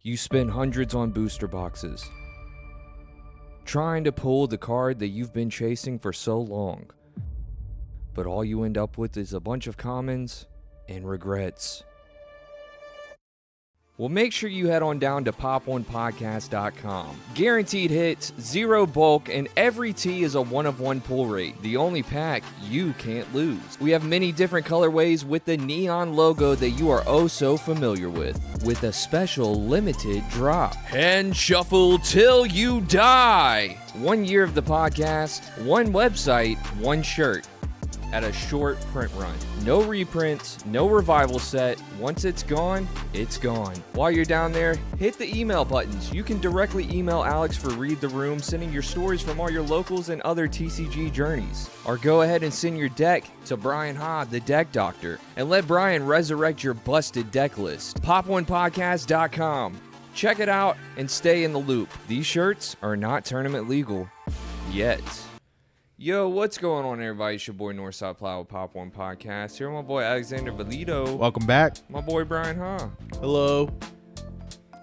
You spend hundreds on booster boxes, trying to pull the card that you've been chasing for so long. But all you end up with is a bunch of commons and regrets. Well, make sure you head on down to Pop.1podcast.com. Guaranteed hits, zero bulk, and every tee is a 1-of-1 pull rate. The only pack you can't lose. We have many different colorways with the neon logo that you are oh so familiar with a special limited drop. Hand shuffle till you die. 1 year of the podcast, one website, one shirt. At a short print run. No reprints, no revival set. Once it's gone, it's gone. While you're down there, hit the email buttons. You can directly email Alex for Read the Room, sending your stories from all your locals and other TCG journeys. Or go ahead and send your deck to Brian Ha, the deck doctor, and let Brian resurrect your busted deck list. Pop1podcast.com. Check it out and stay in the loop. These shirts are not tournament legal yet. Yo, what's going on, everybody? It's your boy Northside Plow with Pop.1 Podcast. Here, my boy Alexander Valido. Welcome back. My boy Brian Ha. Hello.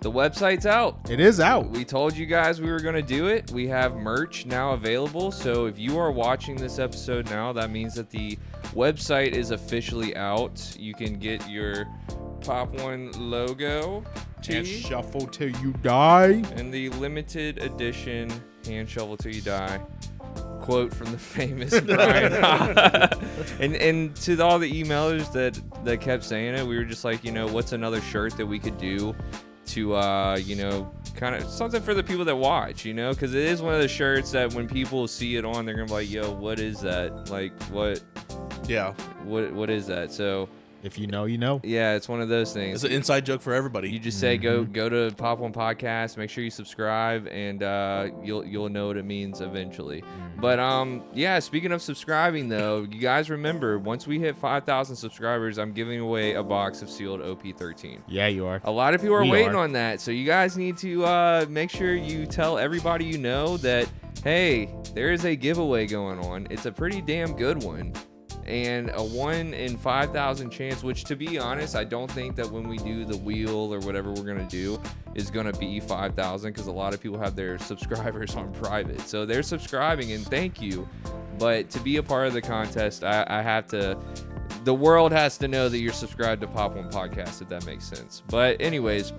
The website's out. It is out. We told you guys we were going to do it. We have merch now available. So if you are watching this episode now, that means that the website is officially out. You can get your Pop.1 logo tee. And shuffle till you die. And the limited edition Hand Shovel Till You Die quote from the famous Brian. and to all the emailers that kept saying it, we were just like, what's another shirt that we could do to kind of something for the people that watch, because it is one of the shirts that when people see it on, they're gonna be like, yo, what is that? Like, what? Yeah. What is that? So if you know, you know. Yeah, it's one of those things. It's an inside joke for everybody. You just say go to Pop.1 Podcast, make sure you subscribe, and you'll know what it means eventually. But yeah, speaking of subscribing though, you guys remember once we hit 5,000 subscribers, I'm giving away a box of sealed OP17. Yeah, you are. A lot of people are waiting on that, so you guys need to make sure you tell everybody you know that hey, there is a giveaway going on. It's a pretty damn good one. And a 1 in 5,000 chance, which to be honest, I don't think that when we do the wheel or whatever we're going to do is going to be 5,000 because a lot of people have their subscribers on private. So they're subscribing and thank you. But to be a part of the contest, I have to, the world has to know that you're subscribed to Pop.1 Podcast, if that makes sense. But anyways,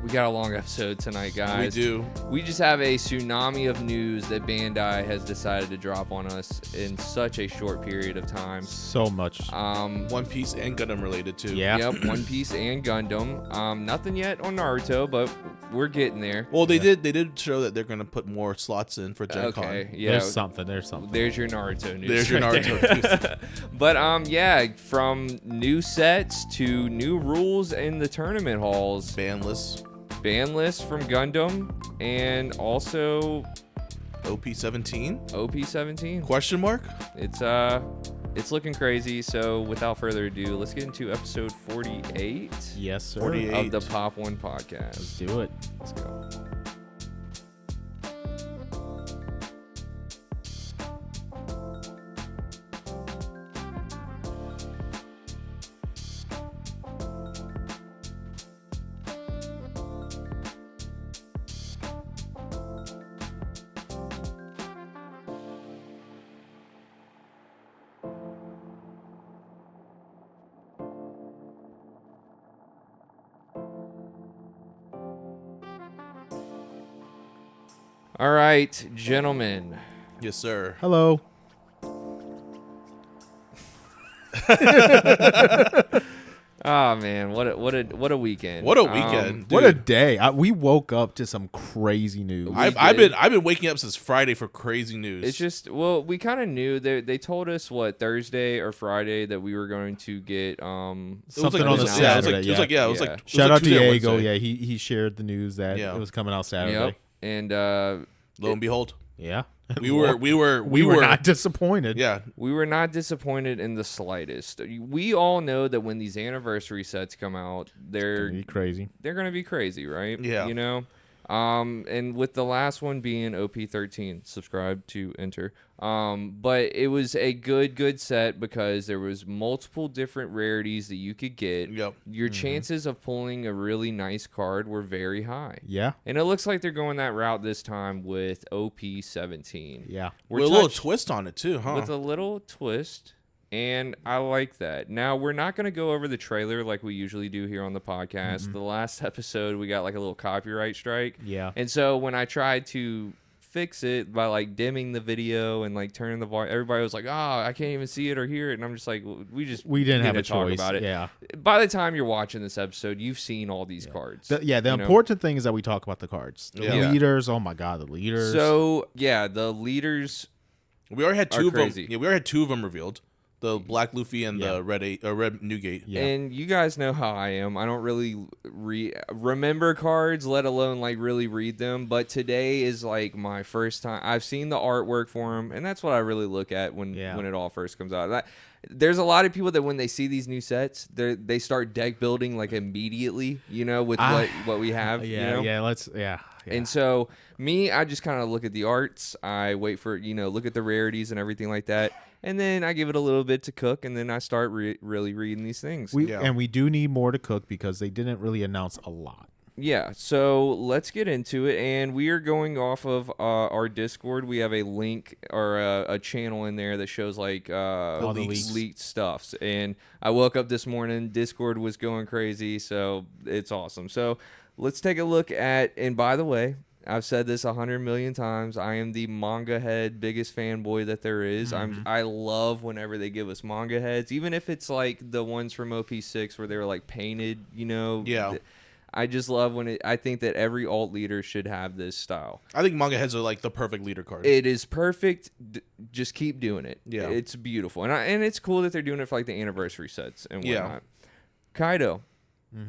we got a long episode tonight, guys. We do. We just have a tsunami of news that Bandai has decided to drop on us in such a short period of time. So much. One Piece and Gundam related too. Yeah. Yep, One Piece and Gundam. Nothing yet on Naruto, but we're getting there. Well, they did show that they're gonna put more slots in for Gen Con. Okay, yeah. There's something. There's your Naruto news. There's your Naruto news. But yeah, from new sets to new rules in the tournament halls. Ban list from Gundam, and also OP17. OP17 Question mark? It's looking crazy. So without further ado, let's get into episode 48. Yes, sir. 48 of the Pop.1 Podcast. Let's do it. Let's go. All right, gentlemen. Yes, sir. Hello. Oh man, what a weekend! What a weekend! What a day! We woke up to some crazy news. I've been waking up since Friday for crazy news. It's just, well, we kind of knew they told us what, Thursday or Friday, that we were going to get something on the Saturday. It was like shout out to Tuesday, Diego. Wednesday. Yeah, he shared the news that it was coming out Saturday. Yep. And lo and behold, yeah, we were not disappointed. Yeah, we were not disappointed in the slightest. We all know that when these anniversary sets come out, they're It'd be crazy. They're gonna be crazy, right? Yeah. And with the last one being OP13, subscribe to enter. But it was a good set because there was multiple different rarities that you could get. Yep. Your chances of pulling a really nice card were very high. Yeah. And it looks like they're going that route this time with OP17. Yeah. With a little twist on it too, huh? With a little twist. And I like that. Now, we're not going to go over the trailer like we usually do here on the podcast. The last episode, we got like a little copyright strike. Yeah. And so when I tried to fix it by like dimming the video and like turning the volume, everybody was like, I can't even see it or hear it. And I'm just like, we didn't have a talk choice about it. Yeah. By the time you're watching this episode, you've seen all these cards. The important thing is that we talk about the cards. The leaders, oh my God, the leaders. So, yeah, the leaders. We already had two of them. crazy. Yeah, we already had two of them revealed. The Black Luffy and the Red Newgate. Yeah. And you guys know how I am. I don't really remember cards, let alone like really read them. But today is like my first time. I've seen the artwork for them, and that's what I really look at when it all first comes out. There's a lot of people that when they see these new sets, they start deck building like immediately. With what we have. Yeah. And so I just kind of look at the arts. I wait for look at the rarities and everything like that. And then I give it a little bit to cook, and then I start really reading these things. And we do need more to cook because they didn't really announce a lot. Yeah, so let's get into it. And we are going off of our Discord. We have a link or a channel in there that shows like all the leaked stuffs. And I woke up this morning, Discord was going crazy, so it's awesome. So let's take a look at, and by the way, I've said this 100 million times. I am the manga head biggest fanboy that there is. I love whenever they give us manga heads, even if it's like the ones from OP6 where they were like painted. Yeah. I just love when I think that every alt leader should have this style. I think manga heads are like the perfect leader card. It is perfect. Just keep doing it. Yeah. It's beautiful, and it's cool that they're doing it for like the anniversary sets and whatnot. Kaido.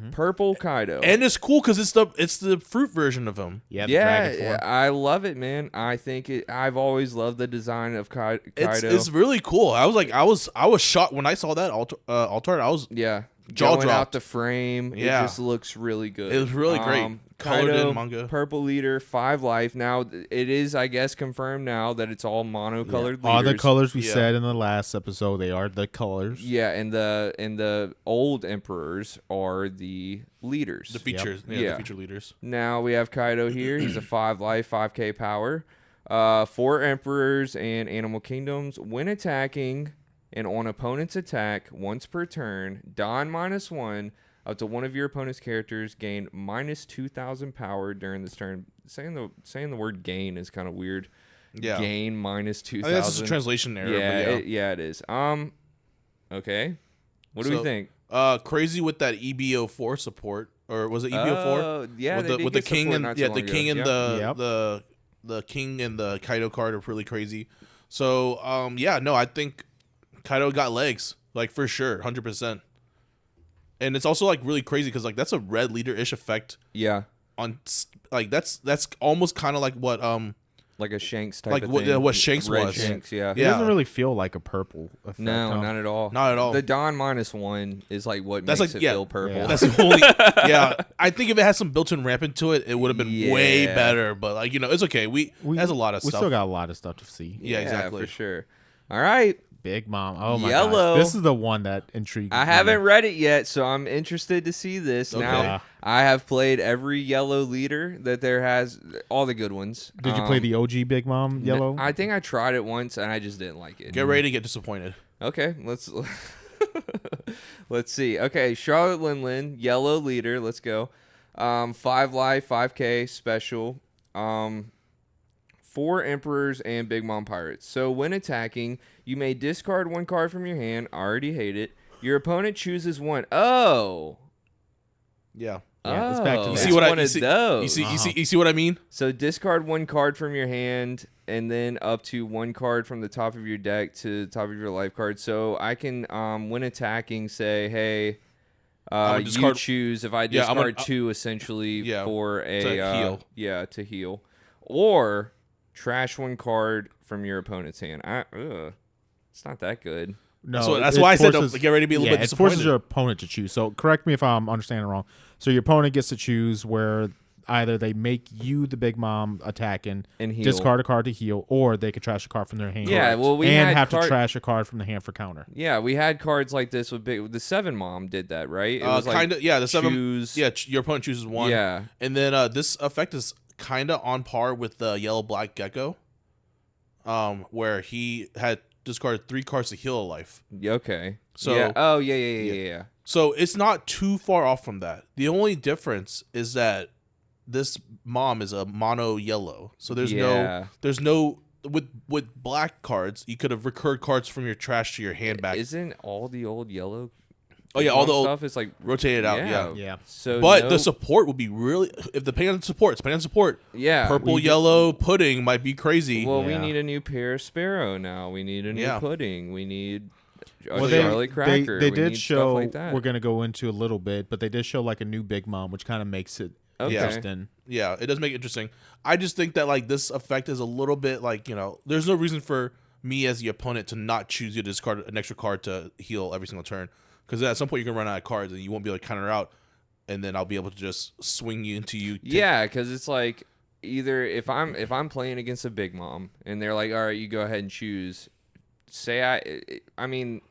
Purple Kaido. And it's cool because it's the fruit version of him. Yeah, the dragon form. I love it, man. I think I've always loved the design of Kaido. It's really cool. I was shocked when I saw that alt art. I was jaw going dropped. out the frame. Yeah. It just looks really good. It was really great. Colored Kaido, in manga. Purple leader, 5 life. Now it is, I guess, confirmed now that it's all monocolored leaders. All the colors we said in the last episode, they are the colors. Yeah, and the old emperors are the leaders. The features. Yep. The feature leaders. Now we have Kaido here. He's a 5 life, 5k power. 4 emperors and animal kingdoms. When attacking and on opponent's attack once per turn, don -1 up to one of your opponent's characters gain -2,000 power during this turn. Saying the word gain is kind of weird. Yeah. Gain -2,000. I think that's just a translation error. Yeah, it is. Okay. What do we think? Crazy with that EBO4 support, or was it EBO4? Yeah, with the king and the king and the the king and the Kaido card are really crazy. So I think Kaido got legs, like for sure, 100%. And it's also like really crazy because like that's a red leader-ish effect. Yeah. On like that's almost kind of like what like a Shanks type like of thing. what Shanks Red was. Shanks, yeah. It doesn't really feel like a purple effect. No, not at all. Not at all. The Don -1 is like what makes it feel purple. Yeah. That's the only. Yeah, I think if it had some built-in ramp into it, it would have been way better. But like it's okay. We has a lot of stuff. We still got a lot of stuff to see. Yeah, exactly. For sure. All right. Big Mom. Oh my Yellow. gosh. This is the one that intrigued me. I haven't read it yet, so I'm interested to see this. Okay. Now, I have played every yellow leader that there has, all the good ones. Did you play the OG Big Mom yellow? I think I tried it once, and I just didn't like it. Get ready to get disappointed. Okay, let's see. Okay, Charlotte Linlin, yellow leader. Let's go. 5 life, 5k special. 4 emperors and Big Mom pirates. So when attacking, you may discard 1 card from your hand. I already hate it. Your opponent chooses 1. Oh. Yeah. Yeah, it's back to You that. see what you see what I mean? So discard 1 card from your hand, and then up to 1 card from the top of your deck to the top of your life card. So I can, when attacking, say, hey, you choose if I discard 2 essentially for a heal. To heal, or trash 1 card from your opponent's hand. It's not that good. No, so that's why I said get ready to be a little bit it disappointed. forces your opponent to choose. So correct me if I'm understanding wrong. So your opponent gets to choose where either they make you the Big Mom attacking And heal. discard a card to heal, or they could trash a card from their hand. Yeah, well, we and had have to trash a card from the hand for counter. Yeah, we had cards like this with the 7 Mom did that, right? It was kind of. Yeah, the 7. choose, Your opponent chooses one. Yeah, and then this effect is kind of on par with the Yellow Black Gecko, where he had discarded 3 cards to heal a life. Okay. So yeah. So it's not too far off from that. The only difference is that this Mom is a mono yellow. So there's no with black cards, you could have recurred cards from your trash to your hand back. Isn't all the old yellow? Oh yeah, all the old stuff is like rotated out. Yeah. So, but the support would be really if depending on support. Yeah, purple, yellow pudding might be crazy. Well, we need a new Pear Sparrow now. We need a new pudding. We need a Charlie Cracker. They we did need show. stuff like that. We're gonna go into a little bit, but they did show like a new Big Mom, which kind of makes it interesting. Yeah, it does make it interesting. I just think that like this effect is a little bit like there's no reason for me as the opponent to not choose you to discard an extra card to heal every single turn. Because at some point you're gonna run out of cards and you won't be able to counter out, and then I'll be able to just swing you into you. Yeah, because it's like either if I'm playing against a Big Mom and they're like, all right, you go ahead and choose. I mean,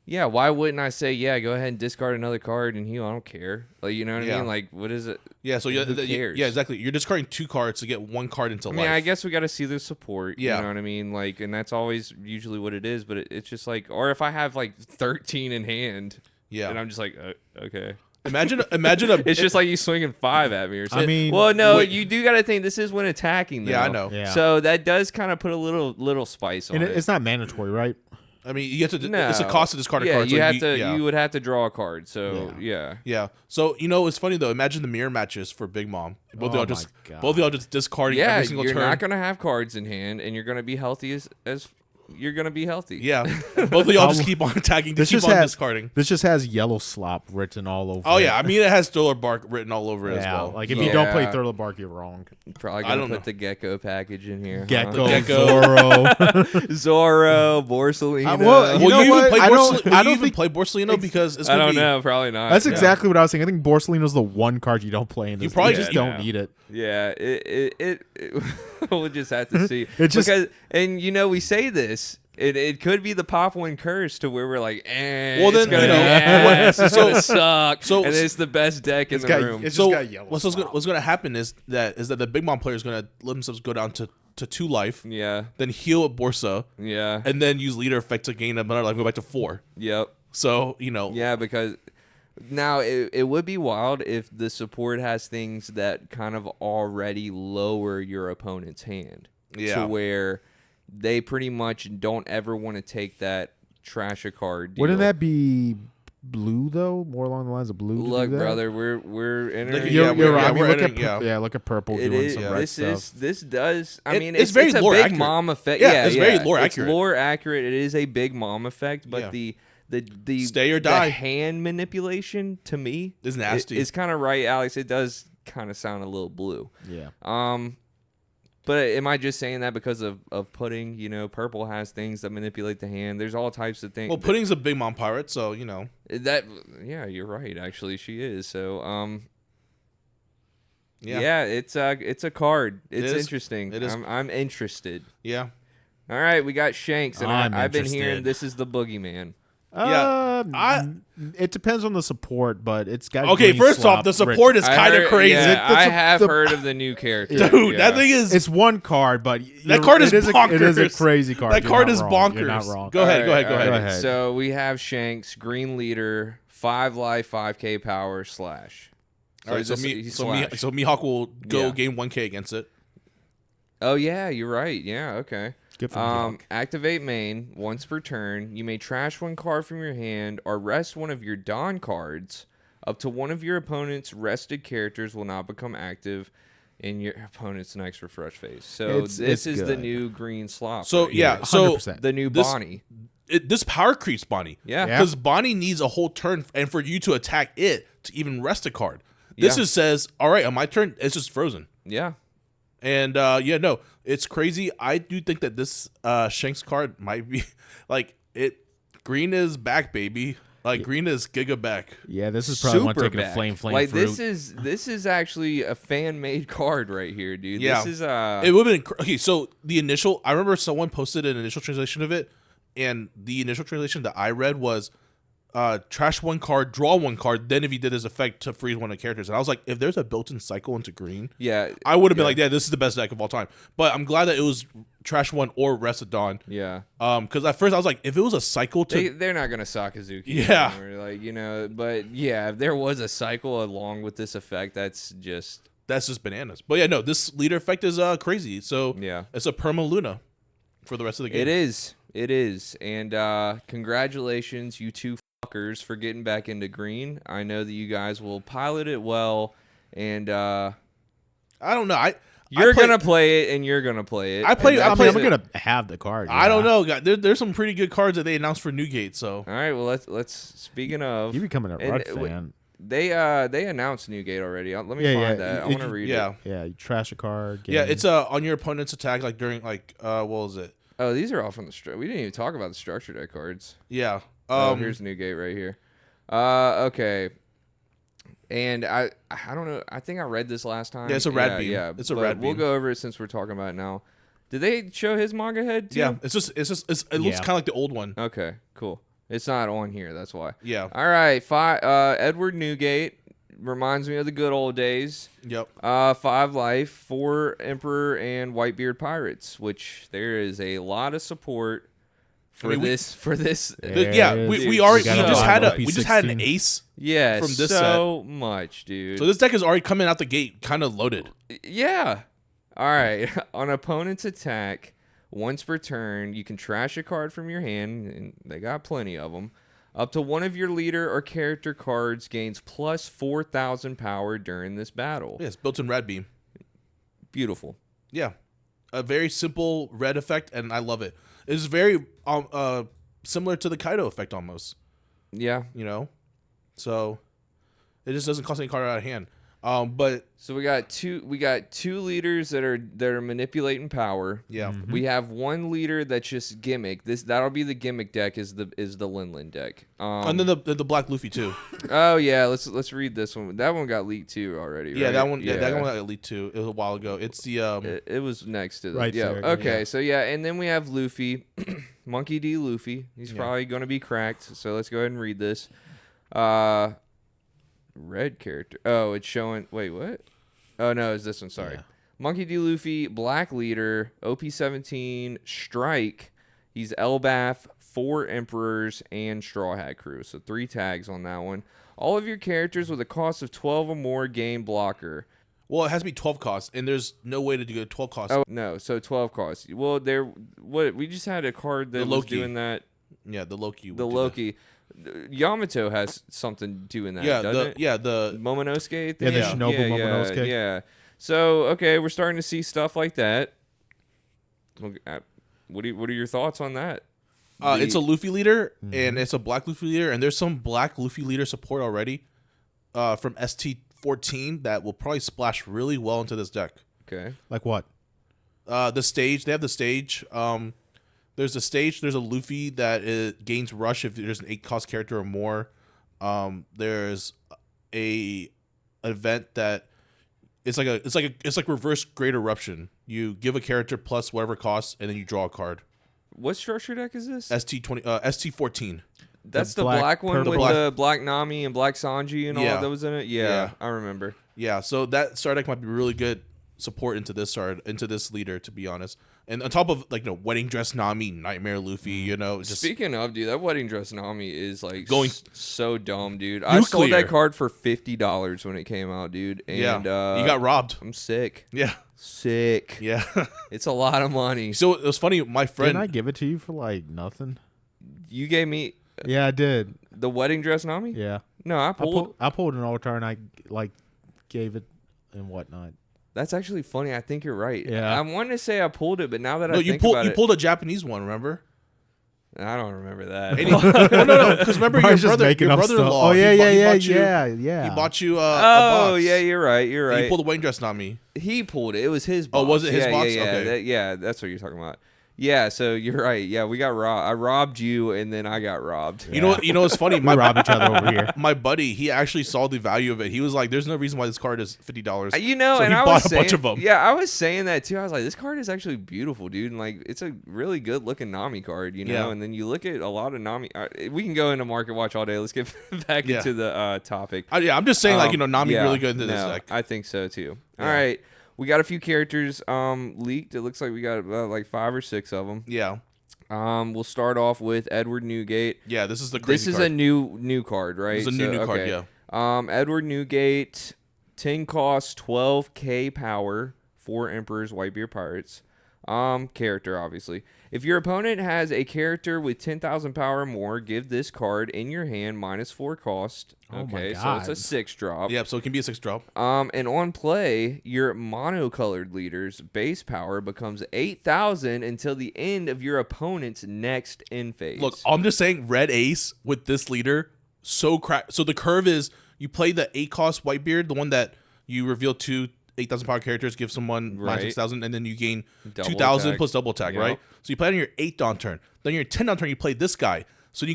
yeah, why wouldn't I say go ahead and discard another card and heal? I don't care. Like you know what I mean? Like what is it? Yeah, so who cares? Yeah, exactly. You're discarding 2 cards to get 1 card into life. I mean, I guess we got to see the support. Yeah. You know what I mean? Like, and that's always usually what it is. But it's just like, or if I have like 13 in hand, and I'm just like, okay. Imagine a. It's just like you swinging 5 at me or something. I mean, well, no, you do got to think this is when attacking. Though. Yeah, I know. Yeah. So that does kind of put a little spice on And it. it's not mandatory, right? I mean, you have to. No. It's a cost to discard a card. You so have to. You would have to draw a card. So yeah. Yeah. So it's funny though. Imagine the mirror matches for Big Mom. Both of y'all just discarding every single turn. You're not gonna have cards in hand, and you're gonna be healthy as you're gonna be healthy. Yeah. Both of y'all just keep on attacking. Keep on discarding. This just has yellow slop written all over. Oh yeah, I mean it has Thriller Bark written all over it as well. Like if you don't play Thriller Bark, you're wrong. Probably gonna put the Gecko package in here. Gecko, Zoro, Borsalino. Will you even play Borsalino because it's gonna I don't know. Probably not. That's exactly what I was saying. I think Borsalino's the one card you don't play in this. You probably just don't need it. Yeah, it we'll just have to see. We say this. It could be the Pop.1 curse to where we're like, it's gonna suck. And it's the best deck in the room. It's just got yellow. What's gonna happen is that the Big Mom player is gonna let themselves go down to 2 life. Yeah. Then heal at Borsa. Yeah. And then use leader effect to gain another life, go back to 4. Yep. So Yeah, because now it would be wild if the support has things that kind of already lower your opponent's hand. Yeah. To where they pretty much don't ever want to take that trash a card deal. Wouldn't that be blue though? More along the lines of blue. Look, brother, we're entering. You're right. I mean, look at purple it doing is, some red stuff. This does. I mean, it's very it's a lore big accurate. mom effect. Yeah, it's very lore it's accurate. Lore accurate. It is a big mom effect, but the stay or die the hand manipulation to me is nasty. It's kind of right, Alex. It does kind of sound a little blue. Yeah. But am I just saying that because of pudding? Purple has things that manipulate the hand. There's all types of things. Well, pudding's a Big Mom pirate, so that. Yeah, you're right. Actually, she is. So it's a card. It's interesting. It is. I'm interested. Yeah. All right, we got Shanks, and I've been hearing interested. this is the boogeyman. It depends on the support, but it's got. Okay, first off, the support is kind of crazy. Yeah, I have heard of the new character, dude. That thing is. It's one card, but that card is bonkers. It is a crazy card. That card is bonkers. You're not wrong. Go ahead. So we have Shanks, green leader, 5 life, 5k power, slash. All right, so Mihawk will go game 1k against it. Oh yeah, you're right. Yeah, okay. Good activate main once per turn. You may trash 1 card from your hand or rest one of your Dawn cards. Up to one of your opponent's rested characters will not become active in your opponent's next refresh phase. So this is the new green slot. So right so the new Bonnie. This power creeps Bonnie. Yeah. Because Bonnie needs a whole turn, and for you to attack it to even rest a card. This just says, all right, on my turn, it's just frozen. Yeah. And it's crazy. I do think that this Shanks card might be green is back, baby. Like green is Giga back. Yeah, this is probably one Super taking a back. flame Like fruit. this is actually a fan made card right here, dude. Yeah. This is It would have been okay. So the initial, I remember someone posted an initial translation of it, and the initial translation that I read was, trash one card, draw one card. Then if he did his effect to freeze one of the characters, and I was like, if there's a built-in cycle into green, yeah, I would have been like, yeah, this is the best deck of all time. But I'm glad that it was trash one or Recedon. yeah. Because at first I was like, if it was a cycle to, They're not gonna Sakazuki. Yeah. Anymore, like but yeah, if there was a cycle along with this effect, that's just bananas. But yeah, no, this leader effect is crazy. So yeah, it's a perma Luna for the rest of the game. It is, and congratulations, you two fuckers, for getting back into green. I know that you guys will pilot it well, and I don't know. You're gonna play it, and you're gonna play it. I'm gonna have the card. I don't know. There's some pretty good cards that they announced for Newgate. So all right, well let's. Speaking of, you becoming a Rud fan. They announced Newgate already. Let me find that. I want to read it. Yeah, you trash a card. Yeah, it's on your opponent's attack, like during what was it? Oh, these are all from the we didn't even talk about the structure deck cards. Yeah. Here's Newgate right here. Okay. And I don't know. I think I read this last time. Yeah, it's a rad beam. Yeah, it's a rad beam. We'll go over it since we're talking about it now. Did they show his manga head too? Yeah, it looks kind of like the old one. Okay, cool. It's not on here. That's why. Yeah. All right. Edward Newgate reminds me of the good old days. Yep. 5 life, 4 Emperor, and Whitebeard pirates. Which there is a lot of support for this. Yeah, we just had an ace. Yeah, from this so much, dude. So this deck is already coming out the gate, kind of loaded. Yeah. All right. On opponent's attack, once per turn, you can trash a card from your hand, and they got plenty of them. Up to one of your leader or character cards gains plus 4,000 power during this battle. Yeah, it's built-in rad beam. Beautiful. Yeah, a very simple red effect, and I love it. It's very similar to the Kaido effect almost. Yeah. So it just doesn't cost any card out of hand. But so we got two leaders that are manipulating power. Yeah. Mm-hmm. We have one leader that's just gimmick. That'll be the gimmick deck is the Linlin deck. And then the Black Luffy too. Oh yeah, let's read this one. That one got leaked too already. Yeah, right? that one. Yeah, that one got leaked too. It was a while ago. It's the It was next to the right. Yeah. There, Okay. yeah. So yeah, and then we have Luffy, Monkey D. Luffy. He's probably going to be cracked. So let's go ahead and read this. Red character. Oh, it's showing. Wait, what? Oh no, it's this one. Sorry. Yeah. Monkey D. Luffy, Black Leader, OP17, Strike. He's Elbaf, 4 Emperors, and Straw Hat Crew. So 3 tags on that one. All of your characters with a cost of 12 or more gain blocker. Well, it has to be 12 costs, and there's no way to do a 12 cost. Oh no, so 12 costs. Well, we just had a card that was doing that. Yeah, the Loki. The Loki. Yamato has something doing that. Yeah, doesn't it? the Momonosuke Yeah, thing? the Shinobu Momonosuke. Yeah. So okay, we're starting to see stuff like that. What are your thoughts on that? It's a Luffy leader, and it's a Black Luffy leader, and there's some Black Luffy leader support already from ST14 that will probably splash really well into this deck. Okay. Like what? The stage. They have the stage. There's a stage. There's a Luffy that gains rush if there's an 8-cost character or more. There's a event that it's like reverse Great Eruption. You give a character plus whatever costs, and then you draw a card. What structure deck is this? ST14. That's The the black one with black- the Black Nami and Black Sanji and all Yeah. of those in it. Yeah, I remember. Yeah, so that star deck might be really good support into this leader, to be honest. And on top of Wedding Dress Nami, Nightmare Luffy, just Speaking of, dude, that Wedding Dress Nami is Going so dumb, dude. I sold nuclear. that card for $50 when it came out, dude. And you got robbed. I'm sick. Yeah, Sick. yeah. It's a lot of money. So it was funny. My friend, Didn't I give it to you for like nothing? You gave me Yeah, I did. the Wedding Dress Nami? Yeah, No, I pulled. I pulled an altar and I gave it and whatnot. That's actually funny. I think you're right. Yeah. I wanted to say I pulled it, but now that no, I you think pulled about you it, pulled a Japanese one. Remember? I don't remember that. No, because remember your Brian's just brother, making your up brother-in-law. stuff. Oh yeah, he bought you, yeah. He bought you. A Oh box. yeah, you're right. You're And right. he pulled the Wedding Dress Nami. He pulled it. It was his box. Oh, was it his yeah, box? Yeah, Okay. yeah, that's what you're talking about. Yeah, so you're right. Yeah, we got robbed. I robbed you, and then I got robbed. You know what's funny? We rob each other over here. My buddy, he actually saw the value of it. He was like, "There's no reason why this card is $50." You know, so and he I bought was a bunch of them. Yeah, I was saying that too. I was like, this card is actually beautiful, dude. And like, it's a really good looking Nami card, you know. Yeah. And then you look at a lot of Nami. We can go into Market Watch all day. Let's get back into the topic. I'm just saying, like, Nami really good into this deck. I think so too. All right, we got a few characters leaked. It looks like we got like 5 or 6 of them. Yeah. We'll start off with Edward Newgate. Yeah, this is the crazy This is card. a new card, right? It's a new card, yeah. Edward Newgate, 10 cost, 12k power, 4 Emperors, Whitebeard Pirates. Character, obviously. If your opponent has a character with 10,000 power or more, give this card in your hand -4 cost. Okay, so it's a 6 drop. Yeah, so it can be a 6 drop. And on play, your monocolored leader's base power becomes 8,000 until the end of your opponent's next end phase. Look, I'm just saying, red ace with this leader, so the curve is you play the 8 cost Whitebeard, the one that you reveal 2 8,000 power characters, give someone -6,000, and then you gain 2,000 plus double attack, right? So you play on your 8 dawn turn. Then your 10 dawn turn, you play this guy. So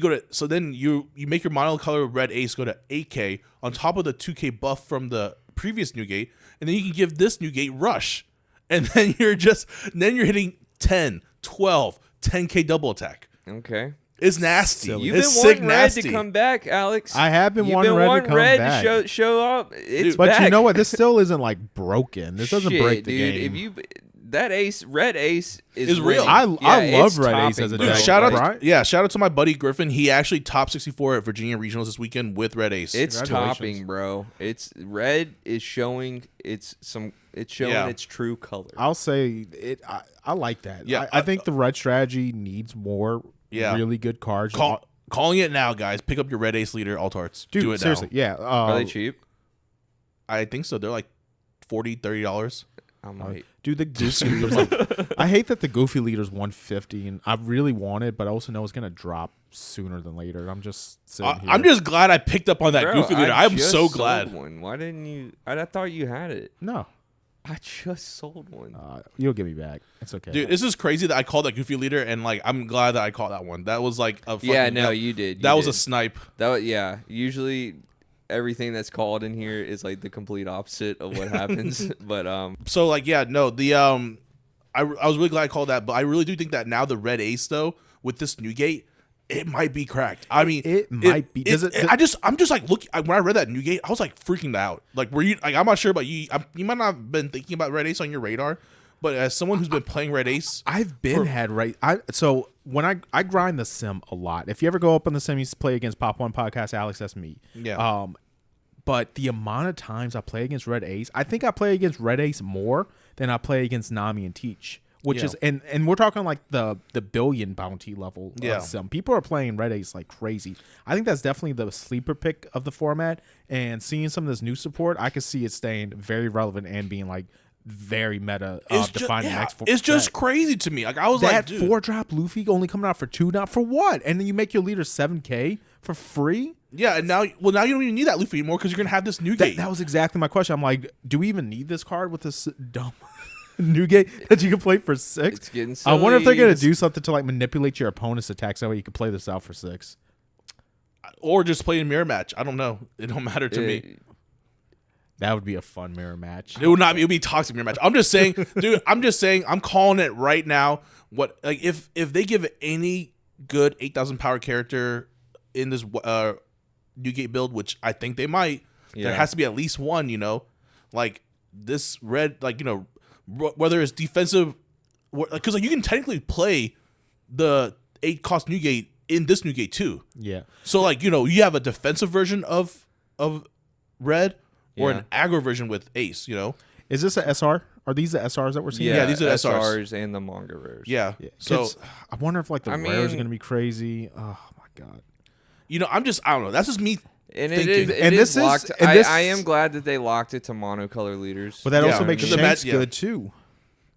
then you make your monocolor red ace go to 8k on top of the 2k buff from the previous Newgate, and then you can give this Newgate rush, and then you're hitting 10, 12, 10k double attack. Okay. It's nasty. You've it's been wanting red to come back, Alex. I have been wanting red to come back. to show up. It's but back. you know what? This still isn't like broken. This doesn't break the game. If that red ace is real. winning. I love red topping, ace as a bro. deck. Shout out, right? shout out to my buddy Griffin. He actually top 64 at Virginia Regionals this weekend with red ace. It's topping, bro. It's red is showing its true color. I'll say it. I like that. Yeah, I think the red strategy needs more really good cards. Calling it now, guys. Pick up your red ace leader, alt arts. Dude, do it seriously, now. yeah. Are they cheap? I think so. They're like $40, $30. Dude, the goofy leaders. I hate that the goofy leader's 150, and I really want it, but I also know it's gonna drop sooner than later. I'm just sitting here. I'm just glad I picked up on that goofy leader. I'm so glad. One. Why didn't you? I thought you had it. No. I just sold one. You'll give me back. It's okay. Dude, this is crazy that I called that goofy leader, and like I'm glad that I caught that one. That was like a fucking, you did. That was a snipe. Usually everything that's called in here is like the complete opposite of what happens. But so like I was really glad I called that, but I really do think that now the red ace though with this Newgate, it might be cracked. I mean, it might be. I'm just like, look. When I read that Newgate, I was like freaking out. Like, were you? Like, I'm not sure about you. You might not have been thinking about red ace on your radar, but as someone who's been playing red ace, I've been so when I grind the sim a lot. If you ever go up on the sim, you play against Pop.1 podcast, Alex, that's me. Yeah. But the amount of times I play against red ace, I think I play against red ace more than I play against Nami and Teach. Which is and we're talking like the billion bounty level. Sim. People are playing red ace like crazy. I think that's definitely the sleeper pick of the format. And seeing some of this new support, I could see it staying very relevant and being like very meta. Defining next. It's just crazy to me. Like I was that like, 4-drop Luffy only coming out for 2, not for what? And then you make your leader 7k for free. Yeah, and now you don't even need that Luffy anymore because you're gonna have this Newgate. That was exactly my question. I'm like, do we even need this card with this dumb Newgate that you can play for 6? It's getting silly. I wonder if they're gonna do something to like manipulate your opponent's attacks that way you can play this out for 6, or just play a mirror match. I don't know. It don't matter to me. That would be a fun mirror match. It would not be. It would be a toxic mirror match. I'm just saying, dude. I'm calling it right now. What like if they give any good 8,000 power character in this Newgate build, which I think they might, there has to be at least one. Like this red, like whether it's defensive, because like you can technically play the 8 cost Newgate in this Newgate too. Yeah. So like you have a defensive version of red or an aggro version with ace. Is this a SR? Are these the SRs that we're seeing? Yeah, these are SRs and the manga rares. Yeah. So I wonder if like the rares are gonna be crazy. Oh my god. I don't know. That's just me. And thinking. it is locked. I am glad that they locked it to monocolor leaders. But that also makes Shanks good too.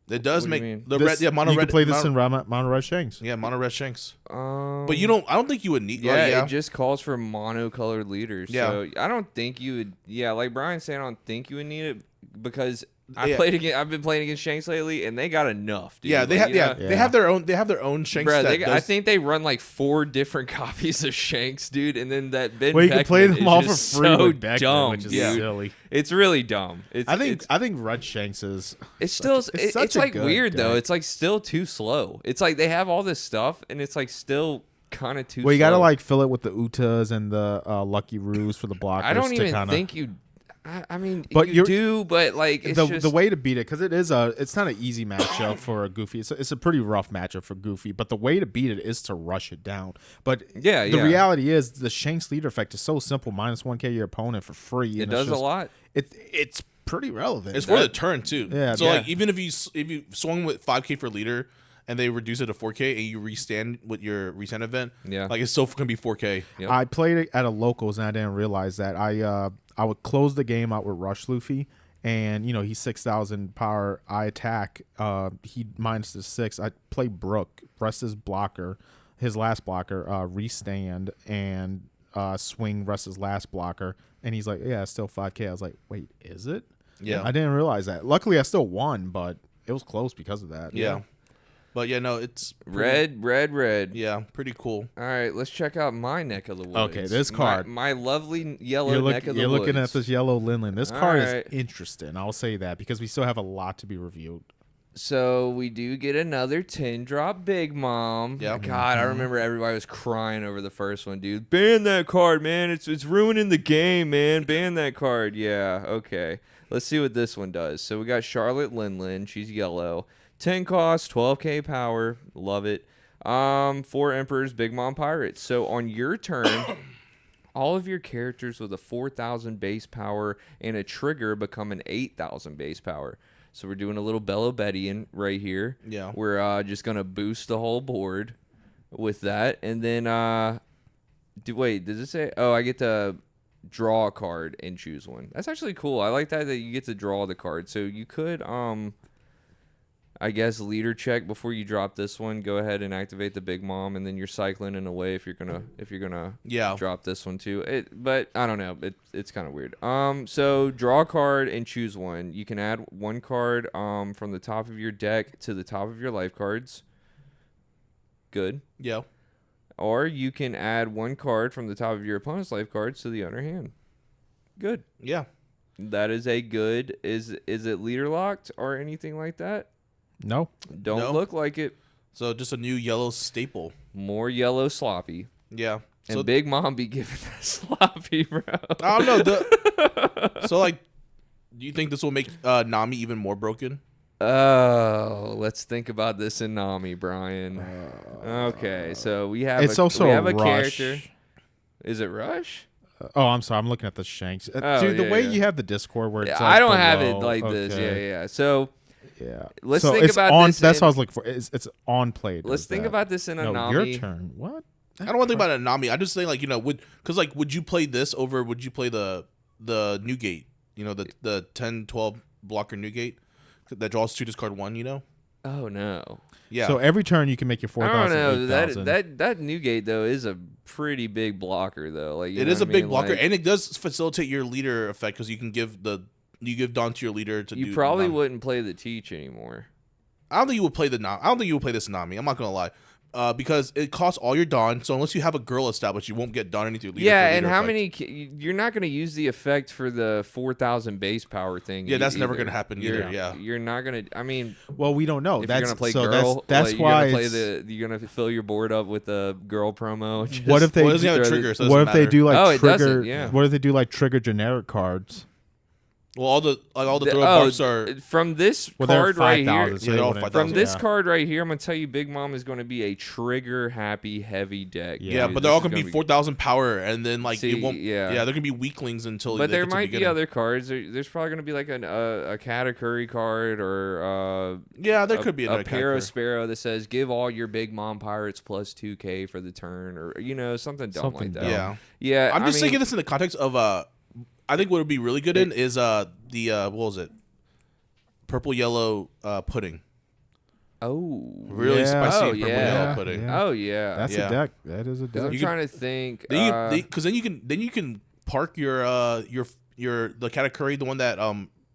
It does make the red. Yeah, mono you red. You can play this in mono red Shanks. Yeah, mono red Shanks. But I don't think you would need. Yeah, it just calls for monocolored leaders. Yeah. So I don't think you would. Yeah, like Brian's saying, I don't think you would need it because I've been playing against Shanks lately, and they got enough. Dude. Yeah, they have their own. They have their own Shanks. I think they run like 4 different copies of Shanks, dude, and then that Ben. Well, you Beckman can play them all for free so with Beckman, dumb, which is dude. silly. It's really dumb. I think Red Shanks is. It's like weird though. It's like still too slow. It's like they have all this stuff, and it's like still kind of too. Well, you slow. gotta like fill it with the Utas and the Lucky Roos for the blockers. I don't even think you. I mean, but you do, but like it's the way to beat it, because it's not an easy matchup for a Goofy. It's a pretty rough matchup for Goofy. But the way to beat it is to rush it down. But the reality is the Shanks leader effect is so simple. -1K your opponent for free. It does a lot. It's pretty relevant. It's for the turn too. Yeah. So like even if you swung with 5K for leader and they reduce it to 4K and you restand with your restand event, like it's still gonna be 4K. Yep. I played it at a locals and I didn't realize that. I would close the game out with Rush Luffy, and he's 6,000 power. I attack. He -6. I play Brook, rest his blocker, his last blocker, restand and swing rest his last blocker, and he's like, yeah, it's still 5K. I was like, wait, is it? Yeah, I didn't realize that. Luckily, I still won, but it was close because of that. Yeah. But yeah, no, it's red. Yeah, pretty cool. All right, let's check out my neck of the woods. Okay, this card. My lovely yellow neck of the woods. You're looking at this yellow Linlin. This card right. is interesting. I'll say that because we still have a lot to be reviewed. So we do get another 10-drop Big Mom. Yeah. God, I remember everybody was crying over the first one, dude. Ban that card, man. It's ruining the game, man. Ban that card. Yeah, okay. Let's see what this one does. So we got Charlotte Linlin. She's yellow. 10 cost, 12K power. Love it. Four Emperors, Big Mom Pirates. So on your turn, all of your characters with a 4,000 base power and a trigger become an 8,000 base power. So we're doing a little Bello Betty right here. Yeah. We're just going to boost the whole board with that. And then, wait, does it say? Oh, I get to draw a card and choose one. That's actually cool. I like that you get to draw the card. So you could, I guess, leader check before you drop this one. Go ahead and activate the Big Mom, and then you're cycling in a way if you're gonna drop this one too. But I don't know. It's kind of weird. So draw a card and choose one. You can add one card from the top of your deck to the top of your life cards. Good. Yeah. Or you can add one card from the top of your opponent's life cards to the other hand. Good. Yeah. That is a good. Is it leader locked or anything like that? No. Don't look like it. So just a new yellow staple. More yellow sloppy. Yeah. And so Big Mom be giving that sloppy, bro. I don't know. So like, do you think this will make Nami even more broken? Oh, let's think about this in Nami, Brian. Okay, so we have it's also we have a Rush. character. Is it Rush? Oh, I'm sorry. I'm looking at the Shanks. Oh, Dude, the yeah, way yeah. you have the Discord where it's like I don't have it below. like this. Okay. Yeah. So Yeah. let's So think it's about on, this. That's what I was looking for. It's on play. Let's think about this in a No, Nami. your turn. What? I don't want to think about a Nami. I just think like would you play this over? Would you play the Newgate? The 10-12 blocker Newgate that draws 2, discard 1. Oh no. Yeah. So every turn you can make your 4,000. I don't know. 8,000. That Newgate though is a pretty big blocker though. Like it is a big blocker, and it does facilitate your leader effect because you can give Dawn to your leader to. You probably wouldn't play the Teach anymore. I don't think you would play this Nami. I'm not gonna lie. Because it costs all your Dawn, so unless you have a girl established, you won't get Dawn anything. Yeah, and how many? You're not going to use the effect for the 4,000 base power thing. Yeah, that's never going to happen either. Yeah, you're not going to. I mean, well, we don't know. If that's you're going to play so girl. That's why you're going to fill your board up with the girl promo. What if they? Well, it doesn't have a trigger, so it what doesn't if they matter. do like it trigger? doesn't, yeah. What if they do like trigger generic cards? Well, all the throw buffs are from this Well, card they're right 5,000, here. so Yeah, they they're all wouldn't- 5,000. From this yeah. card right here, I'm gonna tell you, Big Mom is going to be a trigger happy heavy deck. Yeah, dude. but they're all This gonna is be 4,000 power, and then like See, it won't. yeah. they're gonna be weaklings until. But they there get to might be beginning. other cards. There's probably going to be like a Katakuri card or Yeah, there could be a another Paro character. Sparrow that says give all your Big Mom pirates plus 2K for the turn, or something dumb Something like that. dumb. Yeah, Yeah, I'm just I mean, thinking this in the context of I think what would be really good in is the what was it? Purple yellow pudding. Oh, Really Yeah. spicy Oh, purple yeah. yellow pudding. Yeah. oh yeah. That's Yeah. a deck. That is a Because deck. I'm trying to think. Because then you can park your the Katakuri, the one that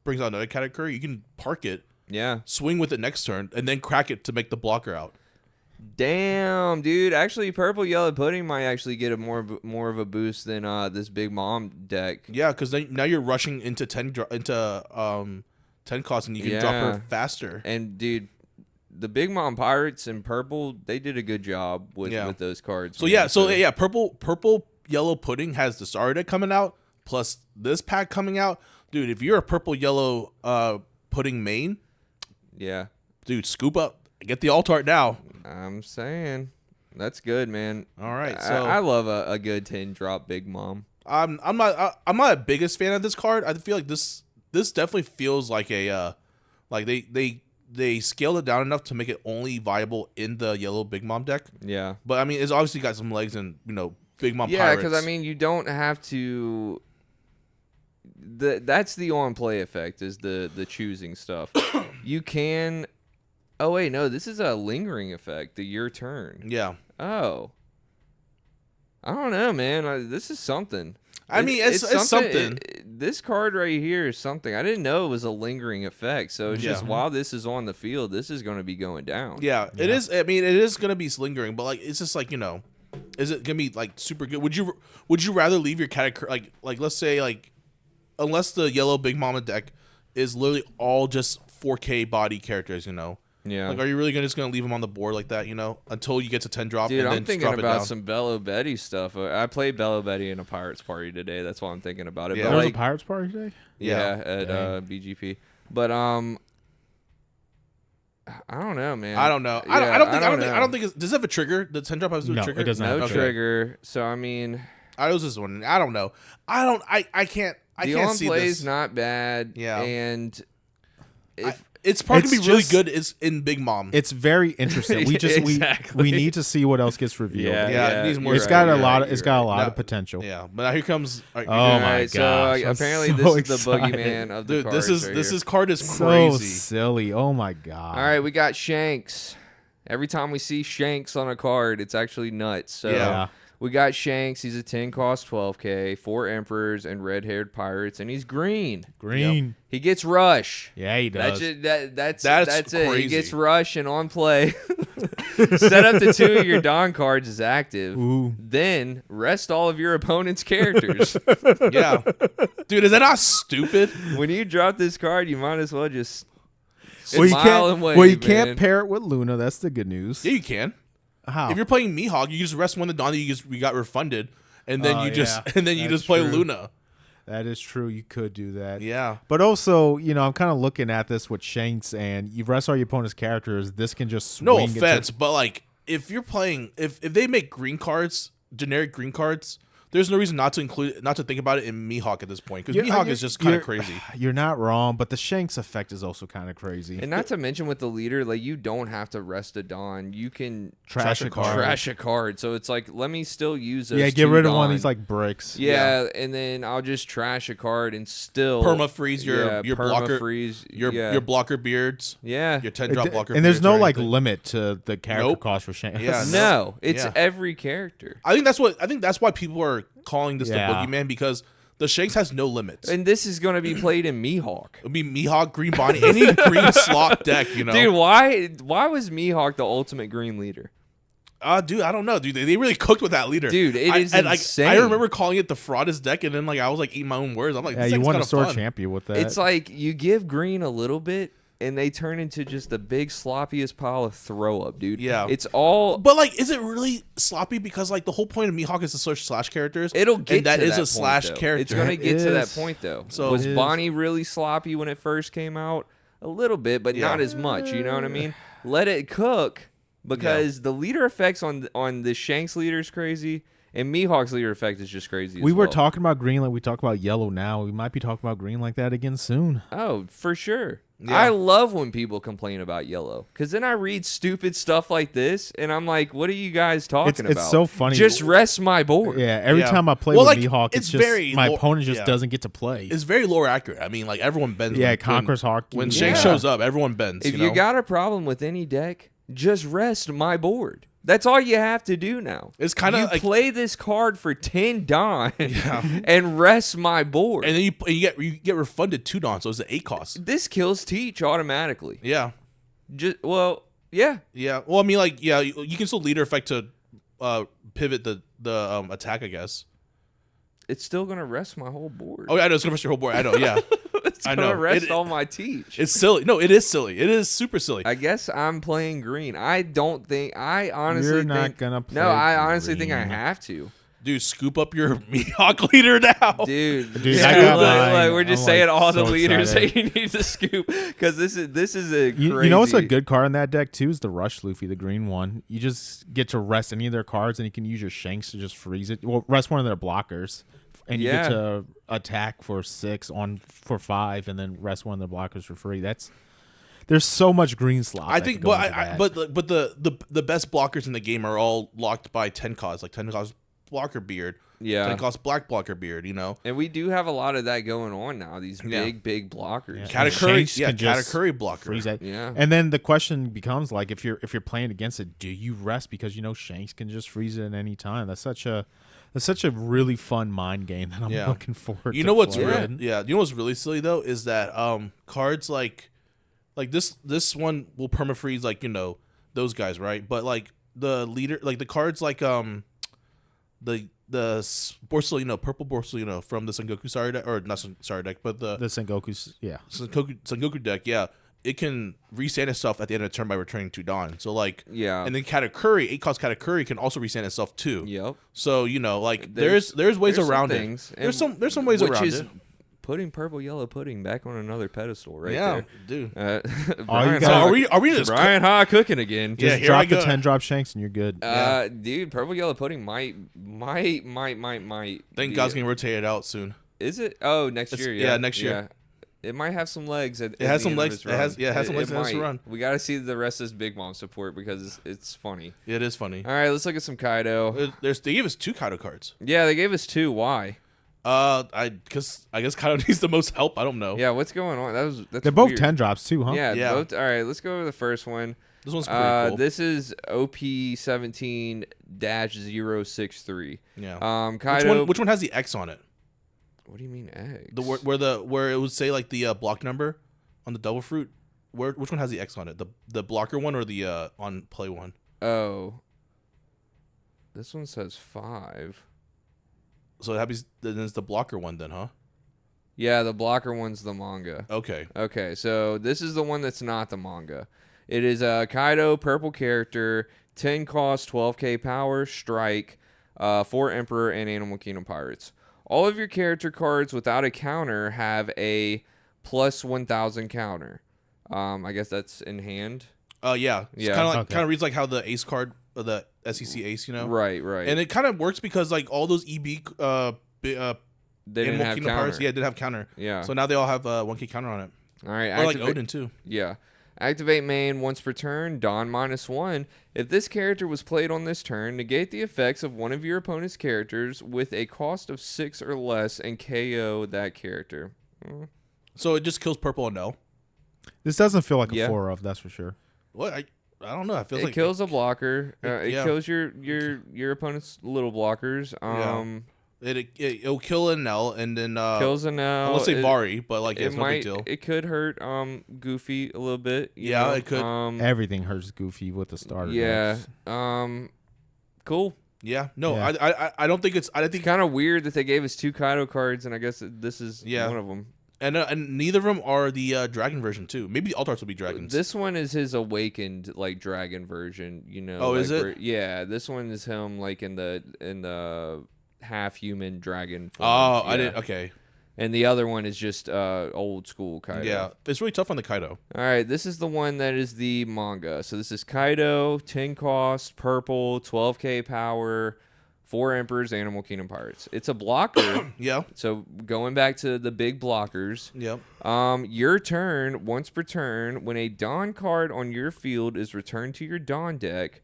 brings out another category, you can park it, swing with it next turn, and then crack it to make the blocker out. Damn, dude. Actually, purple yellow pudding might actually get a more of a boost than this Big Mom deck. Yeah, because now you're rushing into 10 costs, and you can drop her faster. And dude, the Big Mom Pirates in purple, they did a good job with those cards. So purple yellow pudding has the starter deck coming out, plus this pack coming out. Dude, if you're a purple yellow pudding main, dude, scoop up, get the alt art now. I'm saying that's good, man. All right, so I love a good 10 drop Big Mom. I'm not a biggest fan of this card. I feel like this definitely feels like a like they scaled it down enough to make it only viable in the yellow Big Mom deck. Yeah, but I mean, it's obviously got some legs and Big Mom. Yeah, because I mean, you don't have to. That's the on play effect is the choosing stuff. You can. Oh wait, no, this is a lingering effect. Your turn. Yeah. Oh. I don't know, man. This is something. I mean, it's something. This card right here is something. I didn't know it was a lingering effect. So it's just while this is on the field, this is going to be going down. Yeah, it is. I mean, it is going to be lingering, but like it's just like is it going to be like super good? Would you rather leave your category like let's say like unless the yellow Big Mama deck is literally all just 4K body characters, Yeah. Like, are you really just gonna leave them on the board like that, until you get to 10 drop? Dude, and then I'm thinking drop about it down? some Bello Betty stuff. I played Bello Betty in a Pirates party today. That's why I'm thinking about it. Yeah. But There was a Pirates party today? Yeah, at BGP. But I don't know, man. I don't know. Yeah, I don't think. Does it have a trigger? The 10 drop has a trigger? It doesn't. No have trigger. So I mean, I was just wondering. I don't know. I can't. I the can't on see play this. is not bad. Yeah. And it's probably It's gonna be really just- good. Is in Big Mom. It's very interesting. We just Exactly. we need to see what else gets revealed. Yeah, it needs more. It's got a you're lot. right, It's got a lot No. of potential. Yeah, but now here comes. Oh All my right, gosh! So I'm apparently so this is the excited. boogeyman of the Dude, cards this right here. card is So crazy. silly. Oh my god! All right, we got Shanks. Every time we see Shanks on a card, it's actually nuts. So Yeah. we got Shanks. He's a 10 cost 12K, 4 Emperors and red-haired pirates, and he's green. Green. He gets Rush. Yeah, he does. That's That's it. He crazy. gets Rush and on play. Set up to 2 of your Dawn cards is active. Ooh. Then rest all of your opponent's characters. Yeah, dude, is that not stupid? When you drop this card, you might as well just Well, you smile can't. and wave, Well, you man. can't pair it with Luna. That's the good news. Yeah, you can. How? If you're playing Mihawk, you just rest one of the Dawn that you got refunded, and then Oh, you just yeah. and then you That's just play true. Luna. That is true. You could do that. Yeah. But also, I'm kind of looking at this with Shanks, and you rest all your opponent's characters. This can just swing. No into- offense, but like if you're playing, if they make green cards, generic green cards, there's no reason not to think about it in Mihawk at this point, because Mihawk is just kind of crazy. You're not wrong, but the Shanks effect is also kind of crazy. And not to mention with the leader, like you don't have to rest a Dawn. You can Trash a card. Trash a card. So it's like, let me still use those. Yeah, get 2 rid of one of Dawn. these like bricks. Yeah, and then I'll just trash a card and still Perma freeze your blocker, freeze your blocker beards, yeah. your 10 drop blocker. And there's beards no or like anything. limit to the character Nope. cost for Shanks. Yeah, No, it's Yeah. every character. I think that's why people are calling this the Boogeyman, because the Shanks has no limits. And this is going to be played in Mihawk. It'd be Mihawk, Green Bonnie, any green slot deck, Dude, why was Mihawk the ultimate green leader? Dude, I don't know, dude. They really cooked with that leader, Dude, it is insane. I remember calling it the fraudest deck, and then I was eating my own words. I'm like, Yeah, this you deck's won a kinda sword fun. champion with that. It's like you give green a little bit, and they turn into just the big sloppiest pile of throw up, dude. Yeah. It's all. But like, is it really sloppy? Because like the whole point of Mihawk is to search slash characters. It'll get and that to is that a point, slash though. character. It's going to It get to that is. point, though. So- was It is. Bonnie really sloppy when it first came out? A little bit, but Yeah. not as much. You know what I mean? Let it cook, because the leader effects on the Shanks leader is crazy, and Mihawk's leader effect is just crazy. we as were well. talking about green like we talk about yellow now. We might be talking about green like that again soon. Oh, for sure. Yeah. I love when people complain about yellow, because then I read stupid stuff like this, and I'm like, what are you guys talking about? It's so funny. Just rest my board. Yeah, every Yeah. time I play Well, with like, Mihawk, it's it's just very my low- opponent just yeah. doesn't get to play. It's very lore accurate. I mean, like everyone bends. Yeah, when- it conquers hockey. When Yeah. Shanks shows up, everyone bends. If you know? you got a problem with any deck, just rest my board. That's all you have to do now. It's kind of you like, play this card for 10 Don and rest my board. and then you get refunded 2 Don, so it's an 8 cost. This kills Teach automatically. Yeah. Yeah. Yeah. Well, I mean, like, yeah, you can still leader effect to pivot the attack, I guess. It's still gonna rest my whole board. Oh, yeah, I know it's gonna rest your whole board. I know, yeah. It's gonna rest all my Teach. It's silly. No, it is silly. It is super silly. I guess I'm playing green. I honestly You're think not gonna play I honestly think I green. have to. Dude, scoop up your Mihawk leader now. Dude, I got mine. we're just I'm, saying like, all the so leaders excited. that you need to scoop because this is a crazy. You know what's a good card in that deck too is the Rush Luffy, the green one. You just get to rest any of their cards, and you can use your Shanks to just freeze it. Well, rest one of their blockers, and you get to attack for 6 for 5, and then rest one of their blockers for free. There's so much green slot. I think, but the best blockers in the game are all locked by 10 cost, like 10 cost blocker beard. Yeah. 10 cost black blocker beard, you know. And we do have a lot of that going on now. These big blockers. Yeah. Katakuri blocker. Freeze that. Yeah. And then the question becomes like, if you're playing against it, do you rest because you know Shanks can just freeze it at any time? That's such a really fun mind game that I'm looking forward. You to know what's playing. you know what's really silly though is that cards like this one will permafreeze, like, you know, those guys, right? But like the leader, like the cards like the Borsalino, purple Borsalino from the Sengoku Sari deck, or not Sari deck, but the Sengoku's, Sengoku deck, yeah. It can restand itself at the end of the turn by returning 2 Dawn. So like, and then Katakuri, 8 cost Katakuri can also restand itself too. Yep. So, you know, like there's ways around it. There's some ways around it. Putting purple yellow pudding back on another pedestal right there. Dude. Are we just Brian Ha cooking again? Just drop the 10 drop Shanks and you're good. Dude, purple yellow pudding might. Thank God's gonna rotate it out soon. Is it? Oh, next year. Yeah, next year. Yeah. It might have some legs. It has some legs. It has some legs in its run. We got to see the rest of this Big Mom support because it's funny. It is funny. All right, let's look at some Kaido. They gave us 2 Kaido cards. Yeah, they gave us 2. Why? I guess Kaido needs the most help. I don't know. Yeah, what's going on? That's They're both weird. 10 drops too, huh? Yeah. Both, all right, let's go over the first one. This one's pretty cool. This is OP17-063. Yeah. Kaido. Which one has the X on it? What do you mean eggs? Where it would say like the block number on the double fruit. Which one has the X on it? The blocker one or the on play one? Oh. This one says 5. So then it's the blocker one then, huh? Yeah, the blocker one's the manga. Okay. Okay, so this is the one that's not the manga. It is a Kaido purple character, 10 cost, 12k power, strike, 4 Emperor, and Animal Kingdom Pirates. All of your character cards without a counter have a plus 1000 counter. I guess that's in hand. Yeah. It's kind of reads like how the ace card, the SEC ace, you know? Right. And it kind of works because like all those EB they didn't have counter. Pirates, did have counter. Yeah. So now they all have 1k counter on it. All right. Or like Odin too. Yeah. Activate main once per turn, Dawn -1. If this character was played on this turn, negate the effects of one of your opponent's characters with a cost of 6 or less and KO that character. So it just kills purple and no? This doesn't feel like a 4 of, that's for sure. What? I don't know. It kills a blocker. It kills your opponent's little blockers. It'll kill an L and then kills an L. Let's say Vari, but like it's no big deal. It could hurt Goofy a little bit. You know? It could. Everything hurts Goofy with the starter. Yeah. Cool. Yeah. No, yeah. I don't think it's. I think it's kind of weird that they gave us 2 Kaido cards, and I guess this is one of them. And neither of them are the dragon version too. Maybe the Altarts will be dragons. This one is his awakened like dragon version. You know. Oh, like, is it? Yeah. This one is him like in the half human dragon form. Oh, I didn't. Okay. And the other one is just old school Kaido. Yeah, it's really tough on the Kaido. All right, this is the one that is the manga. So this is Kaido, 10 cost, purple, 12k power, 4 Emperors, Animal Kingdom Pirates. It's a blocker. Yeah. So going back to the big blockers. Yep. Your turn, once per turn, when a Dawn card on your field is returned to your Dawn deck,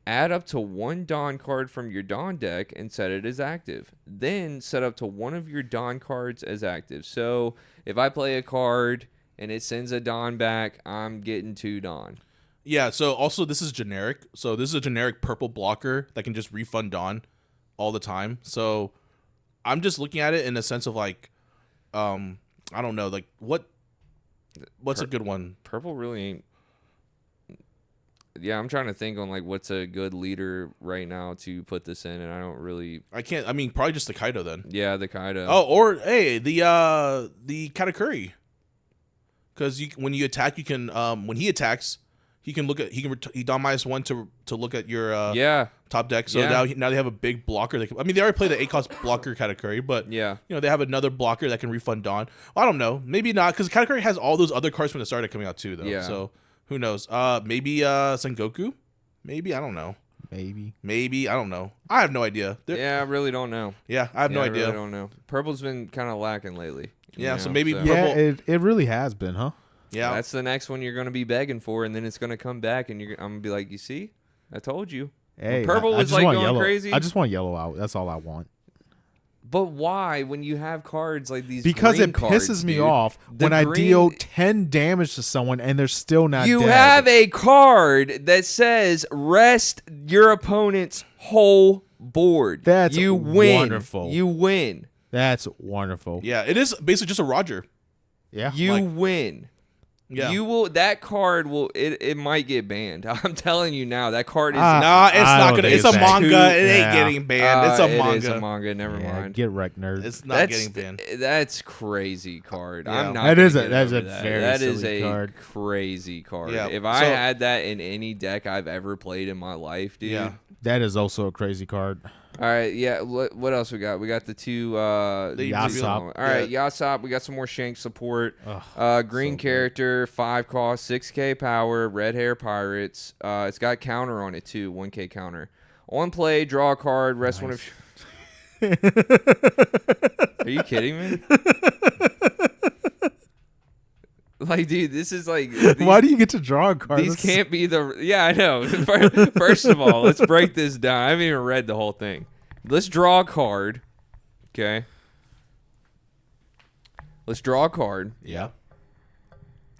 add up to 1 Dawn card from your Dawn deck and set it as active. Then set up to 1 of your Dawn cards as active. So if I play a card and it sends a Dawn back, I'm getting 2 Dawn. Yeah, so also this is generic. So this is a generic purple blocker that can just refund Dawn all the time. So I'm just looking at it in a sense of like, I don't know, like what's a good one? Purple really ain't. Yeah, I'm trying to think on like what's a good leader right now to put this in, and I don't really. I can't. I mean, probably just the Kaido then. Yeah, the Kaido. Oh, or hey, the Katakuri. Because when you attack, you can when he attacks, he can look at he Dawn -1 to look at your top deck. So now they have a big blocker. They already play the 8-cost blocker Katakuri, but they have another blocker that can refund Dawn. Well, I don't know, maybe not, because Katakuri has all those other cards from the start coming out too, though. Yeah. So who knows? Maybe Sengoku. Maybe, I don't know. Maybe I don't know. I have no idea. I really don't know. Yeah, I have no idea. I really don't know. Purple's been kind of lacking lately. Yeah, so maybe Purple. Yeah, it really has been, huh? Yeah, that's the next one you're going to be begging for, and then it's going to come back, and I'm going to be like, you see, I told you. Hey, Purple was like going crazy. I just want yellow out. That's all I want. But why, when you have cards like these? Because green it pisses me off when I green, deal 10 damage to someone and they're still not dead. You have a card that says rest your opponent's whole board. That's you win. Wonderful. You win. That's wonderful. Yeah, it is basically just a Roger. Yeah, you win. Yeah, you will. That card will. It might get banned. I'm telling you now. That card is. Nah, it's not gonna. It's a manga. It ain't getting banned. It's a manga. It is a manga. Never mind. Get wrecked, nerd. It's not getting banned. That's crazy card. Yeah. I'm not. That is a very silly card. Crazy card. Yeah. If I had that in any deck I've ever played in my life, dude. Yeah. That is also a crazy card. All right, yeah. What else we got? We got the two. Yasop. All right, Yasop. We got some more Shanks support. Green character, 5 cost, 6K power, red hair pirates. It's got counter on it too, 1K counter. On play, draw a card, rest one of. Are you kidding me? Like, dude, this is like. Why do you get to draw a card? These can't be the. Yeah, I know. First of all, let's break this down. I haven't even read the whole thing. Let's draw a card. Okay. Let's draw a card. Yeah.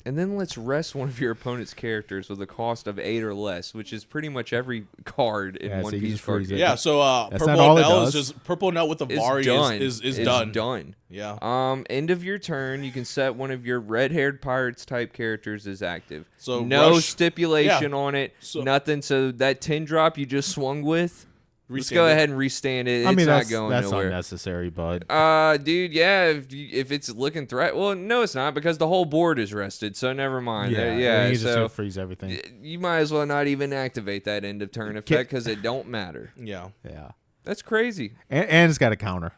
And then let's rest one of your opponent's characters with a cost of 8 or less, which is pretty much every card in One Piece card. Yeah, so Purple Nell is just Purple Nell with the Vari is done. Done. Yeah. End of your turn, you can set one of your red-haired pirates type characters as active. So no stipulation on it. So, nothing. So that 10 drop you just swung with. Let's go ahead and restand it. It's not going nowhere. That's unnecessary, bud. Dude, yeah. If it's looking threat, well, no, it's not, because the whole board is rested. So never mind. Yeah. You just freeze everything. You might as well not even activate that end of turn effect, because it don't matter. Yeah. That's crazy. And it's got a counter.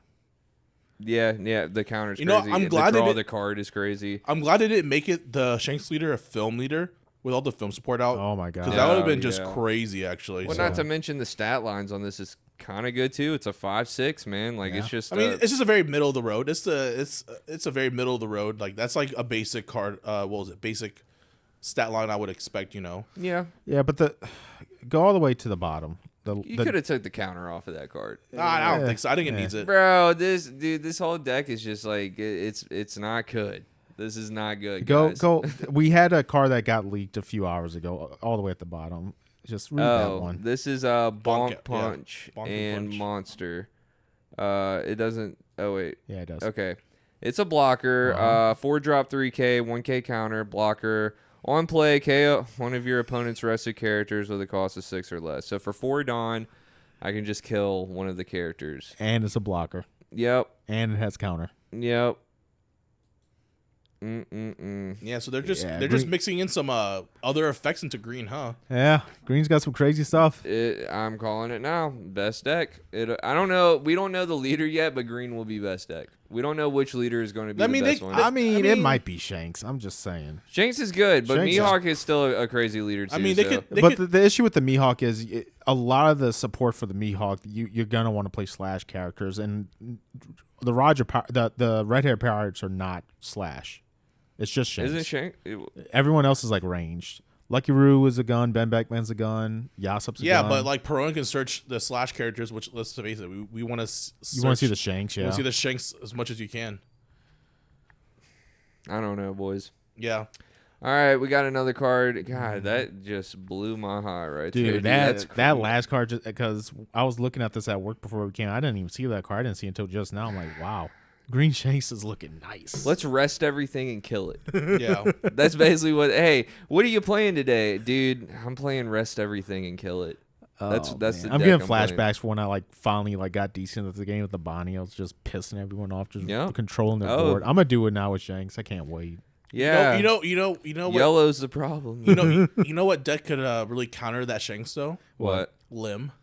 Yeah. The counter's crazy. I'm glad the card is crazy. I'm glad they didn't make it the Shanks leader a film leader. With all the film support out. Oh, my God. Because that would have been just crazy, actually. Well, not to mention the stat lines on this is kind of good, too. It's a 5/6, man. Like, it's just... it's just a very middle of the road. It's a very middle of the road. Like, that's like a basic card... what was it? Basic stat line I would expect, you know? Yeah. Yeah, but go all the way to the bottom. You could have took the counter off of that card. I don't think so. I think it needs it. Bro, this whole deck is just like... It's not good. This is not good, guys. Go. We had a card that got leaked a few hours ago, all the way at the bottom. Just read that one. This is Bonk Punch and Monster. It doesn't. Oh wait. Yeah, it does. Okay, it's a blocker. 4 drop, 3K, 1K counter blocker. On play, KO one of your opponent's rested characters with a cost of 6 or less. So for 4 Dawn, I can just kill one of the characters. And it's a blocker. Yep. And it has counter. Yep. Yeah, so they're just mixing in some other effects into green, huh? Yeah, green's got some crazy stuff. I'm calling it now. Best deck. I don't know. We don't know the leader yet, but green will be best deck. We don't know which leader is going to be the best one. I mean, it might be Shanks. I'm just saying. Shanks is good, but Mihawk is still a crazy leader too. I mean, the issue with the Mihawk is a lot of the support for the Mihawk. You're gonna want to play slash characters, and the the red hair pirates are not slash. It's just Shanks. Isn't Shanks? Everyone else is like ranged. Lucky Roo is a gun. Ben Beckman's a gun. Yasop's a gun. Yeah, but like Perron can search the slash characters, which, let's face it, we want to. You want to see the Shanks, yeah. You want to see the Shanks as much as you can. I don't know, boys. Yeah. All right, we got another card. God, that just blew my heart right there. Dude, that last card, just because I was looking at this at work before we came, I didn't even see that card. I didn't see it until just now. I'm like, wow, Green Shanks is looking nice. Let's rest everything and kill it. Yeah. That's basically what. Hey, what are you playing today, dude? I'm playing rest everything and kill it. That's the I'm deck getting playing. flashbacks for when I finally got decent at the game with the Bonnie. I was just pissing everyone off, just controlling their board. I'm gonna do it now with Shanks. I can't wait. Yeah, You know what? Yellow's the problem. You know what deck could really counter that Shanks though? What? Limb.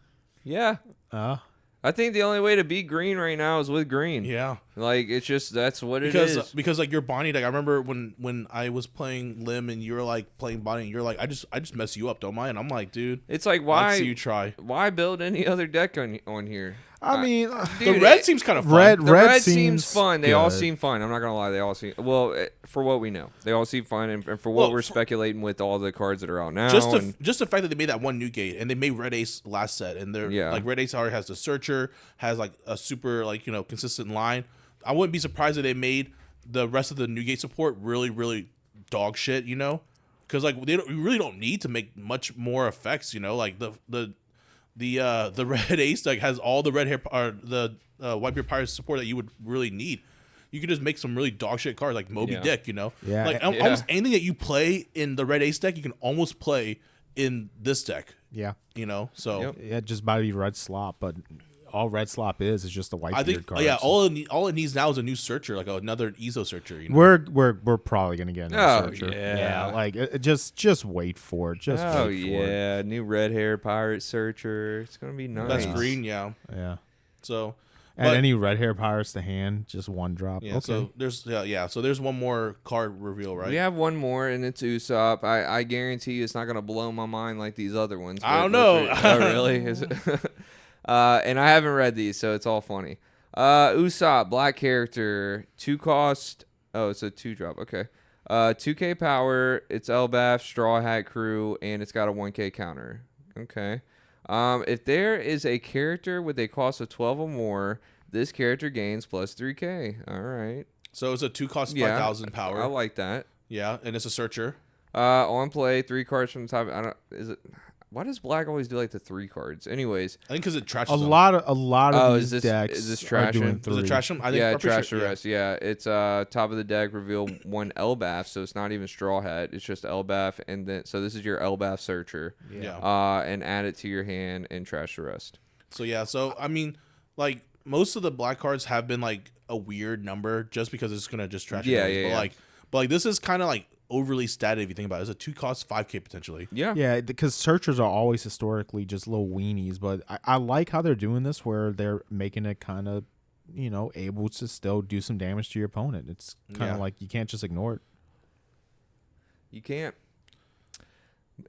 Yeah. I think the only way to beat green right now is with green. Yeah. Like, it's just, that's what it is. Because like your Bonnie deck, I remember when I was playing Lim and you were like playing Bonnie and you're like, I just mess you up, don't I? And I'm like, dude, it's like, why? Let's see you try. Why build any other deck on here? I mean, dude, the red seems kind of fun. The red seems fun. They all good. seem fun. I'm not gonna lie. They all seem for what we know. They all seem fun, and for what we're speculating with all the cards that are out now. Just the fact that they made that one new gate and they made Red Ace last set, and they're like Red Ace already has the Searcher, has like a super consistent line. I wouldn't be surprised if they made the rest of the new gate support really dog shit. Because like you really don't need to make much more effects. Like the Red Ace deck has all the red hair or the Whitebeard Pirates support that you would really need. You could just make some really dog shit cards like Moby Dick, Yeah. Like almost anything that you play in the Red Ace deck, you can almost play in this deck. Yeah. So yeah, just buy the red slop, but all red slop is just the Whitebeard card. Yeah, all it needs now is a new Searcher, like another EZO Searcher. We're probably gonna get a new Searcher. Yeah, like just wait for it. Just wait for it. New red hair pirate Searcher. It's gonna be nice. That's green, yeah. So add any red hair pirates to hand, just one drop. Yeah. Okay. So there's one more card reveal, right? We have one more, and it's Usopp. I guarantee it's not gonna blow my mind like these other ones. I don't know. Oh, really? Is it? And I haven't read these, so it's all funny. Usopp, black character, 2 cost. Oh, it's a 2-drop. Okay. 2K power. It's Elbaf, Straw Hat Crew, and it's got a 1K counter. Okay. If there is a character with a cost of 12 or more, this character gains plus 3K. All right. So it's a 2 cost 5,000 power. I like that. Yeah, and it's a Searcher. On play, 3 cards from the top. Why does black always do like the 3 cards? Anyways, I think because it trashes a lot of these decks. Is this are doing trashing? 3. Is it trash them? I think Yeah, trash sure, the rest. Yeah, it's top of the deck. Reveal 1 Elbaf, so it's not even Straw Hat. It's just Elbaf, and then so this is your Elbaf Searcher. Yeah. And add it to your hand and trash the rest. So I mean, like most of the black cards have been like a weird number just because it's gonna just trash. But this is kind of like overly statted if you think about it. It's a 2 cost 5K potentially. Yeah, because Searchers are always historically just little weenies, but I like how they're doing this where they're making it kind of, able to still do some damage to your opponent. It's kind of like you can't just ignore it. You can't.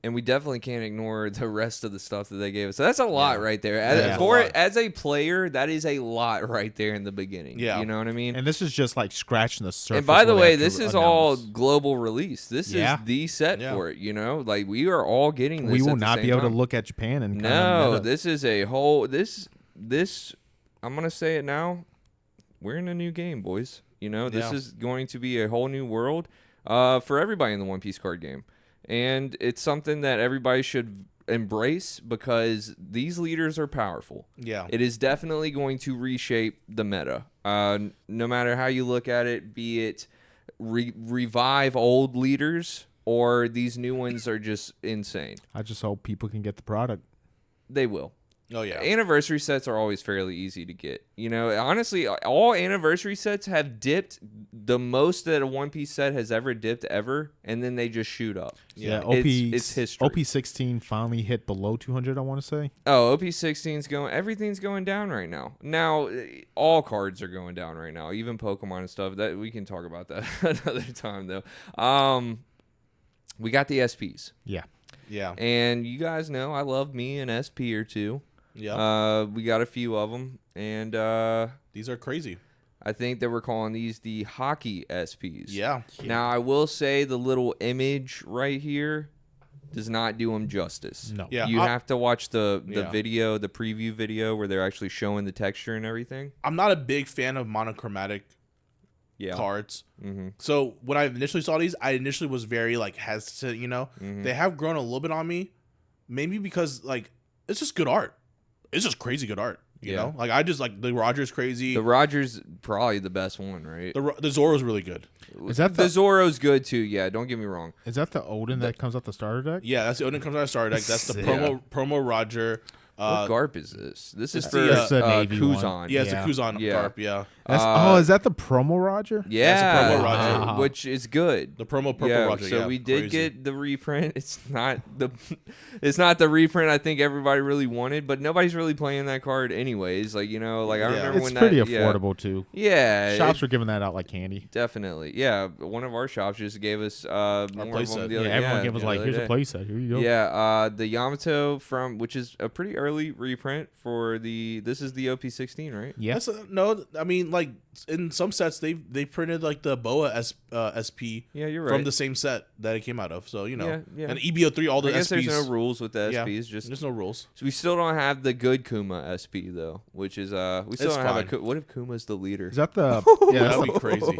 And we definitely can't ignore the rest of the stuff that they gave us. So that's a lot right there. As a player, that is a lot right there in the beginning. Yeah. You know what I mean? And this is just like scratching the surface. And by the way, this is all global release. This is the set Yeah. for it, Like, we are all getting this. We will at the not same be able time. to look at Japan and this is a whole this I'm gonna say it now. We're in a new game, boys. This is going to be a whole new world for everybody in the One Piece card game. And it's something that everybody should embrace because these leaders are powerful. Yeah. It is definitely going to reshape the meta. No matter how you look at it, be it revive old leaders or these new ones are just insane. I just hope people can get the product. They will. Oh, yeah. Anniversary sets are always fairly easy to get. Honestly, all anniversary sets have dipped the most that a One Piece set has ever dipped ever, and then they just shoot up. Yeah, it's history. OP16 finally hit below 200, I want to say. Oh, OP16's everything's going down right now. Now, all cards are going down right now, even Pokemon and stuff. That we can talk about that another time, though. We got the SPs. Yeah. Yeah. And you guys know I love me an SP or two. Yeah. We got a few of them, and these are crazy. I think that we're calling these the hockey SPs. Yeah. Now, I will say the little image right here does not do them justice. No. Yeah. You have to watch the Yeah. video, the preview video, where they're actually showing the texture and everything. I'm not a big fan of monochromatic cards. So when I initially saw these, I initially was very like hesitant. They have grown a little bit on me, maybe because like it's just good art. It's just crazy good art. You know, like I just like the Roger's crazy. The Roger's probably the best one, right? The Zoro's really good. Is that the Zoro's good too? Yeah, don't get me wrong. Is that the Odin that comes out the starter deck? Yeah, that's the Odin comes out of starter deck. That's the promo Roger. What Garp is this? This is for Navy Kuzan. one. Yeah, it's a Kuzan Garp. Yeah. Is that the promo Roger? Yeah, that's a promo Roger. Which is good. The promo purple Roger. So we did get the reprint. It's not the reprint I think everybody really wanted, but nobody's really playing that card anyways. Like I remember it's when pretty affordable too. Yeah, shops were giving that out like candy. Definitely. Yeah, one of our shops just gave us more of them the other. Everyone gave us like, here's a playset. Here you go. Yeah, the Yamato which is a pretty early reprint for this is the OP16, right? Yes. No, I mean like in some sets they printed like the Boa SP. Yeah, you're right. From the same set that it came out of. So and EBO3, all the I guess SPs. there's no rules with the SPs. Just there's no rules. So we still don't have the good Kuma SP though, which is we still don't have what if Kuma's the leader? Is that the? That'd be crazy.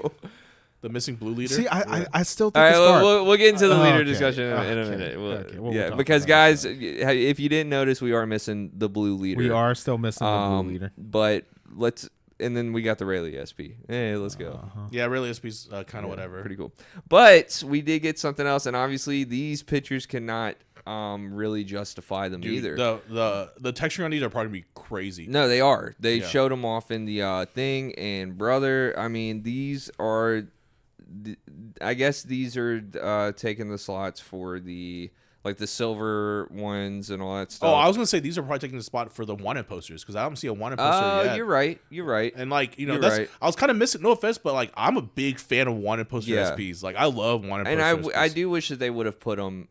The missing blue leader. See, I still think. All right, we'll get into the leader discussion in a minute. We'll because guys, if you didn't notice, we are missing the blue leader. We are still missing the blue leader. But and then we got the Rayleigh SP. Hey, let's go. Yeah, Rayleigh SP's kind of whatever. Pretty cool. But we did get something else, and obviously these pictures cannot really justify them either. The texture on these are probably be crazy. No, they are. They showed them off in the thing, and brother, I mean, these are. I guess these are taking the slots for the silver ones and all that stuff. Oh, I was gonna say these are probably taking the spot for the wanted posters because I don't see a wanted poster yet. You're right. And that's right. I was kind of missing. No offense, but like I'm a big fan of wanted poster SPs. Like I love wanted poster SPs. I do wish that they would have put them.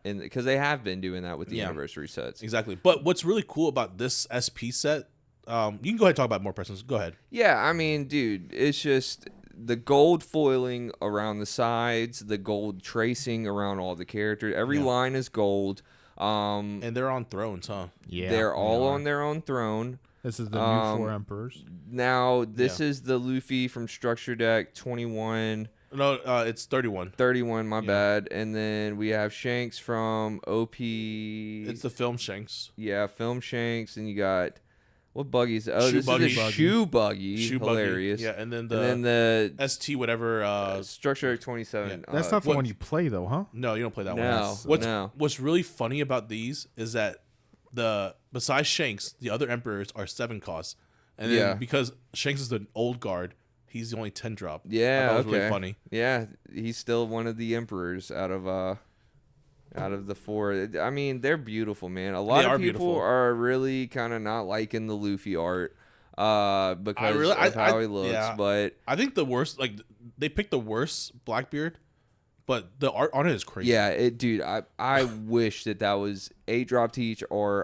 Because they have been doing that with the anniversary sets. Exactly. But what's really cool about this SP set, you can go ahead and talk about more presents. Go ahead. Yeah, I mean, dude, it's just. The gold foiling around the sides, the gold tracing around all the characters. Every line is gold. And they're on thrones, huh? Yeah. They're all on their own throne. This is the new Four Emperors. Now, this is the Luffy from Structure Deck 21. No, it's 31. 31, my bad. And then we have Shanks from OP. It's the film Shanks. Yeah, film Shanks. And you got... What buggies? Oh, Shoe this buggy. is a shoe buggy. Hilarious. Yeah, and then the ST whatever. Structure 27. Yeah. That's not the one you play though, huh? No, you don't play that one. What's really funny about these is that besides Shanks, the other Emperors are 7 costs, and then because Shanks is the old guard, he's the only 10 drop. Yeah, that was really funny. Yeah, he's still one of the Emperors out of the 4. I mean, they're beautiful, man. A lot of people are really kind of not liking the Luffy art because of how he looks. Yeah. But I think the worst, like they picked the worst Blackbeard, but the art on it is crazy. Yeah, dude. I wish that was 8-drop teach or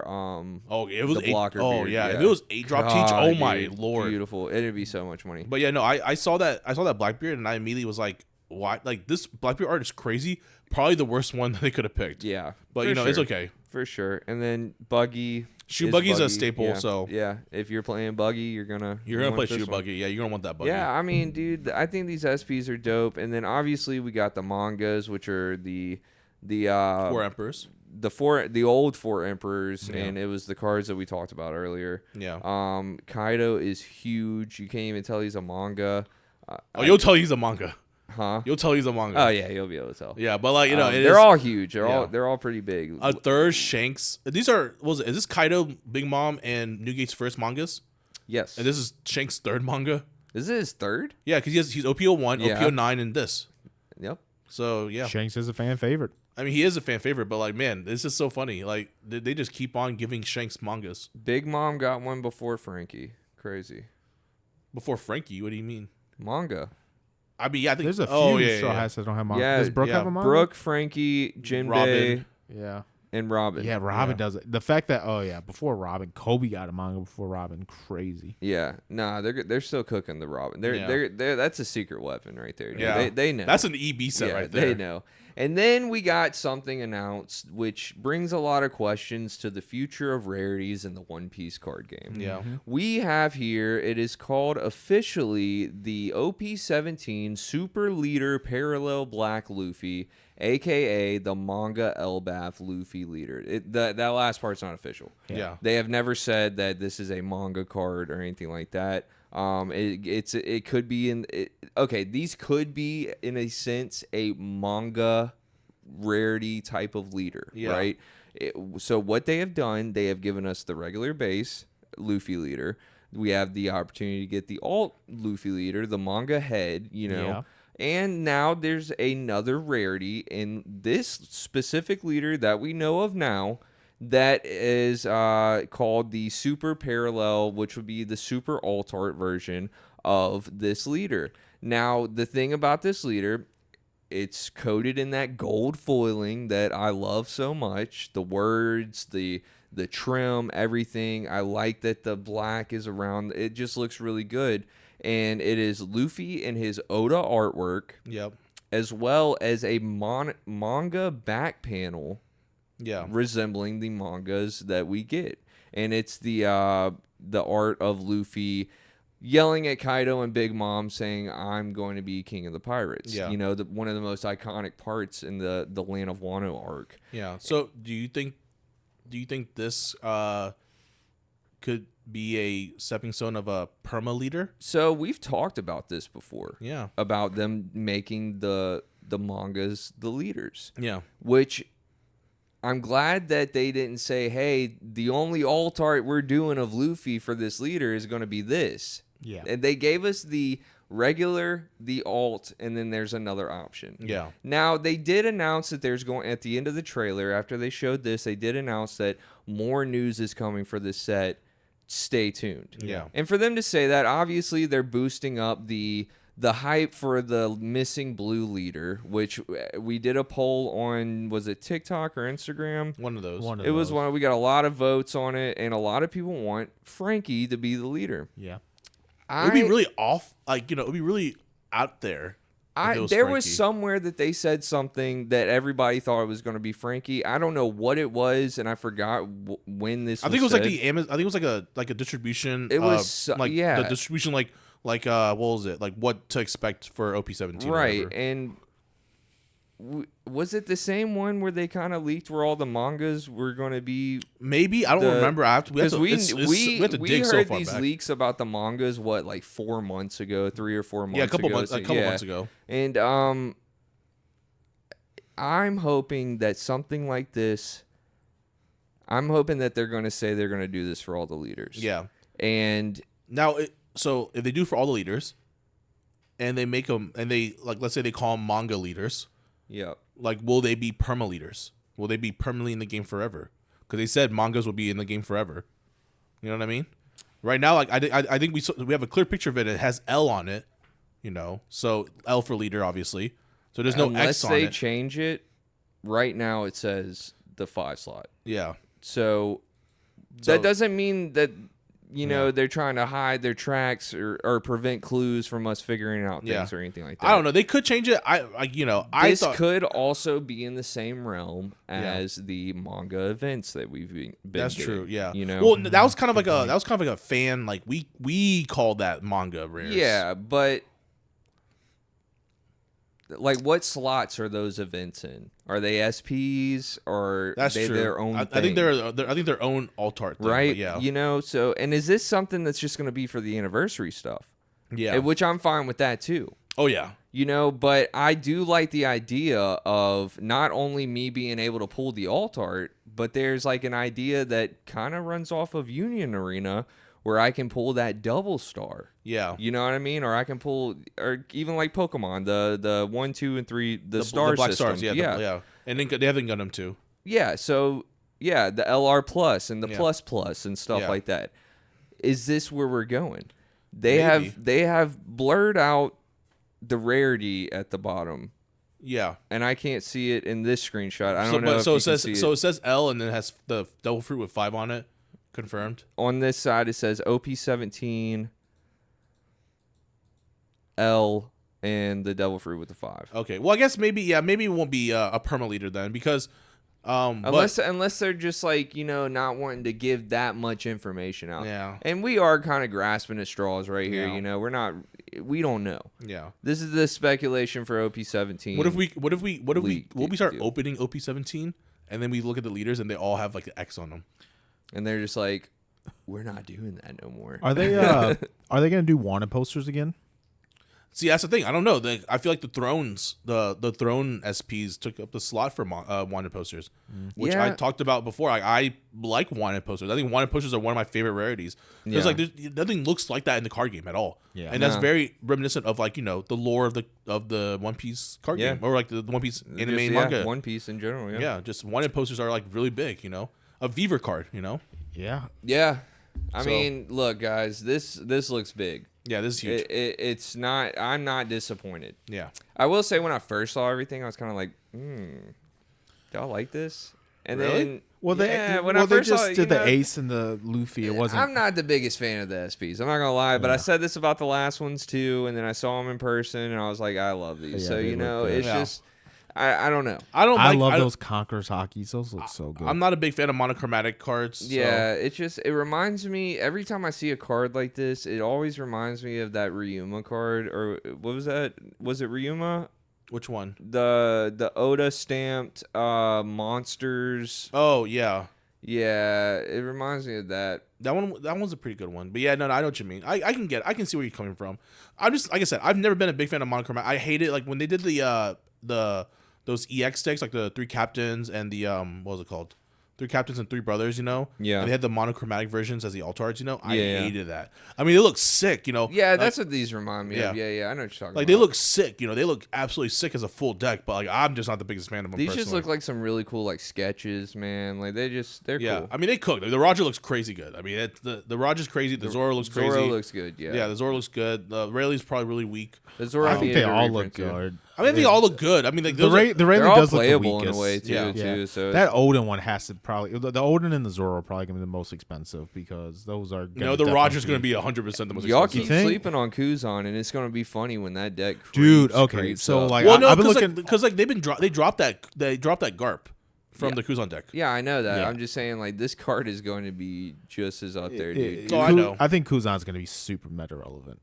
it was the blocker. Beard. Yeah, if it was 8-drop teach, oh my lord, beautiful. It'd be so much money. But yeah, no, I saw that Blackbeard and I immediately was like, why? Like this Blackbeard art is crazy. Probably the worst one that they could have picked. Yeah, but it's okay for sure. And then Buggy, Shoe Buggy's a staple. So if you're playing Buggy, you're gonna play Shoe Buggy. Yeah, you're gonna want that Buggy. Yeah, I mean, dude, I think these SPs are dope. And then obviously we got the mangas, which are the Four Emperors. The old Four Emperors, and it was the cards that we talked about earlier. Yeah. Kaido is huge. You can't even tell he's a manga. You'll tell he's a manga. Huh? You'll tell he's a manga. Oh yeah, you'll be able to tell. Yeah, but like they're all huge. They're all pretty big. A third Shanks. These are is this Kaido, Big Mom, and Newgate's first mangas? Yes. And this is Shanks' third manga. Is it his third? Yeah, because he's OP01, OP09, and this. Yep. So yeah, Shanks is a fan favorite. I mean, he is a fan favorite, but like, man, this is so funny. Like, they just keep on giving Shanks mangas. Big Mom got one before Franky. Crazy. Before Franky? What do you mean? Manga. I mean, yeah, I think there's a few Straw Hats that don't have manga. Yeah, Does Brooke have a manga? Brooke, Franky, Jinbei. Robin. Yeah. And Robin. Yeah, Robin does it. The fact that before Robin, Kobe got a manga before Robin, crazy. Yeah, nah, they're still cooking the Robin. They're that's a secret weapon right there. Dude. Yeah, they know. That's an EB set right there. They know. And then we got something announced, which brings a lot of questions to the future of rarities in the One Piece card game. Yeah, we have here. It is called officially the OP17 Super Leader Parallel Black Luffy, aka the Manga Elbaf Luffy Leader. That last part's not official. Yeah. They have never said that this is a manga card or anything like that. It could be these could be in a sense a manga rarity type of leader, right? So what they have done, they have given us the regular base Luffy leader. We have the opportunity to get the alt Luffy leader, the manga head, and now there's another rarity in this specific leader that we know of now. That is called the Super Parallel, which would be the Super Alt Art version of this leader. Now, the thing about this leader, it's coated in that gold foiling that I love so much. The words, the trim, everything. I like that the black is around. It just looks really good. And it is Luffy in his Oda artwork. Yep. As well as a manga back panel. Yeah, resembling the mangas that we get, and it's the art of Luffy yelling at Kaido and Big Mom saying, "I'm going to be king of the pirates." Yeah, one of the most iconic parts in the Land of Wano arc. Yeah. So do you think this could be a stepping stone of a perma leader? So we've talked about this before. Yeah. About them making the mangas the leaders. Yeah. Which I'm glad that they didn't say, hey, the only alt art we're doing of Luffy for this leader is going to be this. Yeah. And they gave us the regular, the alt, and then there's another option. Yeah. Now, they did announce that there's going, at the end of the trailer, after they showed this, they did announce that more news is coming for this set. Stay tuned. Yeah. And for them to say that, obviously they're boosting up the hype for the missing blue leader, which we did a poll on, was it TikTok or Instagram? One of those. It was one. We got a lot of votes on it, and a lot of people want Franky to be the leader. Yeah. It would be really off. Like, it would be really out there. There was somewhere that they said something that everybody thought it was going to be Franky. I don't know what it was, and I forgot when this was I think it was said. like the Amazon. I think it was like a distribution. It was the distribution like what was it, like what to expect for OP17, right? And was it the same one where they kind of leaked where all the mangas were going to be? Maybe I don't remember. We have to dig heard these leaks about the mangas like 4 months ago, 3 or 4 months ago. Yeah, a couple months ago. And I'm hoping that something like this. I'm hoping that they're going to say they're going to do this for all the leaders. Yeah. And now, so if they do for all the leaders, and they make them, and they let's say they call them manga leaders. Yeah. Like, will they be perma leaders? Will they be permanently in the game forever? Because they said mangas will be in the game forever. You know what I mean? Right now, like I think we have a clear picture of it. It has L on it. So L for leader, obviously. So there's no X on it. Unless they change it, right now it says the 5 slot. Yeah. So that doesn't mean that they're trying to hide their tracks or prevent clues from us figuring out things or anything like that. I don't know. They could change it. This could also be in the same realm as the manga events that we've been. That's getting, true. Yeah. Well, that was kind of like a fan. Like we called that manga rares. Yeah, but like, what slots are those events in? Are they SPs or that's they true. Their own? I think they're their own alt art thing, right? Yeah. So and is this something that's just going to be for the anniversary stuff? Yeah. Which I'm fine with that too. Oh yeah. But I do like the idea of not only me being able to pull the alt art, but there's like an idea that kind of runs off of Union Arena where I can pull that double star. Yeah. You know what I mean? Or I can pull, or even like Pokemon, the 1, 2, and 3, the star black system. stars. Yeah. And then they have Gundam too. Yeah. So yeah, the LR plus and the plus plus and stuff like that. Is this where we're going? They have blurred out the rarity at the bottom Yeah. And I can't see it in this screenshot. I don't know if so you it says can see so it. it says L and then it has the devil fruit with 5 on it. Confirmed. On this side, it says OP17 L and the devil fruit with the 5. Okay. Well, I guess maybe it won't be a perma leader then because unless they're just like, not wanting to give that much information out. Yeah. And we are kind of grasping at straws right here. Yeah. We don't know. Yeah. This is the speculation for OP17. What if we start deal. opening OP17 and then we look at the leaders and they all have like the X on them? And they're just like, we're not doing that no more. Are they going to do wanted posters again? See, that's the thing. I don't know. I feel like the Thrones, the Throne SPs took up the slot for wanted posters, which I talked about before. I like wanted posters. I think wanted posters are one of my favorite rarities because nothing looks like that in the card game at all. Yeah, and that's very reminiscent of like the lore of the One Piece card game or like the One Piece anime and manga. One Piece in general. Yeah. Yeah, just wanted posters are like really big. A Fever card. Yeah. Yeah. I mean, look, guys, this looks big. Yeah, this is huge. It's not. I'm not disappointed. Yeah. I will say when I first saw everything, I was kind of like, y'all like this? And then, they just did the Ace and the Luffy. It wasn't. I'm not the biggest fan of the SPs. I'm not gonna lie, but I said this about the last ones too, and then I saw them in person, and I was like, I love these. Yeah, So it's just. I don't know. I love those Conqueror's hockeys. Those look so good. I'm not a big fan of monochromatic cards. Yeah, it reminds me every time I see a card like this, it always reminds me of that Ryuma card, or what was that? Was it Ryuma? Which one? The Oda stamped monsters. Oh yeah. Yeah, it reminds me of that. That one's a pretty good one. But yeah, no, I know what you mean. I can see where you're coming from. I'm just like I said, I've never been a big fan of monochromatic. I hate it. Like when they did those EX decks, like the 3 captains and the what was it called? 3 captains and 3 brothers, Yeah. And they had the monochromatic versions as the alt arts, I hated that. I mean, they look sick, Yeah, that's what these remind me of. Yeah, I know what you're talking about. Like they look sick, they look absolutely sick as a full deck, but like I'm just not the biggest fan of them. These personally. just look like some really cool like sketches, man. Like they're cool. I mean, they cook. Like, the Roger looks crazy good. I mean, the Roger's crazy. The Zoro looks crazy. Zoro looks good. Yeah, the Zoro looks good. The Rayleigh's probably really weak. The Zoro, I think they all look good. I mean, they all look good. I mean, like the Rayleigh does look the weakest in a way too. So that Odin one has to probably the Odin and the Zoro are probably gonna be the most expensive because those are. The Roger's gonna be 100% the most. Y'all expensive. keep sleeping on Kuzan, and it's gonna be funny when that deck. Dude, okay, so up. like, well, no, I've been looking because like they dropped that Garp from the Kuzan deck. Yeah, I know that. Yeah. I'm just saying, like, this card is going to be just as out there, dude. I know. I think Kuzan's gonna be super meta relevant.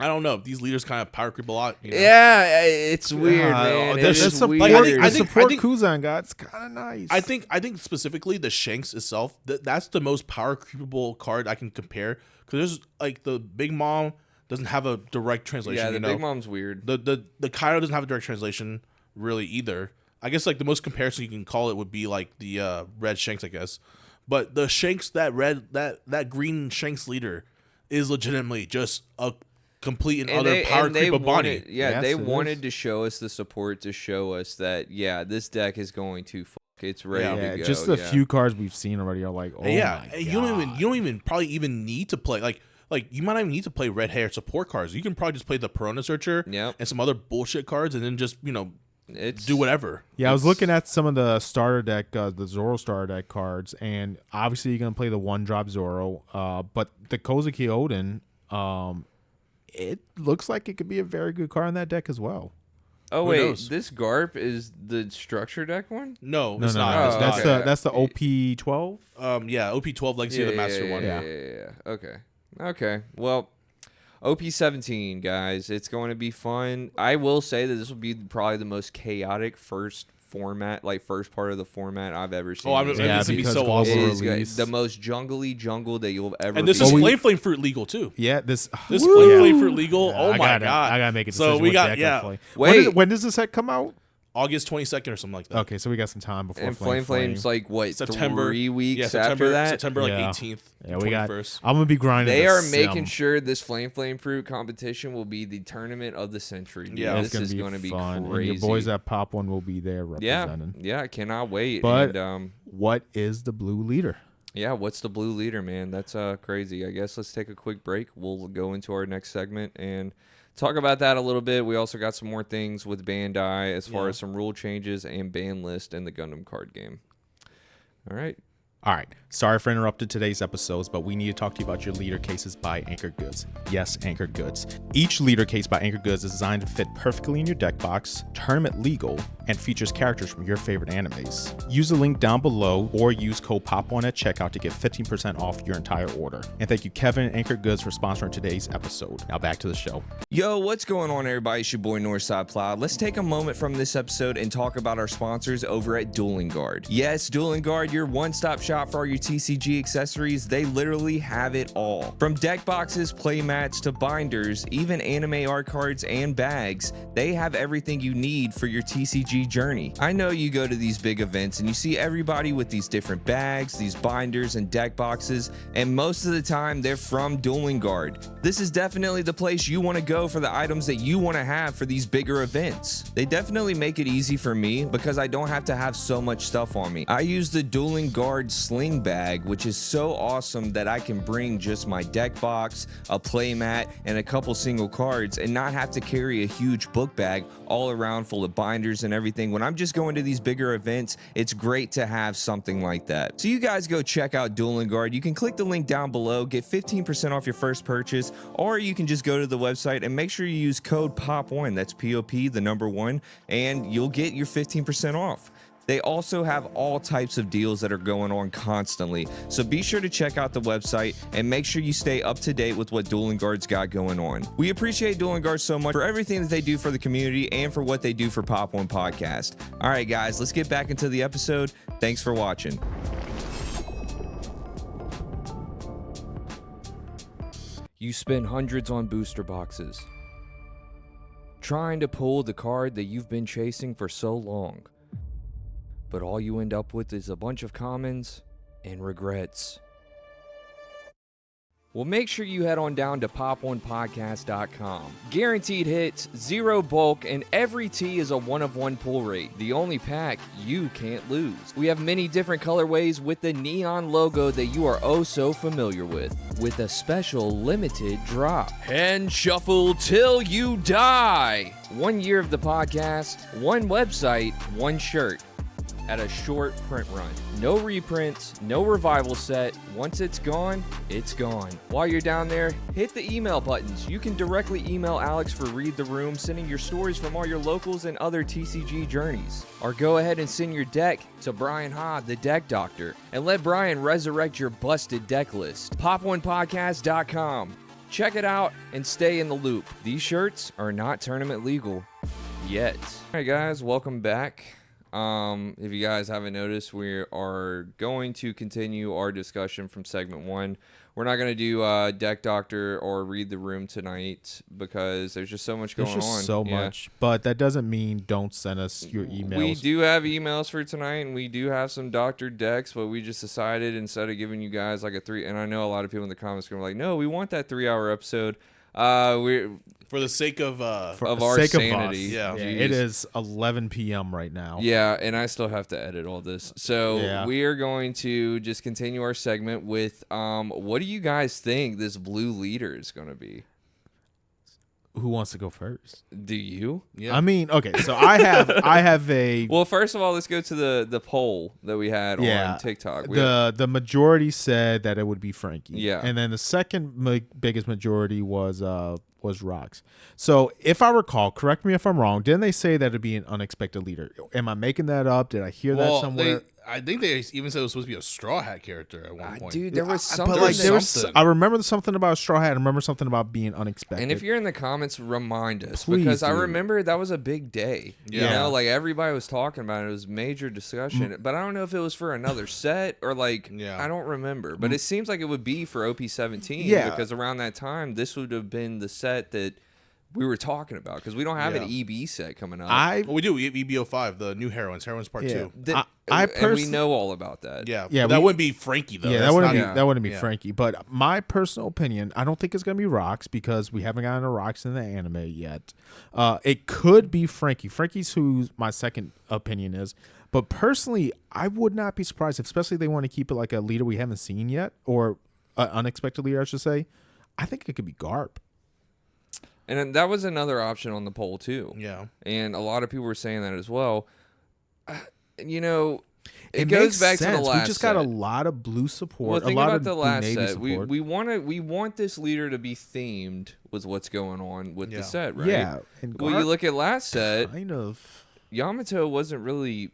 I don't know. These leaders kind of power creep a lot. Yeah, it's weird, man. There's weird. I think Kuzan got it's kind of nice. I think specifically the Shanks itself. That's the most power creepable card I can compare because there's like the Big Mom doesn't have a direct translation. Yeah, the Big Mom's weird. The Kaido doesn't have a direct translation really either. I guess like the most comparison you can call it would be like the red Shanks, I guess. But the Shanks, that green Shanks leader is legitimately just a complete and utter power creep of Bonnie. They wanted to show us the support to show us that this deck is going to it's ready to go. Just the few cards we've seen already are like, oh my God. You don't even probably even need to play like you might not even need to play red hair support cards. You can probably just play the Perona Searcher and some other bullshit cards and then just do whatever. Yeah, I was looking at some of the starter deck, the Zoro starter deck cards, and obviously you're gonna play the 1-drop Zoro, but the Kozuki Odin, it looks like it could be a very good card in that deck as well. Oh wait, this Garp is the structure deck one? No, it's not. That's the OP12. OP12 Legacy of the Master one. Yeah. Okay. Well, OP17, guys, it's going to be fun. I will say that this will be probably the most chaotic first part of the format I've ever seen. Oh, it's gonna be so awesome. It is the most jungly jungle that you'll ever. And this is Flame Fruit legal too. Yeah, this Flame Fruit legal. Oh my God! I gotta make a decision. So we got Wait, when does this set come out? August 22nd or something like that. Okay, so we got some time before. And Flame's like what? September 3 weeks after that. September 18th. Yeah, we 21st. I'm gonna be grinding. They are making sure this Flame Fruit competition will be the tournament of the century. Yeah, this is going to be fun. crazy. And your boys at Pop.1 will be there representing. Yeah, I cannot wait. But what is the blue leader? Yeah, what's the blue leader, man? That's crazy. I guess let's take a quick break. We'll go into our next segment and talk about that a little bit. We also got some more things with Bandai as far as some rule changes and ban list in the Gundam card game. All right. All right. Sorry for interrupting today's episodes, but we need to talk to you about your leader cases by Anchored Goods. Yes, Anchored Goods. Each leader case by Anchored Goods is designed to fit perfectly in your deck box, tournament legal, and features characters from your favorite animes. Use the link down below or use code Pop.1 at checkout to get 15% off your entire order. And thank you, Kevin and Anchored Goods, for sponsoring today's episode. Now back to the show. Yo, what's going on, everybody? It's your boy Northside Plow. Let's take a moment from this episode and talk about our sponsors over at Dueling Guard. Yes, Dueling Guard, your one-stop shop for all your TCG accessories. They literally have it all. From deck boxes, playmats, to binders, even anime art cards and bags, they have everything you need for your TCG journey. I know you go to these big events and you see everybody with these different bags, these binders and deck boxes, and most of the time they're from Dueling Guard. This is definitely the place you want to go for the items that you want to have for these bigger events. They definitely make it easy for me because I don't have to have so much stuff on me. I use the Dueling Guard sling bag, which is so awesome that I can bring just my deck box, a playmat, and a couple single cards and not have to carry a huge book bag all around full of binders and everything. When I'm just going to these bigger events, it's great to have something like that. So you guys go check out Dueling Guard. You can click the link down below, get 15% off your first purchase, or you can just go to the website and make sure you use code POP1, that's POP, the number 1, and you'll get your 15% off. They also have all types of deals that are going on constantly, so be sure to check out the website and make sure you stay up to date with what Dueling Guard's got going on. We appreciate Dueling Guard so much for everything that they do for the community and for what they do for Pop.1 Podcast. All right, guys, let's get back into the episode. Thanks for watching. You spend hundreds on booster boxes, trying to pull the card that you've been chasing for so long. But all you end up with is a bunch of commons and regrets. Well, make sure you head on down to Pop.1podcast.com. Guaranteed hits, zero bulk, and every tee is a 1-of-1 pull rate. The only pack you can't lose. We have many different colorways with the neon logo that you are oh so familiar with a special limited drop. And shuffle till you die. 1 year of the podcast, one website, one shirt. At a short print run. No reprints, no revival set. Once it's gone, it's gone. While you're down there, hit the email buttons. You can directly email Alex for Read the Room, sending your stories from all your locals and other TCG journeys. Or go ahead and send your deck to Brian Ha, the deck doctor, and let Brian resurrect your busted deck list. Pop1podcast.com. Check it out and stay in the loop. These shirts are not tournament legal yet. All right, guys, welcome back. If you guys haven't noticed, we are going to continue our discussion from segment 1. We're not going to do Deck Doctor or Read the Room tonight because there's just so much going on. There's just so much, but that doesn't mean don't send us your emails. We do have emails for tonight, and we do have some Doctor decks, but we just decided instead of giving you guys like a 3, and I know a lot of people in the comments are like, no, we want that 3-hour episode. We're for the sake of our sake sanity. Of us. Yeah, it is 11 p.m. right now. Yeah, and I still have to edit all this. So we are going to just continue our segment with what do you guys think this blue leader is going to be? Who wants to go first? Do you? Yeah. I mean, okay, so I have a Well, first of all, let's go to the poll that we had on TikTok. The majority said that it would be Franky. Yeah. And then the second biggest majority was Rocks. So if I recall, correct me if I'm wrong, didn't they say that it'd be an unexpected leader? Am I making that up? Did I hear that somewhere? I think they even said it was supposed to be a Straw Hat character at one point. Dude, there was something. I remember something about a Straw Hat. I remember something about being unexpected. And if you're in the comments, remind us. Please because do. I remember that was a big day. Yeah. You know, like everybody was talking about it. It was major discussion. But I don't know if it was for another set or like, I don't remember. But it seems like it would be for OP17. Yeah. Because around that time, this would have been the set that we were talking about because we don't have an EB set coming up. Well, we do. EBO5, the new Heroines Part 2. And we know all about that. Yeah. That wouldn't be Franky, though. Yeah, that wouldn't be Franky. But my personal opinion, I don't think it's going to be Rocks because we haven't gotten a Rocks in the anime yet. It could be Franky. Franky's who my second opinion is. But personally, I would not be surprised, especially if they want to keep it like a leader we haven't seen yet, or an unexpected leader, I should say. I think it could be Garp. And that was another option on the poll too. Yeah. And a lot of people were saying that as well. You know, it goes back sense. to the last We just got a set. lot of blue support. Well, think a lot about of the blue last navy set. support. We want this leader to be themed with what's going on with the set, right? Yeah. And Well, you look at last set, kind of. Yamato wasn't really.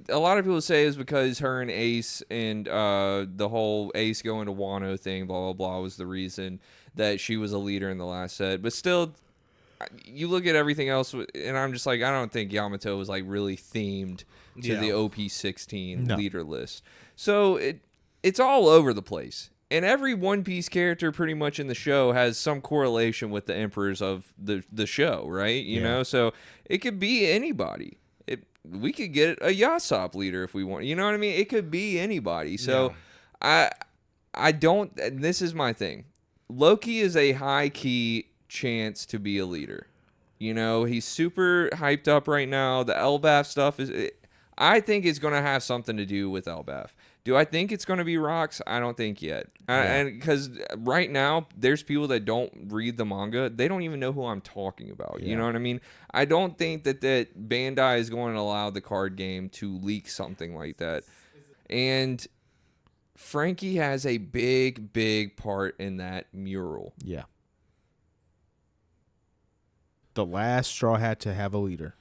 A lot of people say it's because her and Ace and the whole Ace going to Wano thing, blah, blah, blah, was the reason that she was a leader in the last set. But still, you look at everything else, and I'm just like, I don't think Yamato was like really themed to the OP17 leader list. So it's all over the place. And every One Piece character pretty much in the show has some correlation with the emperors of the show, right? You know, so it could be anybody. We could get a Yasop leader if we want. You know what I mean? It could be anybody. So I don't. And this is my thing. Loki is a high key chance to be a leader. You know, he's super hyped up right now. The Elbaf stuff I think it's going to have something to do with Elbaf. Do I think it's going to be rocks? I don't think yet. And because right now, there's people that don't read the manga. They don't even know who I'm talking about. You know what I mean? I don't think that Bandai is going to allow the card game to leak something like that. And Franky has a big, big part in that mural. Yeah. The last straw had to have a leader.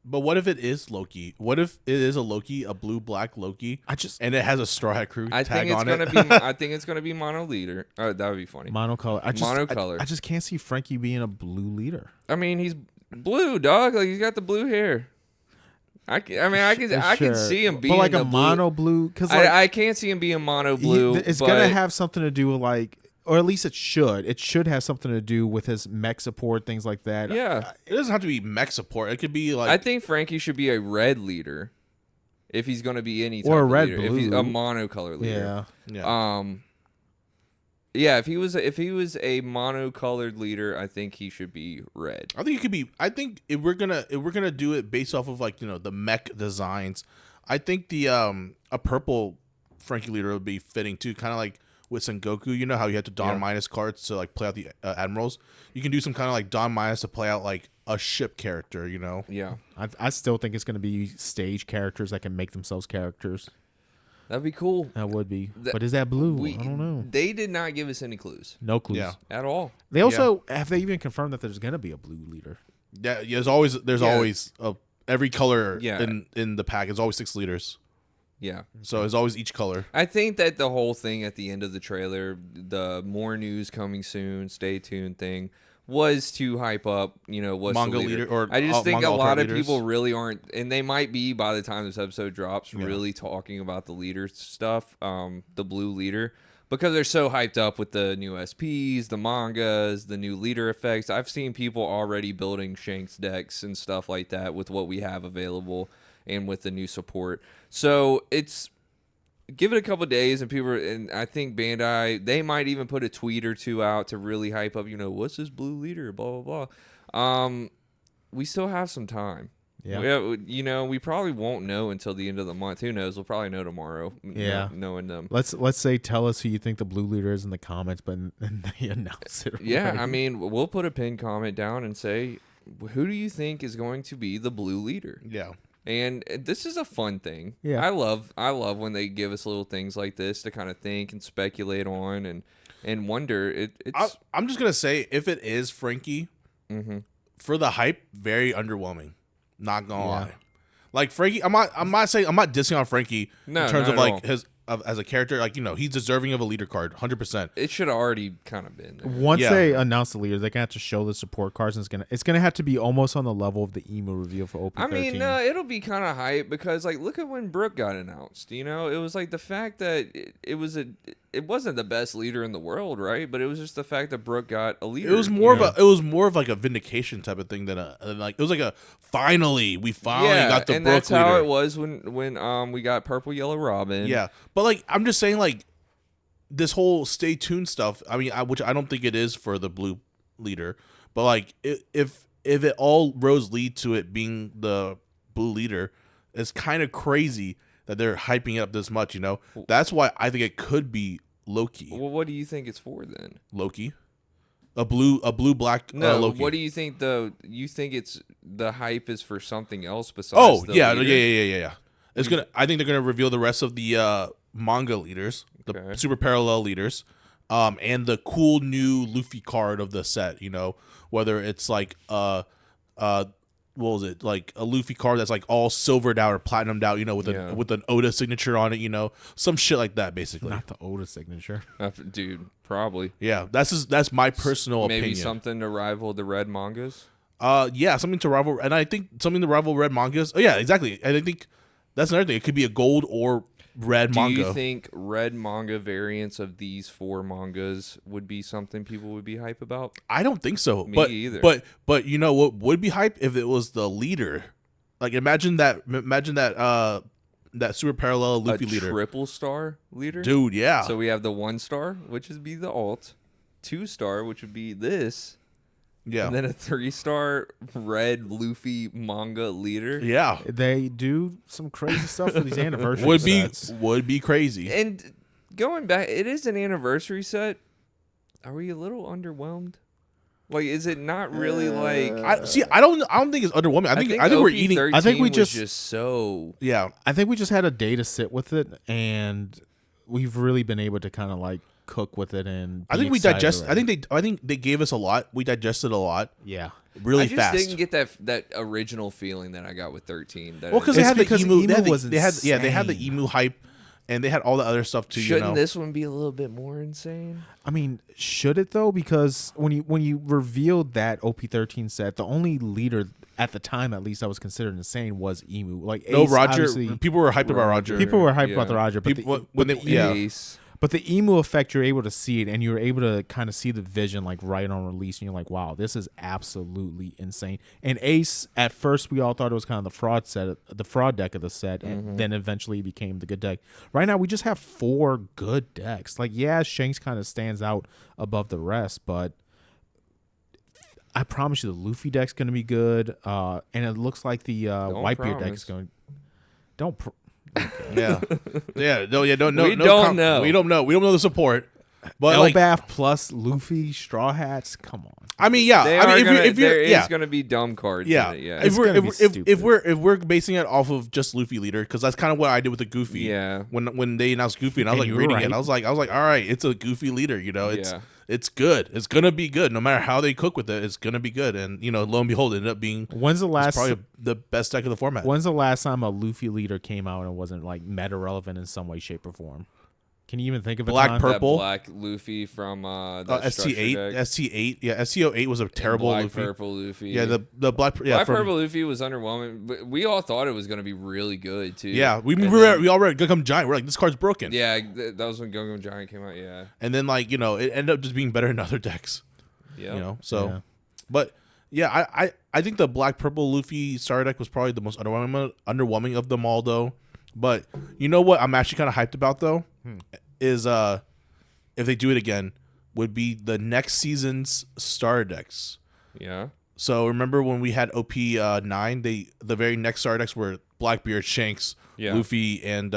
But what if it is Loki? What if it is a Loki, a blue-black Loki, and it has a Straw Hat Crew tag on it? I think it's gonna be mono leader. Oh, that would be funny. Monocolor. Monocolor. I just can't see Franky being a blue leader. I mean, he's blue, dog. Like he's got the blue hair. I can see him being but like a mono blue. Because I can't see him being mono blue. It's gonna have something to do with like. Or at least it should. It should have something to do with his mech support, things like that. Yeah. It doesn't have to be mech support. It could be like... I think Franky should be a red leader if he's going to be any type or a of red leader. blue. If he's a monocolor leader. Yeah. If he was a monocolored leader, I think he should be red. I think it could be... I think if we're gonna do it based off of like, you know, the mech designs, I think the a purple Franky leader would be fitting too, kind of like with Sengoku. You know how you have to Don minus cards to like play out the admirals? You can do some kind of like Don minus to play out like a ship character, you know? Yeah. I still think it's going to be stage characters that can make themselves characters. That'd be cool. That would be. But is that blue? I don't know. They did not give us any clues. No clues. Yeah. At all. They also, have they even confirmed that there's going to be a blue leader? Yeah, there's always every color in the pack. It's always 6 leaders. Yeah. So it's always each color. I think that the whole thing at the end of the trailer, the more news coming soon, stay tuned thing, was to hype up, you know, what's manga the leader. Or I just think a lot of leaders. people really aren't, and they might be by the time this episode drops, really talking about the leader stuff, the blue leader, because they're so hyped up with the new SPs, the mangas, the new leader effects. I've seen people already building Shanks decks and stuff like that with what we have available and with the new support. So it's give it a couple of days, and people, and I think Bandai, they might even put a tweet or two out to really hype up, you know, what's this blue leader, blah, blah, blah. We still have some time. Yeah. You know, we probably won't know until the end of the month. Who knows? We'll probably know tomorrow. Yeah. Knowing them. Let's say tell us who you think the blue leader is in the comments, but then they announce it. Yeah. Already. I mean, we'll put a pinned comment down and say, who do you think is going to be the blue leader? Yeah. And this is a fun thing. Yeah. I love when they give us little things like this to kind of think and speculate on and wonder. It's I'm just gonna say, if it is Franky, for the hype, very underwhelming. Not gonna lie. Like Franky, I'm not dissing on Franky in terms of like his as a character. Like, you know, he's deserving of a leader card, 100%. It should have already kind of been there. Once they announce the leader, they're gonna have to show the support cards, and it's gonna have to be almost on the level of the emo reveal for OP13. I mean, it'll be kind of hype because, like, look at when Brook got announced. You know, it was like the fact that it wasn't the best leader in the world, right? But it was just the fact that Brook got a leader. It was more of like a vindication type of thing than like it was like a we finally got the Brook leader. And that's how it was when we got Purple Yellow Robin. Yeah, but like I'm just saying, like this whole stay tuned stuff. I mean, which I don't think it is for the blue leader, but like if it all roads lead to it being the blue leader, it's kind of crazy that they're hyping it up this much, you know? That's why I think it could be Loki. Well, what do you think it's for then? Loki. A blue black No, Loki. what do you think you think it's the hype is for something else besides the yeah, leader? yeah. It's gonna. I think they're gonna reveal the rest of the manga leaders, the super parallel leaders, and the cool new Luffy card of the set. You know, whether it's like what was it, like a Luffy card that's like all silvered out or platinumed out, you know, with an Oda signature on it, you know, some shit like that, basically. Not the Oda signature, dude. Probably. Yeah, that's my personal opinion. Maybe something to rival the red mangas. Yeah, something to rival, and I think something to rival red mangas. Oh yeah, exactly. And I think that's another thing. It could be a gold or red manga. Do you think red manga variants of these 4 mangas would be something people would be hype about? I don't think so. Me either. But you know what would be hype if it was the leader. Like imagine that that super parallel Luffy leader. Triple star leader? Dude, yeah. So we have the 1 star, which would be the alt, 2 star, which would be this. Yeah. And then a 3-star red Luffy manga leader. Yeah. They do some crazy stuff for these anniversary sets. Would be crazy. And going back, it is an anniversary set. Are we a little underwhelmed? Like, is it not really like? I don't think it's underwhelming. I think we're eating. I think we just so. Yeah. I think we just had a day to sit with it, and we've really been able to kind of like cook with it. And I think we digest. I think they gave us a lot. We digested a lot. Yeah. Really I just fast. didn't get that original feeling that I got with 13. Well, because they had the emu. They had the insane. emu hype, and they had all the other stuff too. Shouldn't this one be a little bit more insane? I mean, should it though? Because when you revealed that OP13 set, the only leader at the time, at least, that was considered insane was Emu. Like no Ace, Roger. obviously- People were hyped about Roger. People were hyped about the Roger, but Ace. But the emu effect, you're able to see it, and you're able to kind of see the vision like right on release, and you're like, wow, this is absolutely insane. And Ace, at first, we all thought it was kind of the fraud deck of the set, and then eventually it became the good deck. Right now, we just have 4 good decks. Like, yeah, Shanks kind of stands out above the rest, but I promise you the Luffy deck's going to be good, and it looks like the Whitebeard deck is going to... Don't... Yeah. No. We don't know. We don't know. We don't know the support. But Elbath plus Luffy, Straw Hats. Come on. I mean, yeah. There is going to be dumb cards. Yeah. In it, yeah. If we're basing it off of just Luffy leader, because that's kind of what I did with the Goofy. Yeah. When they announced Goofy, and I was like reading it, I was like, all right, it's a Goofy leader. You know, it's good. It's gonna be good. No matter how they cook with it, it's gonna be good. And you know, lo and behold, it ended up being probably the best deck of the format. When's the last time a Luffy leader came out and wasn't like meta relevant in some way, shape, or form? Can you even think of a Black time? Purple? That black Luffy from ST8. ST8. Yeah, ST08 was a terrible black Luffy. Purple Luffy. Yeah, the black. Yeah, black purple Luffy was underwhelming. But we all thought it was going to be really good too. Yeah, we all read Gundam Giant. We're like, this card's broken. Yeah, that was when Gundam Giant came out. Yeah, and then like it ended up just being better in other decks. Yeah, you know. So, but yeah, I think the black purple Luffy starter deck was probably the most underwhelming of them all, though. But you know what? I'm actually kind of hyped about though. Is if they do it again, would be the next season's starter decks. Yeah. So remember when we had OP9, the very next starter decks were Blackbeard, Shanks, Luffy, and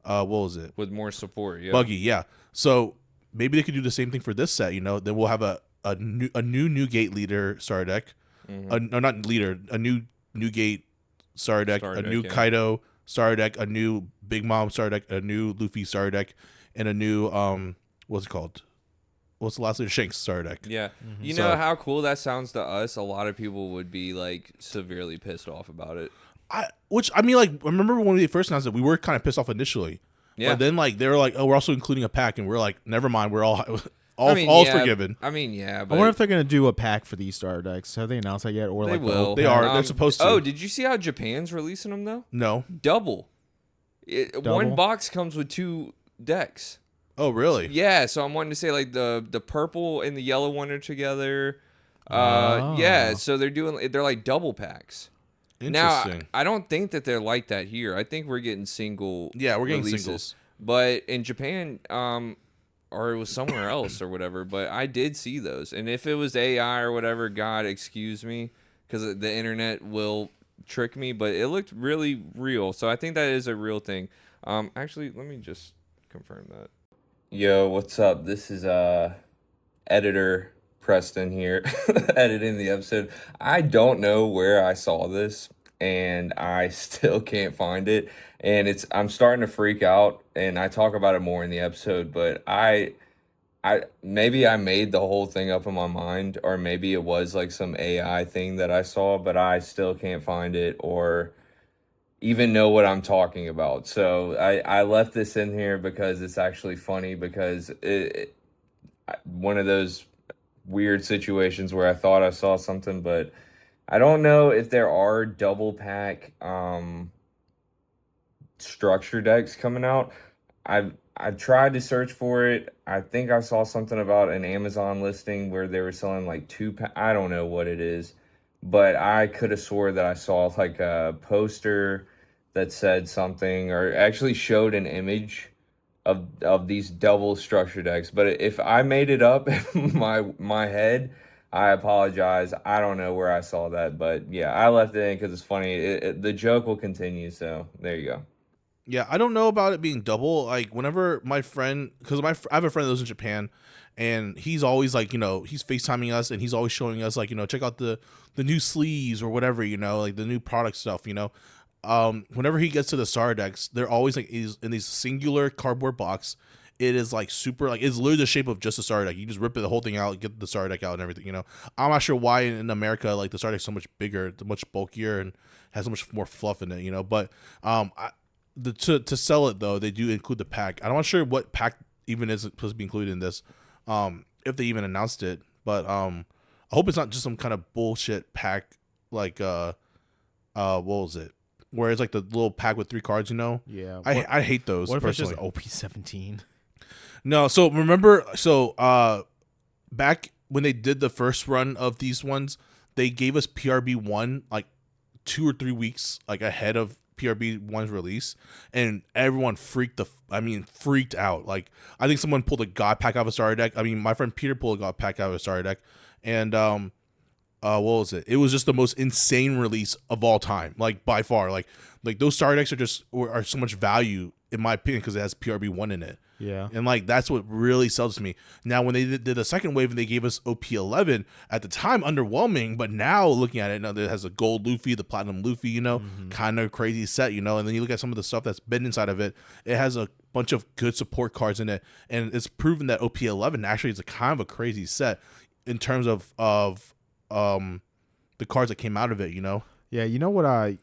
what was it? With more support, yeah. Buggy, yeah. So maybe they could do the same thing for this set. You know, then we'll have a new Gate leader starter deck. No, not leader. A new Gate starter deck. A new Kaido starter deck. A new Big Mom starter deck. A new Luffy starter deck. And a new what's it called? What's the last name? Shanks starter deck. Yeah. You know how cool that sounds to us? A lot of people would be like severely pissed off about it. I mean, like, remember when we first announced it, we were kind of pissed off initially. Yeah. But then like they were like, oh, we're also including a pack, and we're like, never mind, we're all forgiven. I mean, yeah. But I wonder if they're gonna do a pack for these starter decks. Have they announced that yet? Or they will. They are. They're supposed to. Oh, did you see how Japan's releasing them though? No. Double. One box comes with 2 decks. Oh, really? Yeah. So I'm wanting to say like the purple and the yellow one are together. Yeah. So they're like double packs. Interesting. Now, I don't think that they're like that here. I think we're getting single. Yeah, we're getting releases. singles. But in Japan, or it was somewhere else or whatever. But I did see those, and if it was AI or whatever, God excuse me, because the internet will trick me. But it looked really real, so I think that is a real thing. Actually, let me just confirm that. Yo, what's up? This is editor Preston here, editing the episode. I don't know where I saw this, and I still can't find it. And I'm starting to freak out, and I talk about it more in the episode, but I maybe I made the whole thing up in my mind, or maybe it was like some AI thing that I saw, but I still can't find it or even know what I'm talking about. So I left this in here because it's actually funny, because one of those weird situations where I thought I saw something, but I don't know if there are double pack structure decks coming out. I've tried to search for it. I think I saw something about an Amazon listing where they were selling like I don't know what it is, but I could have swore that I saw like a poster that said something, or actually showed an image of these double structure decks. But if I made it up in my head, I apologize. I don't know where I saw that, but yeah, I left it in because it's funny. The joke will continue, so there you go. Yeah, I don't know about it being double. Like, whenever my friend, because I have a friend that lives in Japan, and he's always like, he's FaceTiming us, and he's always showing us like, check out the new sleeves or whatever, like the new product stuff, whenever he gets to the starter decks, they're always like in these singular cardboard box. It is like super, like it's literally the shape of just a starter deck. You just rip the whole thing out, get the starter deck out and everything. I'm not sure why in America like the starter deck's so much bigger, much bulkier, and has so much more fluff in it. But to sell it though, they do include the pack. I'm not sure what pack even is supposed to be included in this, if they even announced it. But I hope it's not just some kind of bullshit pack like what was it? Where it's like the little pack with 3 cards, Yeah. I hate those. What if personally. it's just OP17? No, so remember, back when they did the first run of these ones, they gave us PRB1 like 2 or 3 weeks like ahead of PRB1's release, and everyone freaked out. Like, I think someone pulled a God pack out of a starter deck. I mean, my friend Peter pulled a God pack out of a starter deck, and what was it? It was just the most insane release of all time, like by far. Like those starter decks are so much value in my opinion because it has PRB1 in it. Yeah. And like that's what really sells to me. Now when they did the second wave and they gave us OP11, at the time underwhelming, but now looking at it, now it has a gold Luffy, the platinum Luffy, kind of crazy set, and then you look at some of the stuff that's been inside of it, it has a bunch of good support cards in it, and it's proven that OP11 actually is a kind of a crazy set in terms of the cards that came out of it, Yeah,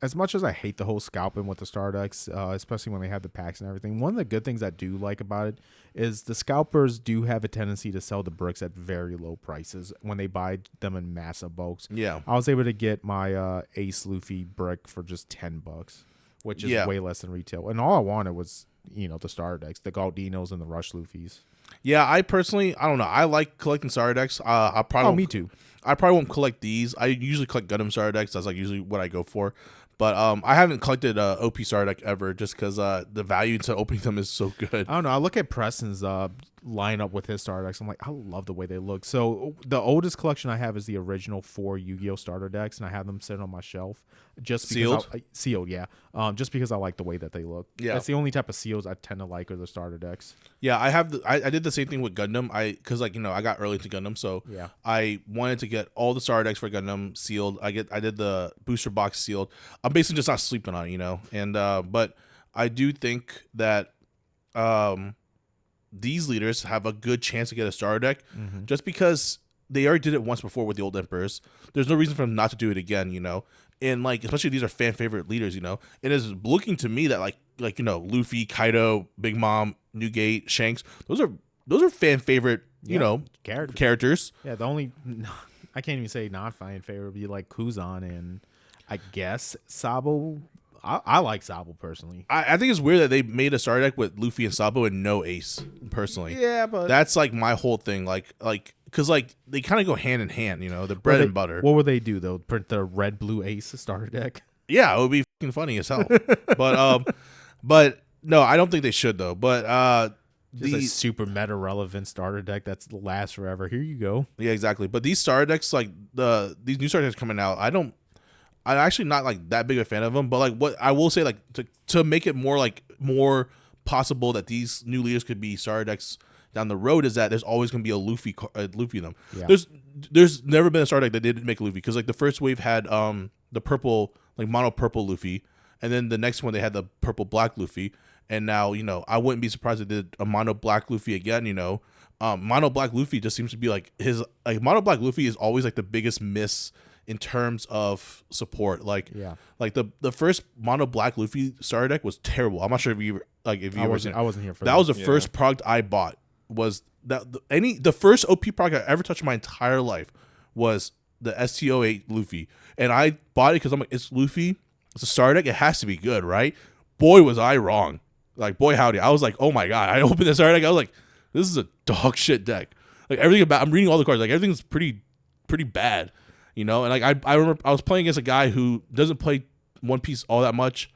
as much as I hate the whole scalping with the star decks, especially when they have the packs and everything, one of the good things I do like about it is the scalpers do have a tendency to sell the bricks at very low prices when they buy them in massive bulks. Yeah. I was able to get my Ace Luffy brick for just $10, which is way less than retail. And all I wanted was, the star decks, the Galdinos and the Rush Luffys. Yeah, I personally, I don't know. I like collecting starter decks. Me too. I probably won't collect these. I usually collect Gundam starter decks. That's like usually what I go for. But I haven't collected OP starter deck ever just because the value to opening them is so good. I don't know. I look at Preston's lineup with his starter decks. I'm like, I love the way they look. So the oldest collection I have is the original 4 Yu-Gi-Oh starter decks, and I have them sitting on my shelf. Just because sealed, yeah. Just because I like the way that they look. Yeah, that's the only type of seals I tend to like are the starter decks. Yeah, I have. I did the same thing with Gundam. Because I got early to Gundam, so yeah, I wanted to get all the starter decks for Gundam sealed. I did the booster box sealed. I'm basically just not sleeping on it, and but I do think that these leaders have a good chance to get a starter deck, just because they already did it once before with the old Emperors. There's no reason for them not to do it again, and like especially these are fan favorite leaders, It is looking to me that like Luffy, Kaido, Big Mom, Newgate, Shanks, those are fan favorite, characters. Yeah, the only I can't even say not fan favorite would be like Kuzan and I guess Sabo. I like Sabo personally. I think it's weird that they made a starter deck with Luffy and Sabo and no Ace personally. Yeah, but that's like my whole thing. Like because like they kind of go hand in hand. The bread and butter. What would they do though? Print the red blue Ace starter deck? Yeah, it would be fucking funny as hell. but no, I don't think they should though. But just a super meta relevant starter deck that's lasts forever. Here you go. Yeah, exactly. But these starter decks, like these new starter decks coming out, I'm actually not like that big a fan of them, but like what I will say, like to make it more possible that these new leaders could be starter decks down the road is that there's always going to be a Luffy in them. Yeah. There's never been a starter deck that didn't make a Luffy, because like the first wave had the purple, like mono purple Luffy, and then the next one they had the purple black Luffy, and now I wouldn't be surprised if they did a mono black Luffy again. Mono black Luffy just seems to be like mono black Luffy is always like the biggest miss in terms of support. Like the first mono black Luffy starter deck was terrible. I'm not sure if you I wasn't here for that. Was the first product I bought. Was that the first OP product I ever touched in my entire life was the STO8 Luffy, and I bought it because I'm like, it's Luffy, it's a starter deck, it has to be good, right? Boy, was I wrong. Like, boy howdy, I was like, oh my god, I opened the starter deck, I was like, this is a dog shit deck. Like everything about, I'm reading all the cards, like everything's pretty bad, and like I remember I was playing against a guy who doesn't play One Piece all that much.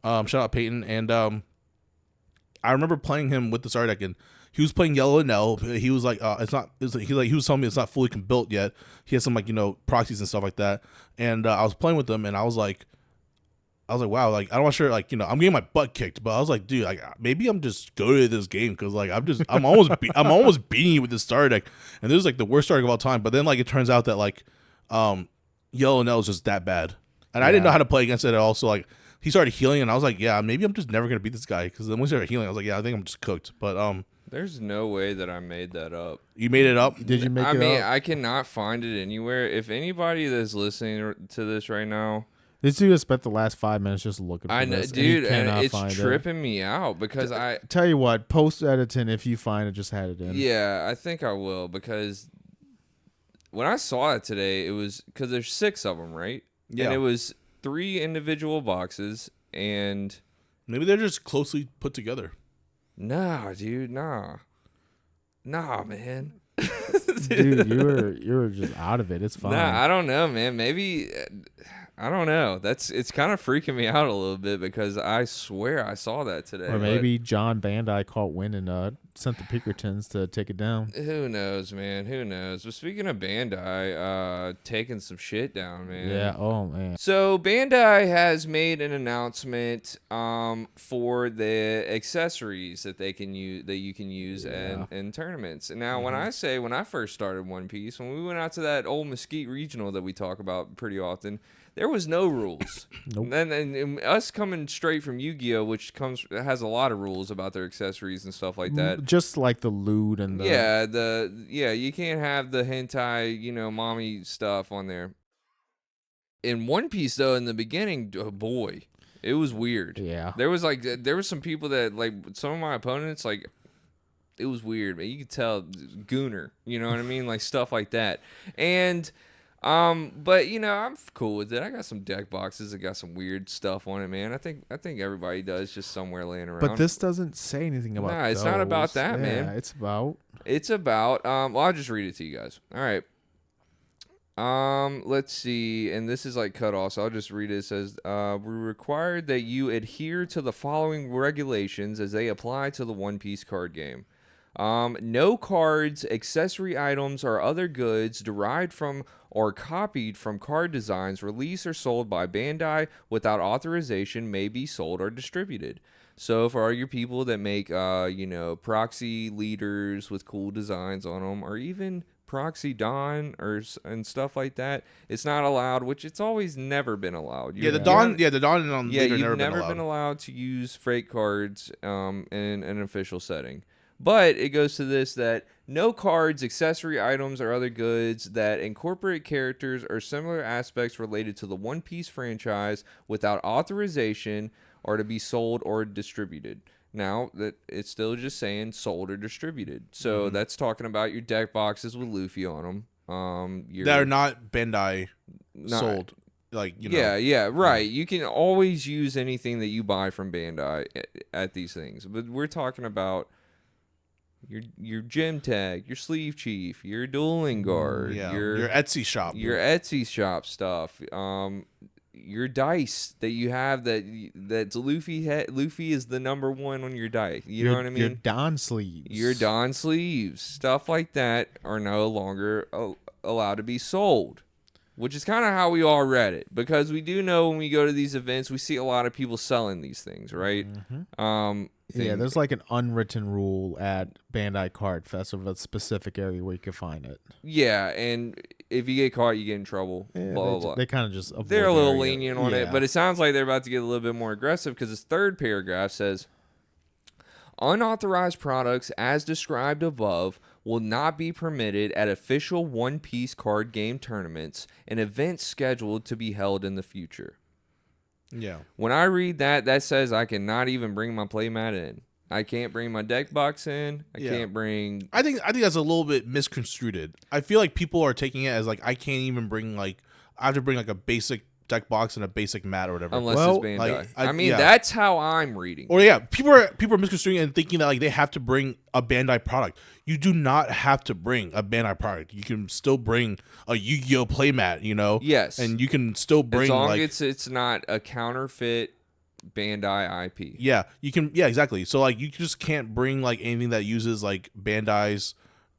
Shout out Peyton, and I remember playing him with the starter deck, and he was playing Yellow Enel. He was like, he was telling me it's not fully built yet. He had some like proxies and stuff like that, and I was playing with him, and I was like, wow, like I'm not sure, like I'm getting my butt kicked, but I was like, dude, like maybe I'm just good at this game, because like I'm almost beating you with this starter deck, and this is like the worst starter deck of all time. But then like it turns out that like Yellow Enel is just that bad, and I didn't know how to play against it at all. So like he started healing, and I was like, yeah, maybe I'm just never gonna beat this guy, because then when he started healing, I was like, yeah, I think I'm just cooked. But there's no way that I made that up. You made it up? Did you make it up? I mean, I cannot find it anywhere. If anybody that's listening to this right now, this dude has spent the last 5 minutes just looking for this. Dude, and it's tripping me out, because I tell you what, post editing, if you find it, just had it in. Yeah, I think I will, because when I saw it today, it was because there's 6 of them, right? Yeah. And it was 3 individual boxes, and maybe they're just closely put together. Nah, dude, nah, man. Dude, you were just out of it. It's fine. Nah, I don't know, man. Maybe I don't know. It's kind of freaking me out a little bit, because I swear I saw that today. Or maybe John Bandai caught wind and sent the Pinkertons to take it down. Who knows, man? Who knows? But speaking of Bandai, taking some shit down, man. Yeah. Oh man. So Bandai has made an announcement for the accessories that they can use, that you can use in tournaments. And now, when I first started One Piece, when we went out to that old Mesquite Regional that we talk about pretty often, there was no rules. Nope. And us coming straight from Yu-Gi-Oh, which has a lot of rules about their accessories and stuff like that. Just like the loot and the you can't have the hentai, mommy stuff on there. In One Piece though, in the beginning, oh boy, it was weird. Yeah. There was some people that, like, some of my opponents, like, it was weird, man. You could tell gooner, you know what I mean? Like stuff like that. And but I'm cool with it. I got some deck boxes that got some weird stuff on it, man. I think everybody does, just somewhere laying around. But this doesn't say anything about it's not about that, man. It's about well, I'll just read it to you guys. All right. Let's see, and this is like cut off, so I'll just read it. It says, we're required that you adhere to the following regulations as they apply to the One Piece card game. No cards, accessory items, or other goods derived from or copied from card designs released or sold by Bandai without authorization may be sold or distributed. So for all your people that make, proxy leaders with cool designs on them, or even proxy Dawn and stuff like that, it's not allowed, which it's always never been allowed. The Dawn and leader you've never been allowed to use freight cards in an official setting. But it goes to this, that no cards, accessory items, or other goods that incorporate characters or similar aspects related to the One Piece franchise without authorization are to be sold or distributed. Now, that it's still just saying sold or distributed. So that's talking about your deck boxes with Luffy on them. That are not Bandai sold. Yeah, right. You can always use anything that you buy from Bandai at these things. But we're talking about your gym tag, your sleeve chief, your dueling guard, your Etsy shop, your Etsy shop stuff, your dice that you have that's Luffy is the number 1 on your dice. You know what I mean? Your Don sleeves. Your Don sleeves, stuff like that are no longer allowed to be sold. Which is kind of how we all read it, because we do know when we go to these events, we see a lot of people selling these things, right? thing. Yeah, there's like an unwritten rule at Bandai Card Fest of a specific area where you can find it. Yeah, and if you get caught, you get in trouble. Yeah, blah, blah, blah. they kind of just avoid They're a the little area. lenient on it, but it sounds like they're about to get a little bit more aggressive because this third paragraph says, unauthorized products as described above will not be permitted at official One Piece card game tournaments and events scheduled to be held in the future. Yeah. When I read that, that says I cannot even bring my playmat in. I can't bring my deck box in. I can't bring... I think that's a little bit misconstrued. I feel like people are taking it as like I can't even bring like I have to bring like a basic deck box and a basic mat or whatever. Unless it's Bandai. Like, I mean, that's how I'm reading. Or people are misconstruing it and thinking that like they have to bring a Bandai product. You do not have to bring a Bandai product. You can still bring a Yu-Gi-Oh playmat, you know? Yes. And you can still bring as long like as it's not a counterfeit Bandai IP. Yeah, you can. Yeah, exactly. So like you just can't bring like anything that uses like Bandai's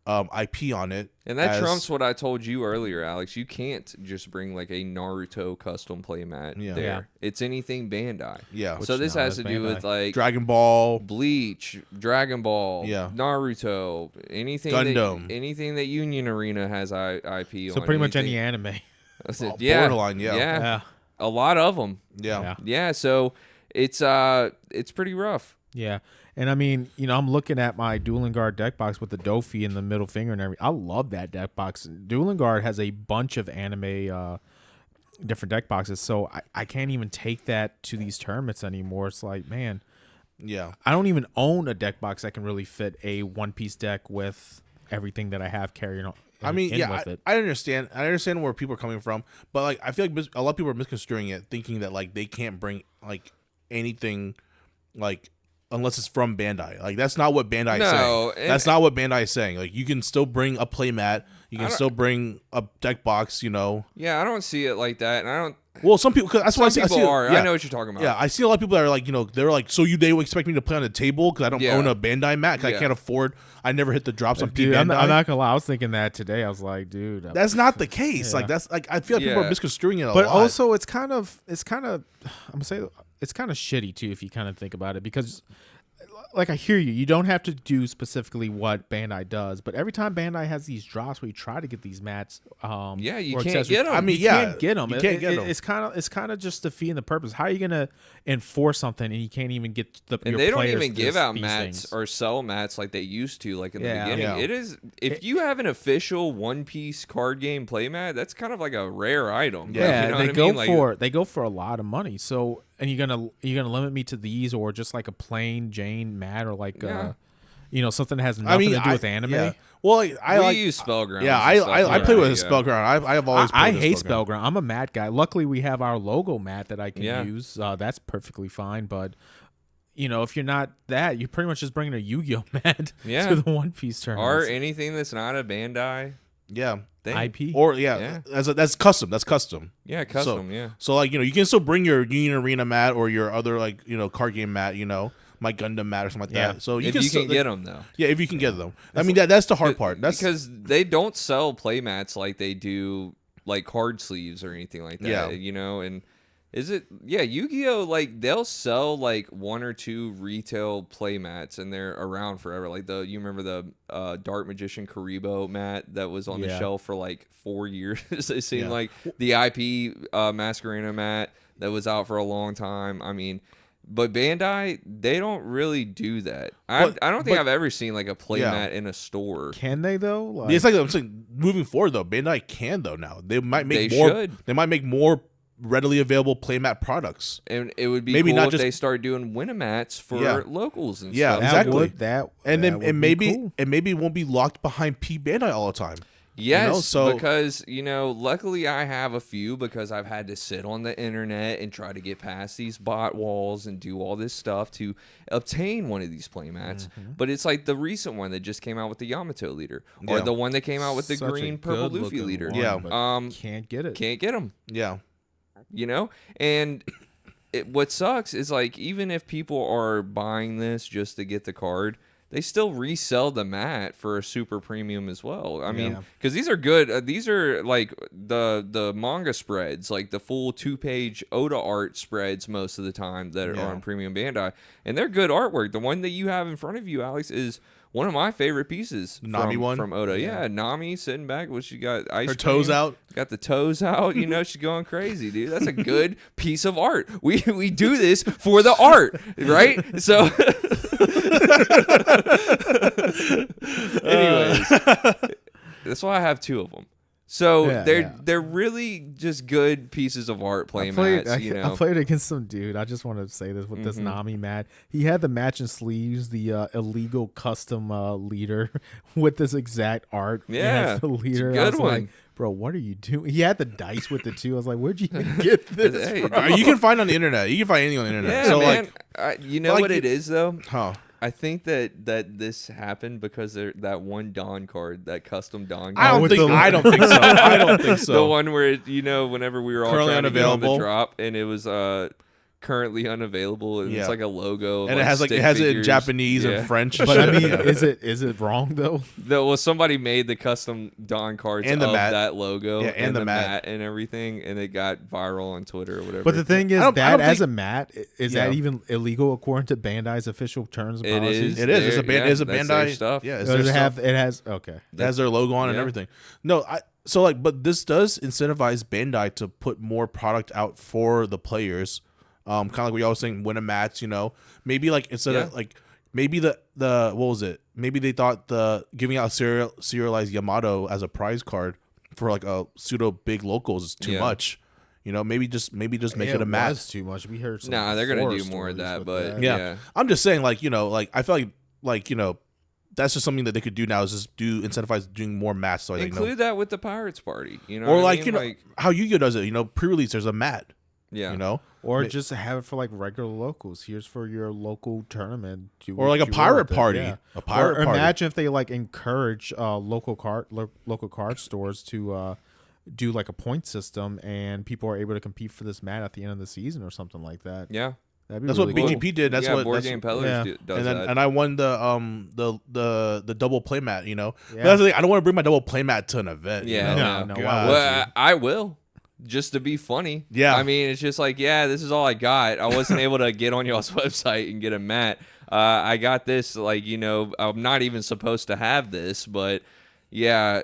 IP on it. And that trumps what I told you earlier, Alex. You can't just bring like a Naruto custom playmat there. Yeah. It's anything Bandai. Yeah. So this has to do with like Dragon Ball, Bleach, Dragon Ball, Naruto, anything Gundam. Anything that Union Arena has IP on. So pretty much any anime. Borderline, yeah. A lot of them. Yeah. So it's pretty rough. Yeah. And I mean, you know, I'm looking at my Dueling Guard deck box with the Dofi and the middle finger and everything. I love that deck box. Dueling Guard has a bunch of anime different deck boxes, so I can't even take that to these tournaments anymore. It's like, man, I don't even own a deck box that can really fit a One Piece deck with everything that I have carrying on. I mean, I understand. I understand where people are coming from, but like I feel like a lot of people are misconstruing it, thinking that like they can't bring like anything like unless it's from Bandai. Like that's not what Bandai is saying. That's not what Bandai is saying. Like you can still bring a playmat, you can still bring a deck box, you know. Yeah, I don't see it like that, and I don't. Well, some people. Cause that's what I see. I know what you're talking about. Yeah, I see a lot of people that are like, you know, they're like, so they would expect me to play on the table because I don't own a Bandai mat because I can't afford. I never hit the drops on Bandai. I'm not gonna lie. I was thinking that today. I was like, dude, that's not the case. Like that's like I feel like people are misconstruing it a lot. But also, it's kind of. I'm gonna say it's kind of shitty too if you kind of think about it because. Like, I hear you. You don't have to do specifically what Bandai does, but every time Bandai has these drops where you try to get these mats, you can't get them. I mean, you can't get them. It's kind of just defeating the purpose. How are you gonna enforce something and you can't even get the? And your they don't players even give out mats things. or sell mats like they used to, like in the beginning. Yeah. It is if you have an official One Piece card game playmat, that's kind of like a rare item. Yeah, you know they go for a lot of money. So. And you're gonna limit me to these or just like a plain Jane mat or like you know, something that has nothing to do with anime. Yeah. Well, I use Spellground. Yeah, I play with Spellground. I have always. I hate Spellground. I'm a mat guy. Luckily, we have our logo mat that I can use. That's perfectly fine. But you know, if you're not that, you're pretty much just bringing a Yu-Gi-Oh mat to the One Piece tournament or anything that's not a Bandai. Yeah. IP or that's custom. That's custom. Yeah, custom. So like, you know, you can still bring your Union Arena mat or your other like, you know, card game mat. You know, my Gundam mat or something like that. So you can get them though. Yeah, if you can get them. I mean that's the hard part. That's because they don't sell playmats like they do like card sleeves or anything like that. Yeah. You know, and Yu-Gi-Oh, like they'll sell like 1 or 2 retail playmats and they're around forever. Like you remember the Dark Magician Karibo mat that was on the shelf for like 4 years. It seemed like the IP Masquerena mat that was out for a long time. I mean, but Bandai, they don't really do that. I don't think I've ever seen like a playmat in a store. Can they though? Like, it's like I'm saying, moving forward though, Bandai can though now. They might make more. Should. They might make more readily available playmat products, and it would be maybe cool not if just, they start doing Winamats for locals and stuff. Exactly. And maybe it won't be locked behind P Bandai all the time. Yes, you know, because you know, luckily I have a few because I've had to sit on the internet and try to get past these bot walls and do all this stuff to obtain one of these playmats. But it's like the recent one that just came out with the Yamato leader, or the one that came out with the green purple Luffy leader. Can't get it. Can't get them. Yeah. You know, and what sucks is like even if people are buying this just to get the card, they still resell the mat for a super premium as well. I mean, because these are good. These are like the manga spreads, like the full 2-page Oda art spreads most of the time that are on Premium Bandai, and they're good artwork. The one that you have in front of you, Alex, is one of my favorite pieces from Oda. Yeah, Nami sitting back, what she got, ice her cream, toes out. Got the toes out. You know, she's going crazy, dude. That's a good piece of art. We do this for the art, right? So, anyways, that's why I have 2 of them. So they're really just good pieces of art, playmats. You know, I played against some dude. I just want to say this with this Nami mat. He had the matching sleeves, the illegal custom leader with this exact art. Yeah, the leader. It's a good one. Like, bro, what are you doing? He had the dice with it too. I was like, where'd you even get this? From? You can find on the internet. You can find anything on the internet. Yeah, so man. You know what it is though? Huh. I think that this happened because that one Dawn card, that custom Dawn card. I don't think so. I don't think so. The one where whenever we were all currently trying unavailable. to get on the drop, and it was currently unavailable, and it's like a logo, and it has it in Japanese and French. But I mean, is it wrong though? Well, somebody made the custom Dawn cards and the of mat. that logo, and the mat and everything, and it got viral on Twitter or whatever. But the thing is, that as a mat, is that even illegal according to Bandai's official terms and policies? It is. It's a Bandai stuff. Yeah, it has okay. It has their logo on and everything. No, but this does incentivize Bandai to put more product out for the players. Kind of like we always saying, win a match, you know. Maybe like instead of like maybe the what was it? Maybe they thought the giving out serialized Yamato as a prize card for like a pseudo big locals is too much. You know, maybe just make it a match. Too much. We heard some they're gonna do more of that, but yeah. I'm just saying, like, you know, like I feel like you know, that's just something that they could do now is just incentivize doing more mats. So include that with the Pirates Party, you know, or like you know how Yu-Gi-Oh does it. You know, pre-release there's a mat. Yeah, you know, or just have it for like regular locals. Here's for your local tournament, or like a pirate party. Yeah. A pirate party. Imagine if they like encourage local card stores to do like a point system, and people are able to compete for this mat at the end of the season or something like that. Yeah, that's really what BGP did. That's what Board Game Pellers does. And I won the double playmat. You know, but that's the thing. I don't want to bring my double playmat to an event. Yeah, no. Well, I will. Just to be funny. Yeah. I mean, it's just like, this is all I got. I wasn't able to get on y'all's website and get a mat. I got this, like, you know, I'm not even supposed to have this, but yeah,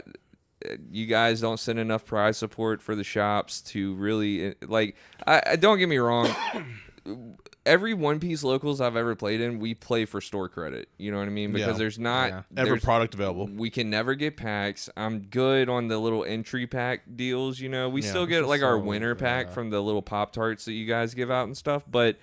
you guys don't send enough prize support for the shops to really, like, I don't get me wrong. Every One Piece locals I've ever played in, we play for store credit. You know what I mean? Because there's not every product available. We can never get packs. I'm good on the little entry pack deals. You know, we still get like our winter pack from the little Pop-Tarts that you guys give out and stuff. But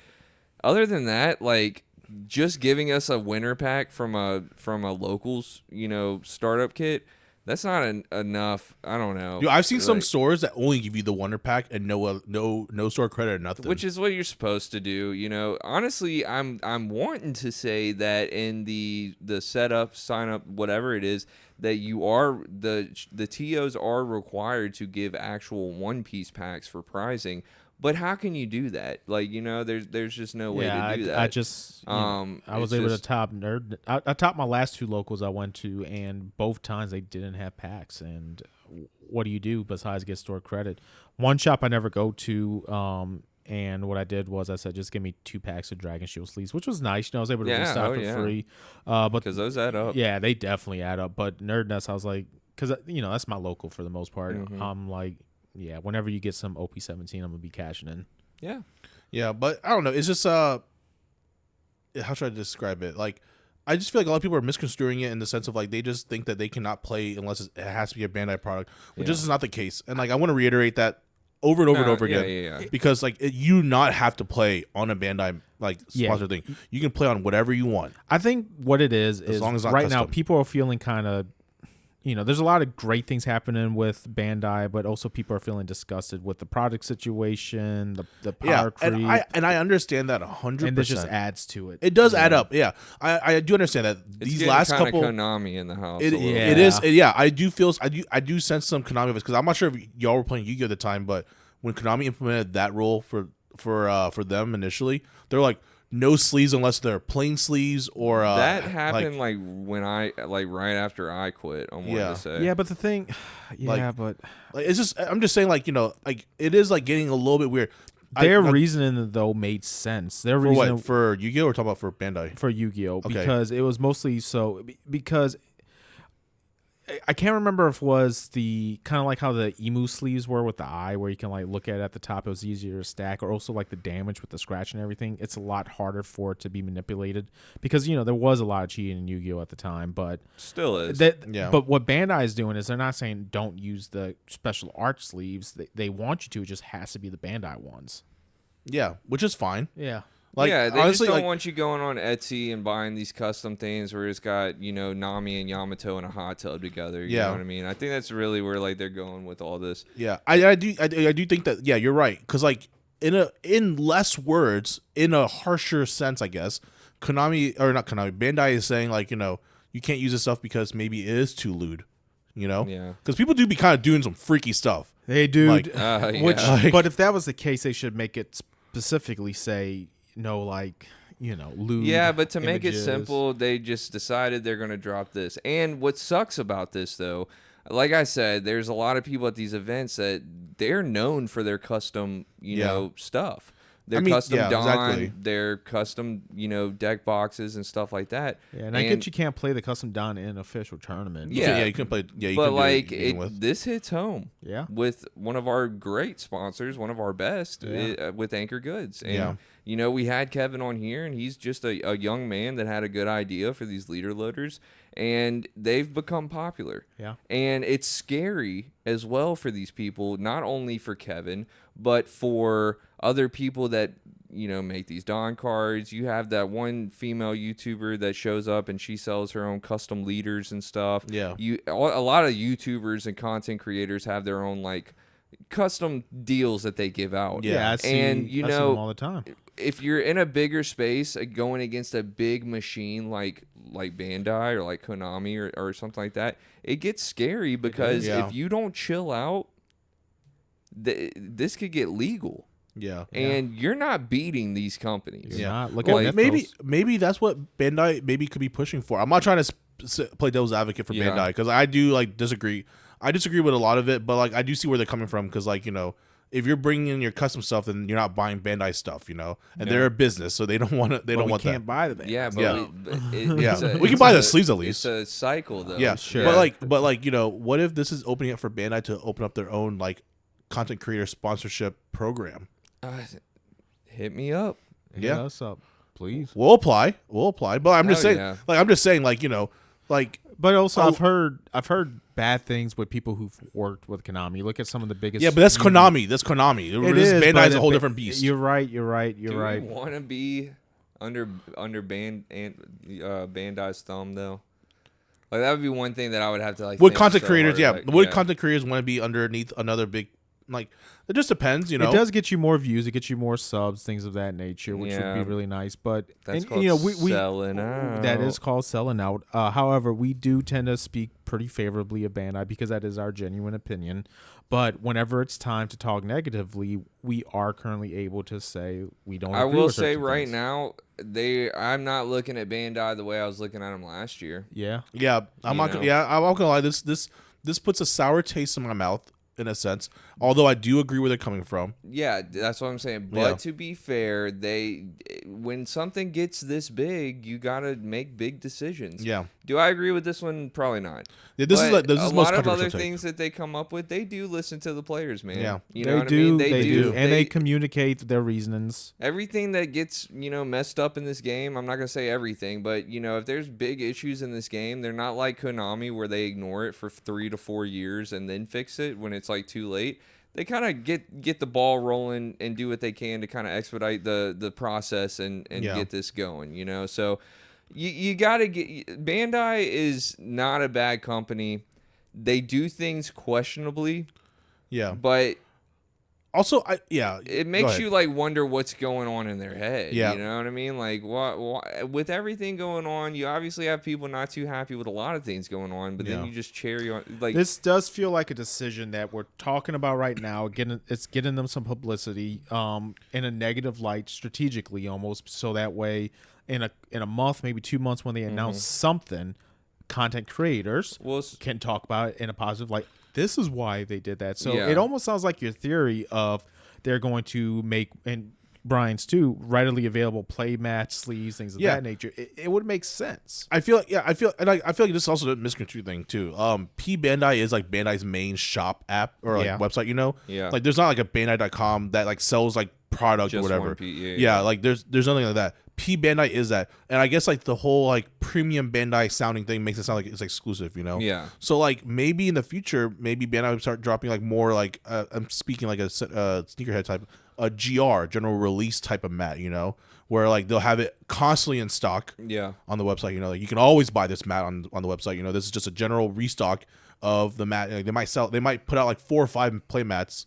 other than that, like just giving us a winter pack from a locals, you know, startup kit. That's not enough. I don't know. I've seen some stores that only give you the wonder pack and no store credit or nothing. Which is what you're supposed to do. You know, honestly, I'm wanting to say that in the setup, sign up, whatever it is, that you are the TOs are required to give actual One Piece packs for prizing. But how can you do that? Like, you know, there's just no way to do that. I just, I was able to top Nerd. I topped my last 2 locals I went to, and both times they didn't have packs. And what do you do besides get store credit? One shop I never go to, and what I did was I said, just give me 2 packs of Dragon Shield sleeves, which was nice. You know, I was able to restock for free. But because those add up. Yeah, they definitely add up. But Nerd Nest, I was like, because, you know, that's my local for the most part. I'm like, yeah, whenever you get some OP17, I'm gonna be cashing in. Yeah, but I don't know. It's just how should I describe it? Like, I just feel like a lot of people are misconstruing it in the sense of like they just think that they cannot play unless it has to be a Bandai product, which this is not the case. And like I want to reiterate that over and over and over again, because like you not have to play on a Bandai like sponsored thing. You can play on whatever you want. I think what it is long as right now people are feeling kind of. You know, there's a lot of great things happening with Bandai, but also people are feeling disgusted with the product situation, the power creep. And I understand that 100%. And this just adds to it. It does add up, yeah. I do understand that these last couple Konami in the house. It is. Yeah, I do sense some Konami because I'm not sure if y'all were playing Yu-Gi-Oh at the time, but when Konami implemented that rule for them initially, they're like, no sleeves unless they're plain sleeves or that happened like when I right after I quit. I wanted to say. Yeah, but the thing, but it's just I'm just saying like like it is like getting a little bit weird. Their reasoning though made sense. Their for reasoning what? For Yu-Gi-Oh or talking about for Bandai? For Yu-Gi-Oh, Okay. because it was mostly because I can't remember if it was the kind of like how the emu sleeves were with the eye, where you can like look at the top. It was easier to stack, or also like the damage with the scratch and everything. It's a lot harder for it to be manipulated because there was a lot of cheating in Yu-Gi-Oh at the time, but still is. But what Bandai is doing is they're not saying don't use the special art sleeves. They want you to. It just has to be the Bandai ones. Yeah, which is fine. Yeah. Like, yeah, they honestly, just don't want you going on Etsy and buying these custom things where it's got, Nami and Yamato in a hot tub together. You know what I mean? I think that's really where like they're going with all this. Yeah, I do think that. Yeah, you're right. Because like in less words, in a harsher sense, I guess, Bandai is saying like you can't use this stuff because maybe it is too lewd. Yeah. Because people do be kind of doing some freaky stuff. They do. Like, but if that was the case, they should make it specifically say. Lewd. Yeah, but to images. make it simple, they just decided they're going to drop this. And what sucks about this, though, like I said, there's a lot of people at these events that they're known for their custom, stuff. Their custom Don, their custom, deck boxes and stuff like that. Yeah, and I get you can't play the custom Don in an official tournament. Yeah, you can play. Yeah, you but can like this hits home. Yeah, with one of our great sponsors, one of our best, with Anchor Goods. And we had Kevin on here, and he's just a young man that had a good idea for these leader loaders, and they've become popular. Yeah, and it's scary as well for these people, not only for Kevin, but for other people that make these Don cards. You have that one female YouTuber that shows up and she sells her own custom leaders and stuff. Yeah, a lot of YouTubers and content creators have their own like custom deals that they give out. Yeah, I see them all the time. If you're in a bigger space, going against a big machine like Bandai or like Konami or something like that, it gets scary because if you don't chill out, this could get legal. Yeah, and you're not beating these companies. Look at maybe that's what Bandai maybe could be pushing for. I'm not trying to play devil's advocate for Bandai because I do disagree. I disagree with a lot of it, but I do see where they're coming from because if you're bringing in your custom stuff, then you're not buying Bandai stuff, and they're a business, so they don't want to. They don't want that. We can't buy the Bandai. Yeah, we can buy the sleeves at least. It's a cycle, though. Yeah, sure. But what if this is opening up for Bandai to open up their own content creator sponsorship program? Hit me up. Hit us up, please. We'll apply. But I'm just saying, But also, I've heard bad things with people who've worked with Konami. Look at some of the biggest. Yeah, but that's Konami. That's Konami. Bandai's a whole different beast. You're right. Do you want to be under Bandai's thumb though? Like that would be one thing that I would have to Would content creators? Content creators want to be underneath another big? It just depends, It does get you more views, it gets you more subs, things of that nature, which would be really nice. But that's called selling out. That is called selling out. However, we do tend to speak pretty favorably of Bandai because that is our genuine opinion. But whenever it's time to talk negatively, we are currently able to say we don't. I agree will with say certain right things. now, I'm not looking at Bandai the way I was looking at them last year. Yeah. I'm not gonna lie. This puts a sour taste in my mouth. In a sense, although I do agree where they're coming from. Yeah, that's what I'm saying. But to be fair, when something gets this big, you gotta make big decisions. Yeah. Do I agree with this one? Probably not. Yeah, this is a lot of other things that they come up with. They do listen to the players, man. Yeah, you know what I mean. They do, and they communicate their reasonings. Everything that gets messed up in this game, I'm not gonna say everything, but if there's big issues in this game, they're not like Konami where they ignore it for 3 to 4 years and then fix it when it's too late. They kind of get the ball rolling and do what they can to kind of expedite the process and get this going. So you got to get. Bandai is not a bad company. They do things questionably. Yeah. But Also, it makes you like wonder what's going on in their head. Yeah. You know what I mean? Like what with everything going on, you obviously have people not too happy with a lot of things going on, but then you just cherry on like this does feel like a decision that we're talking about right now. It's getting them some publicity in a negative light strategically almost, so that way in a month, maybe 2 months when they announce something, content creators can talk about it in a positive light. This is why they did that. So it almost sounds like your theory of they're going to make, and Brian's too, readily available play match sleeves, things of that nature. It would make sense. I feel like I feel like this is also a misconstrued thing too. P Bandai is like Bandai's main shop app or like website, you know? Yeah. Like there's not like a Bandai.com that like sells like product just or whatever. Yeah, like there's nothing like that. P Bandai is that, and I guess like the whole like premium Bandai sounding thing makes it sound like it's exclusive, you know? Yeah. So like maybe in the future, maybe Bandai would start dropping like more like I'm speaking like a sneakerhead type, a general release type of mat, you know, where like they'll have it constantly in stock. Yeah. On the website, you know, like you can always buy this mat on the website. You know, this is just a general restock of the mat. Like they might put out like 4 or 5 play mats.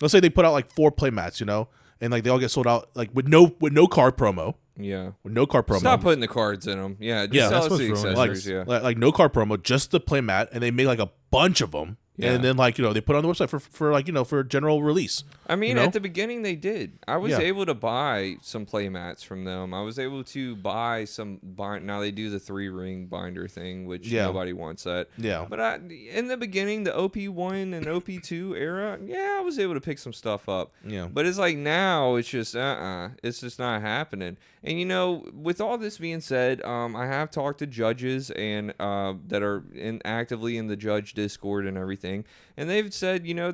Let's say they put out like 4 play mats, you know, and like they all get sold out like with no card promo. Yeah. With no card promo. Stop putting the cards in them. Yeah. Just sell us the accessories. Like no card promo, just the play mat, and they make like a bunch of them. Yeah. And then like, you know, they put it on the website for like, you know, for general release. I mean, you know? at the beginning they did. I was able to buy some play mats from them. I was able to buy some now they do the 3-ring binder thing, which nobody wants that. Yeah. But in the beginning, the OP1 and OP2 era, I was able to pick some stuff up. Yeah. But it's like now it's just it's just not happening. And you know, with all this being said, I have talked to judges and that are actively in the judge Discord and everything. And they've said, you know,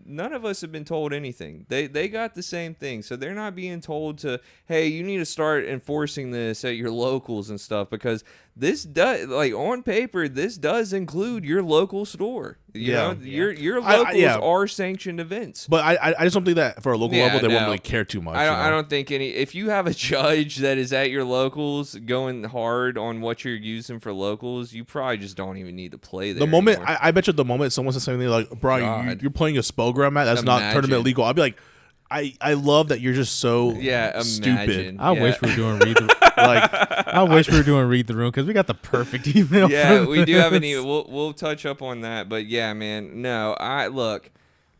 none of us have been told anything. They got the same thing. So they're not being told to, hey, you need to start enforcing this at your locals and stuff, because this does, like on paper, this does include your local store. You know, your locals are sanctioned events. But I just don't think that for a local level they won't really care too much. I don't think if you have a judge that is at your locals going hard on what you're using for locals, you probably just don't even need to play there. The moment anymore. I bet you the moment someone says something like, Brian, you're playing a Spellgram mat that's not tournament legal, I'll be like, I love that you're just so stupid. I wish we were doing read the I wish we were doing read the room, because we got the perfect email. Yeah, we do have an email. We'll touch up on that, but yeah, man. No, look.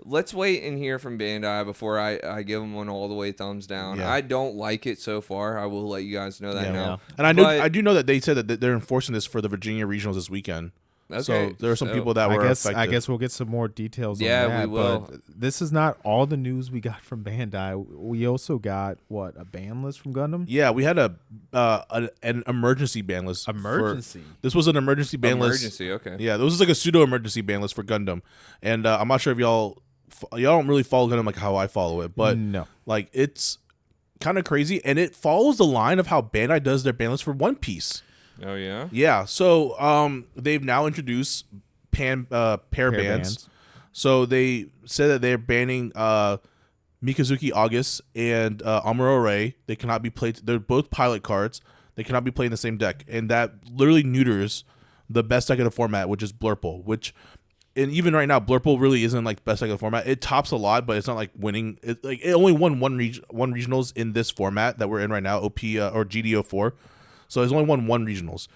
Let's wait and hear from Bandai before I give them an all the way thumbs down. I don't like it so far. I will let you guys know that now. And I do know that they said that they're enforcing this for the Virginia regionals this weekend. Okay, so there are some people that were affected. I guess we'll get some more details on that. Yeah, we will. But this is not all the news we got from Bandai. We also got, a ban list from Gundam? Yeah, we had an emergency ban list. This was an emergency ban list. Emergency, okay. Yeah, this was like a pseudo-emergency ban list for Gundam. And I'm not sure if y'all don't really follow Gundam like how I follow it. But no. Like, it's kind of crazy. And it follows the line of how Bandai does their ban list for One Piece. Oh yeah. Yeah. So they've now introduced pair bans. So they said that they're banning Mikazuki August and Amuro Ray. They cannot be played. They're both pilot cards. They cannot be played in the same deck, and that literally neuters the best deck of the format, which is Blurple. And even right now, Blurple really isn't like best deck of the format. It tops a lot, but it's not like winning. It only won one regionals in this format that we're in right now, OP or GDO4. So it's only won 1 regionals,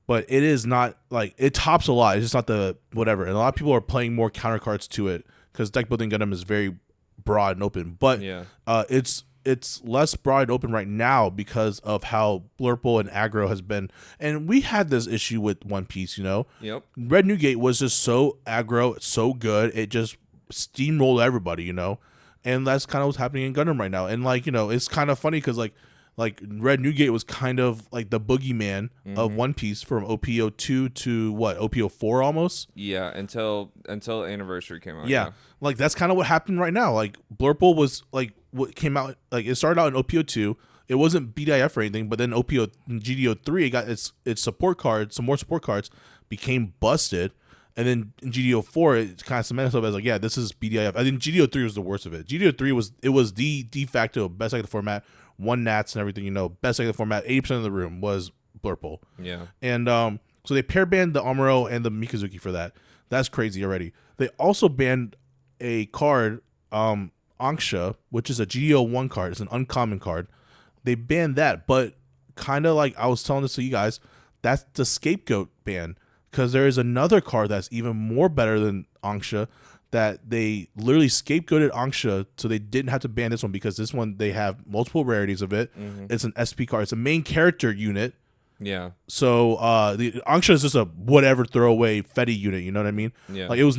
but it is not like it tops a lot. It's just not the whatever. And a lot of people are playing more counter cards to it because deck building Gundam is very broad and open. But it's less broad and open right now because of how Blurple and aggro has been. And we had this issue with One Piece, you know. Yep. Red Newgate was just so aggro, so good. It just steamrolled everybody, you know. And that's kind of what's happening in Gundam right now. And like, you know, it's kind of funny because like Red Newgate was kind of like the boogeyman of One Piece from OP02 to OP04 almost. Yeah, until Anniversary came out. Yeah, like that's kind of what happened right now. Like Blurple was like what came out, like it started out in OP02. It wasn't BDIF or anything, but then GDO3 it got its support cards, some more support cards, became busted. And then in GDO4, it kind of cemented itself as like, yeah, this is BDIF. I think GDO3 was the worst of it. GDO3 was the de facto best deck of the format, 1 Nats and everything, you know, best deck of the format. 80% of the room was Blurple. Yeah. And so they pair banned the Amuro and the Mikazuki for that. That's crazy already. They also banned a card, Anksha, which is a GDO1 card. It's an uncommon card. They banned that, but kind of like I was telling this to you guys, that's the scapegoat ban, because there is another card that's even more better than Anksha that they literally scapegoated Anksha so they didn't have to ban this one, because this one they have multiple rarities of it. It's an SP card. It's a main character unit. Yeah. So the Anksha is just a whatever throwaway Fetty unit, you know what I mean? Yeah. Like it was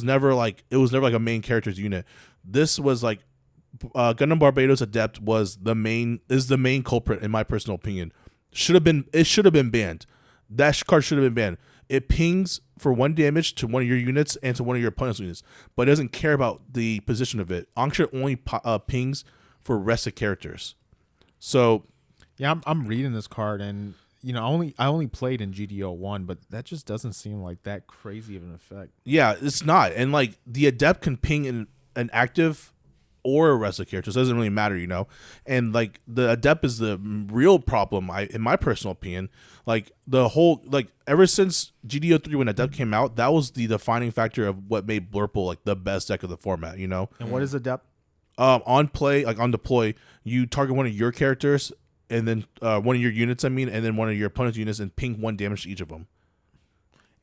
never like a main character's unit. This was like Gundam Barbados Adept is the main culprit in my personal opinion. It should have been banned. That card should have been banned. It pings for 1 damage to one of your units and to one of your opponent's units, but it doesn't care about the position of it. Anksha only pings for rested characters. So yeah, I'm reading this card, and I only played in GDO1, but that just doesn't seem like that crazy of an effect. Yeah, it's not. And like the Adept can ping in an active or a rested character. So it doesn't really matter, And like the Adept is the real problem, in my personal opinion. Like the whole, like ever since GDO3 when Adept came out, that was the defining factor of what made Blurple like the best deck of the format, And what is Adept? On play, like on deploy, you target one of your characters and then one of your units, and then one of your opponent's units, and ping 1 damage to each of them.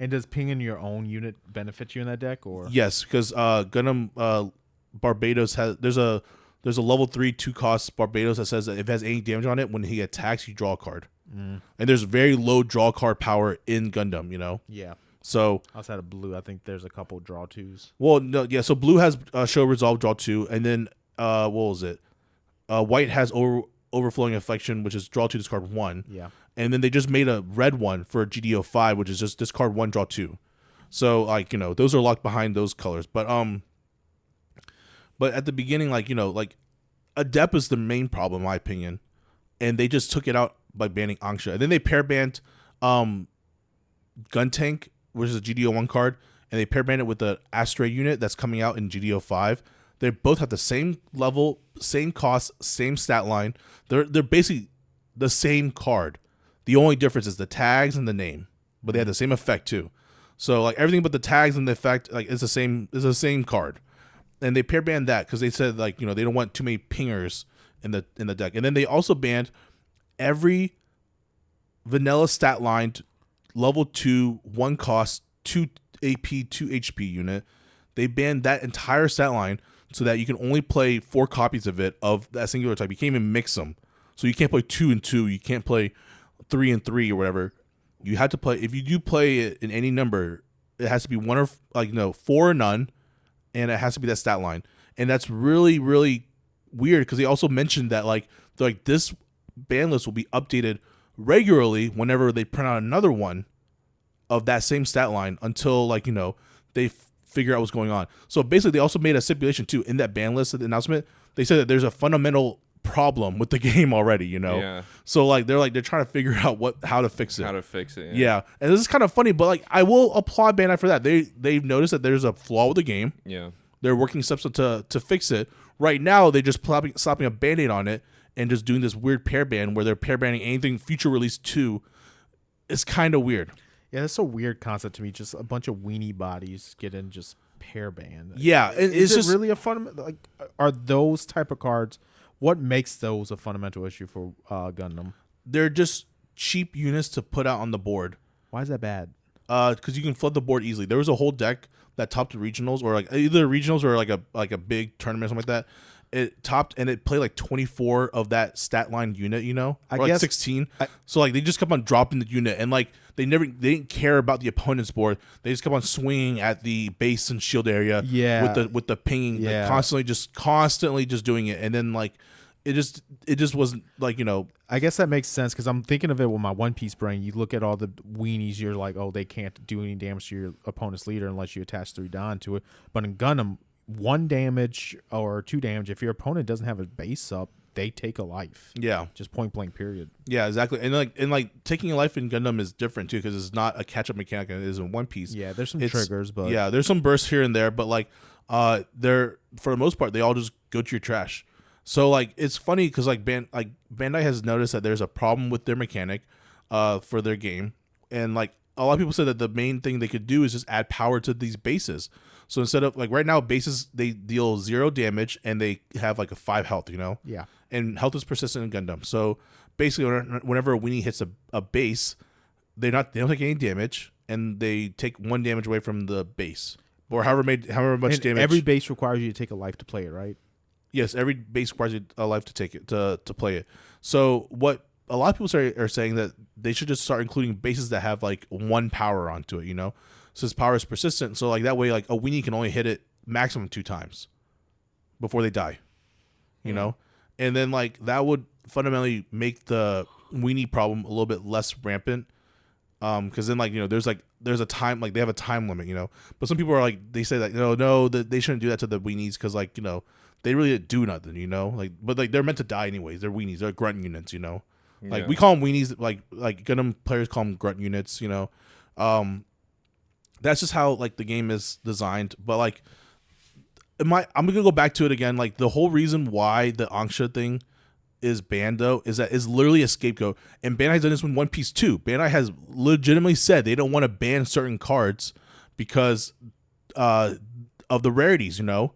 And does pinging your own unit benefit you in that deck, or? Yes, because Gundam Barbados there's a level 3 2 cost Barbados that says that if it has any damage on it, when he attacks, you draw a card. And there's very low draw card power in Gundam, Yeah. So outside of blue, I think there's a couple draw 2s. Well, no, yeah. So blue has show resolve draw 2, and then what was it? White has overflowing affection, which is draw 2, discard 1. Yeah. And then they just made a red one for GDO5, which is just discard 1, draw 2. So like those are locked behind those colors, but at the beginning, like Adept is the main problem in my opinion, and they just took it out by banning Anksha, and then they pair banned Gun Tank, which is a GDO1 card, and they pair banned it with the Astray unit that's coming out in GDO5. They both have the same level, same cost, same stat line. They're basically the same card. The only difference is the tags and the name, but they have the same effect too. So like everything but the tags and the effect, like it's the same card. And they pair banned that because they said like they don't want too many pingers in the deck. And then they also banned every vanilla stat lined level 2 1 cost 2 AP 2 HP unit. They banned that entire stat line so that you can only play 4 copies of it of that singular type. You can't even mix them, so you can't play 2 and 2. You can't play 3 and 3 or whatever. You have to play, if you do play it in any number, it has to be 1 or 4 or none. And it has to be that stat line. And that's really, really weird because they also mentioned that like this ban list will be updated regularly whenever they print out another one of that same stat line until they figure out what's going on. So basically they also made a stipulation too in that ban list of the announcement. They said that there's a fundamental problem with the game already, Yeah. So they're trying to figure out how to fix it. Yeah. And this is kind of funny, but like I will applaud Bandai for that. They've noticed that there's a flaw with the game. Yeah. They're working steps to fix it. Right now they're just slapping a band-aid on it and just doing this weird pair ban where they're pair banning anything future release 2. It's kind of weird. Yeah, that's a weird concept to me. Just a bunch of weenie bodies getting just pair banned. Yeah. Is it really a fundamental, like are those type of cards? What makes those a fundamental issue for Gundam? They're just cheap units to put out on the board. Why is that bad? Because you can flood the board easily. There was a whole deck that topped the regionals, or like either regionals or like a big tournament or something like that. It topped and it played like 24 of that stat line unit, I or guess, like 16. So like they just kept on dropping the unit, and like they didn't care about the opponent's board. They just kept on swinging at the base and shield area. Yeah. With the pinging, Yeah. like constantly just doing it, and then like. It just wasn't like I guess that makes sense because I'm thinking of it with my One Piece brain. You look at all the weenies, you're like, oh, they can't do any damage to your opponent's leader unless you attach 3 Don to it. But in Gundam, 1 damage or 2 damage, if your opponent doesn't have a base up, they take a life. Yeah, just point blank. Period. Yeah, exactly. And taking a life in Gundam is different too because it's not a catch up mechanic as it is in One Piece. Yeah, there's some triggers, but yeah, there's some bursts here and there, but like they're for the most part they all just go to your trash. So like it's funny because Bandai has noticed that there's a problem with their mechanic for their game, and like a lot of people said that the main thing they could do is just add power to these bases. So instead of like right now, bases they deal 0 damage and they have like a 5 health, you know. Yeah. And health is persistent in Gundam. So basically, whenever a weenie hits a base, they don't take any damage, and they take 1 damage away from the base, or however much and damage. Every base requires you to take a life to play it, right? Yes, every base requires you a life to take it to play it. So what a lot of people are saying that they should just start including bases that have like 1 power onto it, you know, since power is persistent. So like that way, like a weenie can only hit it maximum 2 times before they die, you know, and then like that would fundamentally make the weenie problem a little bit less rampant. Because then like, you know, there's a time, like they have a time limit, you know, but some people are like, they say that, no, that they shouldn't do that to the weenies because like, you know, they really didn't do nothing, you know, like, but like they're meant to die anyways. They're weenies, they're grunt units, you know, like we call them weenies, like Gundam players call them grunt units, you know. That's just how like the game is designed. But like, I'm gonna go back to it again. Like the whole reason why the Angsha thing is banned though is that it's literally a scapegoat, and Bandai's done this with One Piece too. Bandai has legitimately said they don't want to ban certain cards because of the rarities, you know,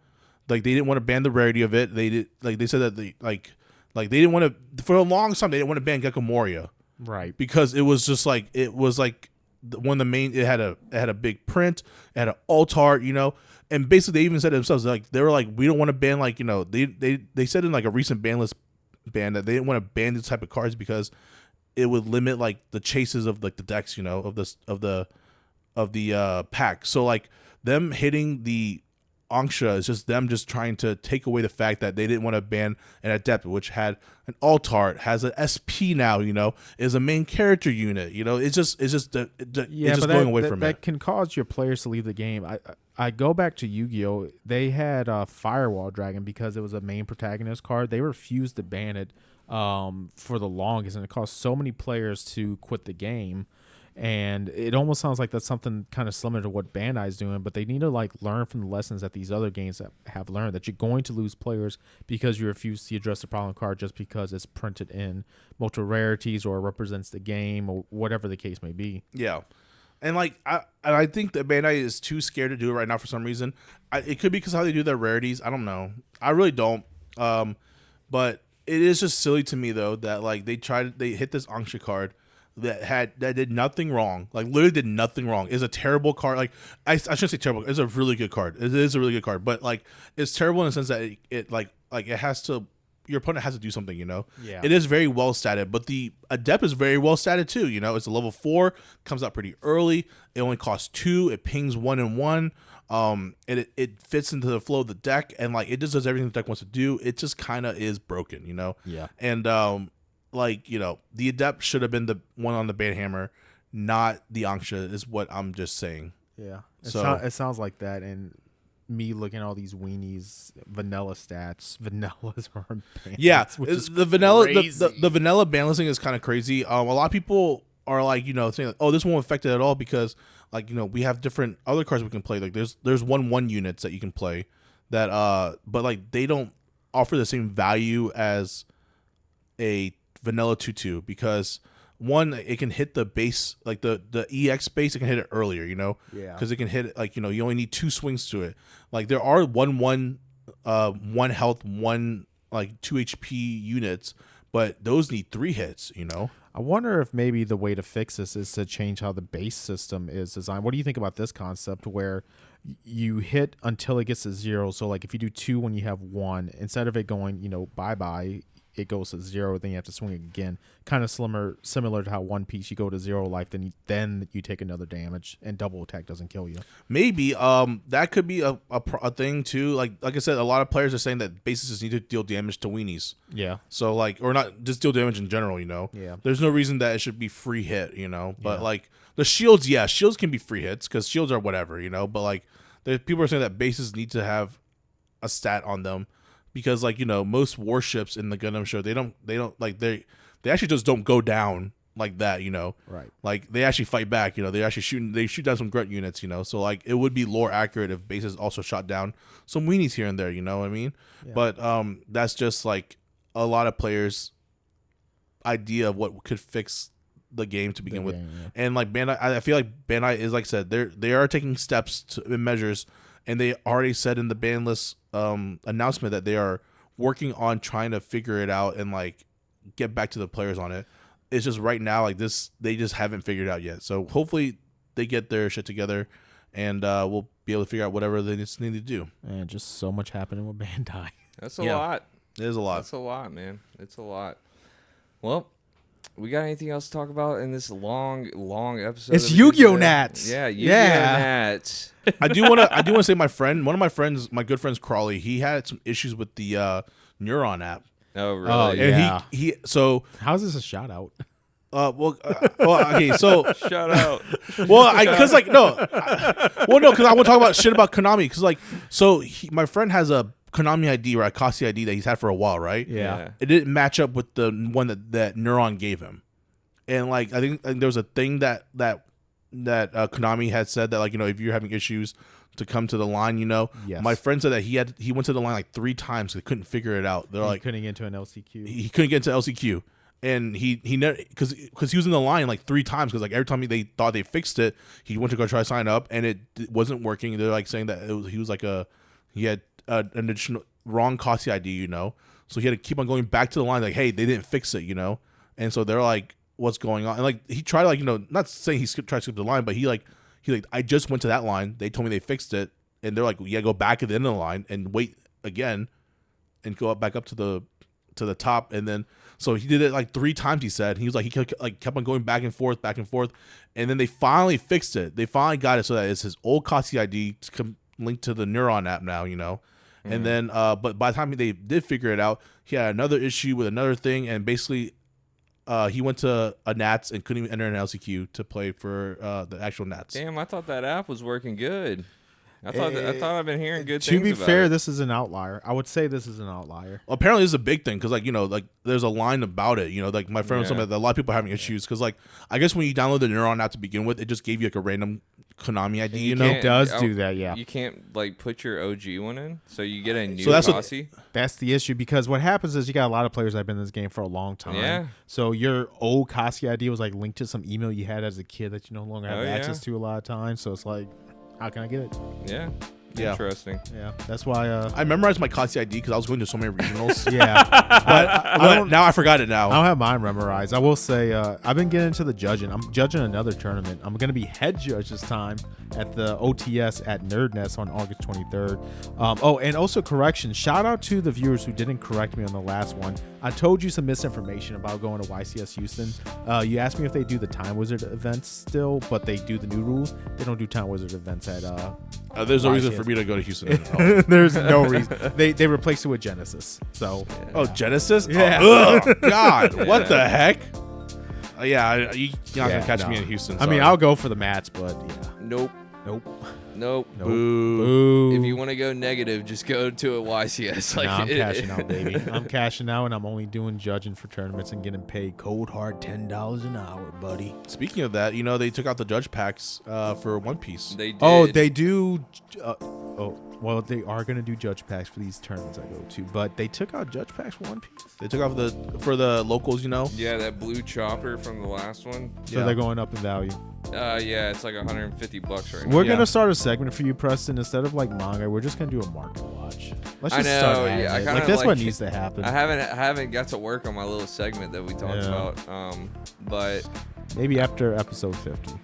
like they didn't want to ban the rarity of it. They did, like they said that they like they didn't want to, for a long time they didn't want to ban Gecko Moria, right? Because it was just like, it was like one of the main, it had a big print, it had an alt art, you know. And basically they even said it themselves, like they were like, we don't want to ban, like, you know, they said in like a recent ban list ban that they didn't want to ban these type of cards because it would limit like the chases of like the decks, you know, of the pack. So like them hitting the Angsha is just them just trying to take away the fact that they didn't want to ban an Adept, which had an alt art, has an SP now, you know, is a main character unit, you know. It's just going away from it. That can cause your players to leave the game. I go back to Yu-Gi-Oh! They had a Firewall Dragon because it was a main protagonist card. They refused to ban it for the longest, and it caused so many players to quit the game. And it almost sounds like that's something kind of similar to what Bandai's doing, but they need to like learn from the lessons that these other games have learned, that you're going to lose players because you refuse to address the problem card just because it's printed in multiple rarities or represents the game or whatever the case may be. Yeah. And like I think that Bandai is too scared to do it right now for some reason. It could be because how they do their rarities. I don't know. I really don't. But it is just silly to me though that like they hit this Angsha card that did nothing wrong. Like literally did nothing wrong. It's a terrible card. Like I shouldn't say terrible. It's a really good card. It is a really good card. But like it's terrible in the sense that it it has to, your opponent has to do something, you know? Yeah. It is very well statted, but the Adept is very well statted too, you know? It's a level 4, comes out pretty early. It only costs 2. It pings 1 and 1. And it fits into the flow of the deck, and like it just does everything the deck wants to do. It just kind of is broken, you know? Yeah. And like, you know, the Adept should have been the one on the Banhammer, not the Angsha, is what I'm just saying. Yeah. It sounds like that, and me looking at all these weenies, vanilla stats, vanillas are banned. Yeah, the vanilla crazy. the vanilla ban listing is kind of crazy. A lot of people are like, you know, saying like, oh, this won't affect it at all because like, you know, we have different other cards we can play. Like there's 1/1 units that you can play that but like they don't offer the same value as a vanilla 2/2 because one, it can hit the base, like the EX base, it can hit it earlier, you know? Yeah. Because it can hit it, like, you know, you only need 2 swings to it. Like, there are 1/1, 1 health, 1, like, 2 HP units, but those need 3 hits, you know? I wonder if maybe the way to fix this is to change how the base system is designed. What do you think about this concept where you hit until it gets to 0? So, like, if you do 2 when you have 1, instead of it going, you know, bye-bye, it goes to 0, then you have to swing again. Kind of similar to how One Piece, you go to 0 life, then you take another damage, and double attack doesn't kill you. Maybe that could be a thing too. Like I said, a lot of players are saying that bases just need to deal damage to weenies. Yeah. So like, or not just deal damage in general, you know. Yeah. There's no reason that it should be free hit, you know. But like the shields, yeah, shields can be free hits because shields are whatever, you know. But like, people are saying that bases need to have a stat on them. Because like, you know, most warships in the Gundam show, they don't like they actually just don't go down like that, you know. Right. Like they actually fight back, you know. They shoot down some grunt units, you know. So like it would be lore accurate if bases also shot down some weenies here and there, you know what I mean? Yeah. But that's just like a lot of players' idea of what could fix the game to begin with. Yeah. And like Bandai, I feel like Bandai is, like I said, they are taking steps and measures and they already said in the ban list announcement that they are working on trying to figure it out and like get back to the players on it. It's just right now like this, they just haven't figured it out yet. So hopefully they get their shit together, and we'll be able to figure out whatever they need to do. And just so much happening with Bandai. That's a lot. It is a lot. That's a lot, man. It's a lot. Well, we got anything else to talk about in this long episode? It's Yu-Gi-Oh! Nats. Yeah, Yu-Gi-Oh! Nats. I do want to say one of my friends, my good friends Crawley, he had some issues with the Neuron app. Oh, really? Oh, yeah. And so how's this a shout out? Okay, so shout out. Well, because like no, because I want to talk about shit about Konami, because like my friend has a Konami ID or a Kasi ID that he's had for a while, right? Yeah. It didn't match up with the one that Neuron gave him, and like I think there was a thing that Konami had said that like if you're having issues to come to the line, Yes. My friend said that he went to the line like 3 times, they couldn't figure it out. They're like couldn't get into an LCQ. He couldn't get into LCQ. And he never, because he was in the line like 3 times, because like every time they thought they fixed it, he went to go try to sign up and it wasn't working. They're like saying that he had an additional wrong Kasi ID, so he had to keep on going back to the line like, hey, they didn't fix it, and so they're like, what's going on? And like he tried not saying he tried to skip the line, but he I just went to that line, they told me they fixed it, and they're like, yeah, go back at the end of the line and wait again and go back up to the top, and then. So he did it like 3 times, he said. He was like, he kept on going back and forth. And then they finally fixed it. They finally got it so that it's his old Kasi ID linked to the Neuron app now, Mm-hmm. And then, but by the time they did figure it out, he had another issue with another thing. And basically, he went to a Nats and couldn't even enter an LCQ to play for the actual Nats. Damn, I thought that app was working good. I thought I've been hearing good to things be about fair, it. this is an outlier. I would say this is an outlier. Well, apparently this is a big thing because like there's a line about it, like my friend was Yeah. saying that a lot of people are having issues because like I guess when you download the Neuron app to begin with, it just gave you like a random Konami ID, It does do that, yeah. You can't like put your OG one in, so you get a new So that's what- Kasi. That's the issue, because what happens is you got a lot of players that have been in this game for a long time. Yeah. So your old Kasi ID was like linked to some email you had as a kid that you no longer have Oh, yeah. access to a lot of times. So it's like, how can I get it? Yeah. Yeah. Interesting. Yeah, that's why. I memorized my Kasi ID because I was going to so many regionals. Yeah, but now I forgot it now. I don't have mine memorized. I will say I've been getting into the judging. I'm judging another tournament. I'm going to be head judge this time at the OTS at Nerdnest on August 23rd. And also correction. Shout out to the viewers who didn't correct me on the last one. I told you some misinformation about going to YCS Houston. You asked me if they do the Time Wizard events still, but they do the new rules. They don't do Time Wizard events at there's no reason YCS. for me to go to Houston at all. There's no reason. They replaced it with Genesis. So Oh, Genesis? Yeah. Oh, ugh, God, Yeah. what the heck? You're not gonna catch no. me in Houston. I mean, sorry. I'll go for the mats, but yeah. Nope. Nope. Nope. Boo. Boo. If you want to go negative, just go to a YCS. Like, Nah, I'm cashing out, baby. I'm cashing out, and I'm only doing judging for tournaments and getting paid cold hard $10 an hour, buddy. Speaking of that, they took out the judge packs for One Piece. They did. Oh, they do. Well, they are gonna do judge packs for these tournaments I go to, but they took out judge packs for One Piece, They took off for the locals, Yeah, that blue chopper from the last one. so Yeah. they're going up in value. Yeah, it's like $150 right now. We're Yeah. gonna start a segment for you, Preston. Instead of like manga, we're just gonna do a market watch. Let's I just know, start yeah, I it. kinda Like that's what like- needs to happen. I haven't got to work on my little segment that we talked Yeah. about. But Maybe after episode 50.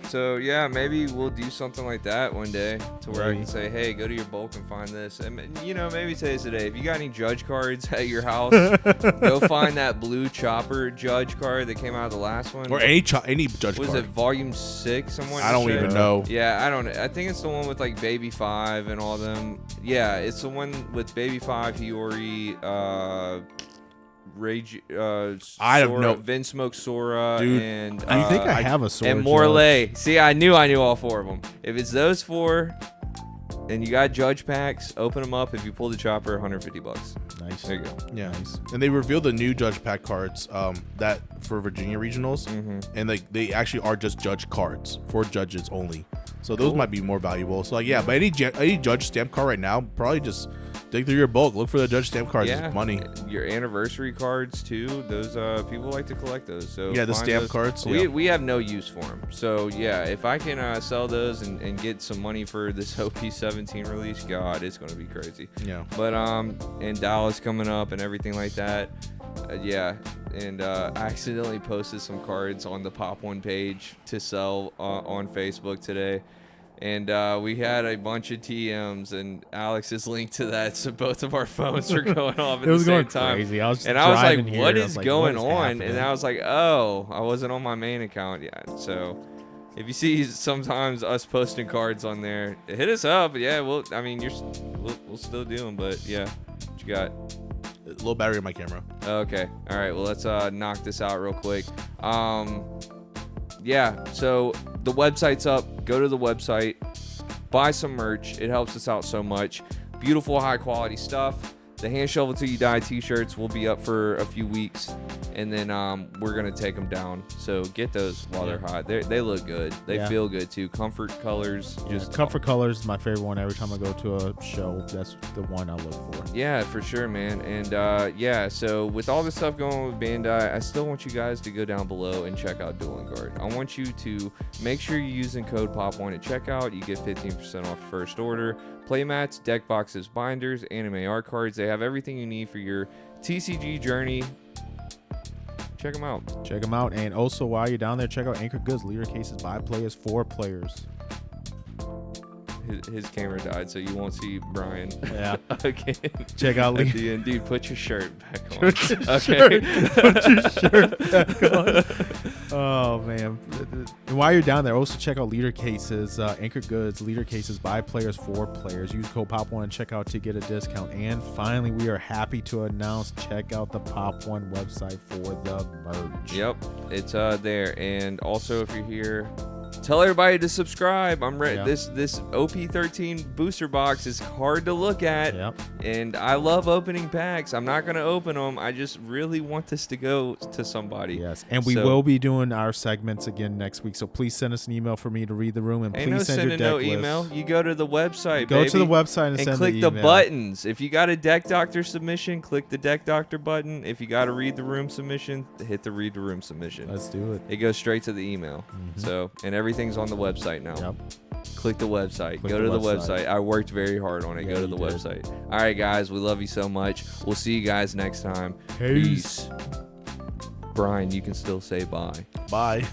so yeah, maybe we'll do something like that one day to where I Maybe. can say, hey, go to your bulk and find this. And maybe today's the day. If you got any judge cards at your house, go find that blue chopper judge card that came out of the last one. or any judge Was card. it volume 6? Someone I don't said? even know. Yeah, I don't know. I think it's the one with like Baby 5 and all them. Yeah, it's the one with Baby 5, Hiyori, Rage, I have Sora, no- Vinsmoke, Sora, Dude, and I think I have a sword. and judge. Morley. See, I knew all 4 of them. If it's those 4, and you got judge packs, open them up. If you pull the chopper, $150. Nice. There you go. Yeah, Nice. and they revealed the new judge pack cards that for Virginia regionals, and they actually are just judge cards for judges only. So those might be more valuable. So like, yeah, but any judge stamp card right now, probably just Dig through your bulk. Look for the judge stamp cards. Yeah, It's money. Your anniversary cards too. Those people like to collect those. So Yeah, the find stamp those. cards. We have no use for them. So yeah, if I can sell those and get some money for this OP17 release, God, it's gonna be crazy. Yeah. But and Dallas coming up and everything like that. Yeah, and I accidentally posted some cards on the Pop.1 page to sell on Facebook today. And we had a bunch of TMs, and Alex is linked to that, so both of our phones were going off at the same time. Crazy. I was like, "What is going on?" And I was like, "Oh, I wasn't on my main account yet." So, if you see sometimes us posting cards on there, hit us up. Yeah, we'll still do them, but yeah, what you got? Low battery in my camera. Okay, all right. Well, let's knock this out real quick. Yeah, so the website's up. Go to the website, buy some merch. It helps us out so much. Beautiful, high quality stuff. The Hand Shovel Till You Die t-shirts will be up for a few weeks, and then we're gonna take them down. So get those while they're hot. They look good. They feel good too. Comfort colors. Just Comfort colors is my favorite one. Every time I go to a show, that's the one I look for. Yeah, for sure, man. And yeah, so with all this stuff going on with Bandai, I still want you guys to go down below and check out Dueling Guard. I want you to make sure you're using code POP1 at checkout. You get 15% off first order. Playmats, deck boxes, binders, anime art cards. They have everything you need for your TCG journey. Check them out. Check them out. And also, while you're down there, check out Anchor Goods. Leader cases by players for players. His camera died, so you won't see Brian. Yeah. Again. Check out at the end. Dude, put your shirt back on. Put your shirt back on. Oh, man. And while you're down there, also check out Leader Cases, Anchor Goods, Leader Cases by players for players. Use code POP1 at checkout to get a discount. And finally, we are happy to announce, check out the Pop.1 website for the merch. Yep, it's there. And also, if you're here, tell everybody to subscribe. I'm ready. Yep. This OP13 booster box is hard to look at. Yep. And I love opening packs. I'm not going to open them. I just really want this to go to somebody. Yes, and we will be doing our segments again next week. So please send us an email for me to read the room, and please send your deck list. Email. You go to the website, Go to the website and send click the the email. buttons. If you got a Deck Doctor submission, click the Deck Doctor button. If you got a Read the Room submission, hit the Read the Room submission. Let's do it. It goes straight to the email. So, and everything's on the website now. Yep. Click the website. Click Go to the website. website. I worked very hard on it. Yeah, Go to the you did. website. All right, guys. We love you so much. We'll see you guys next time. Peace. Brian, you can still say bye. Bye.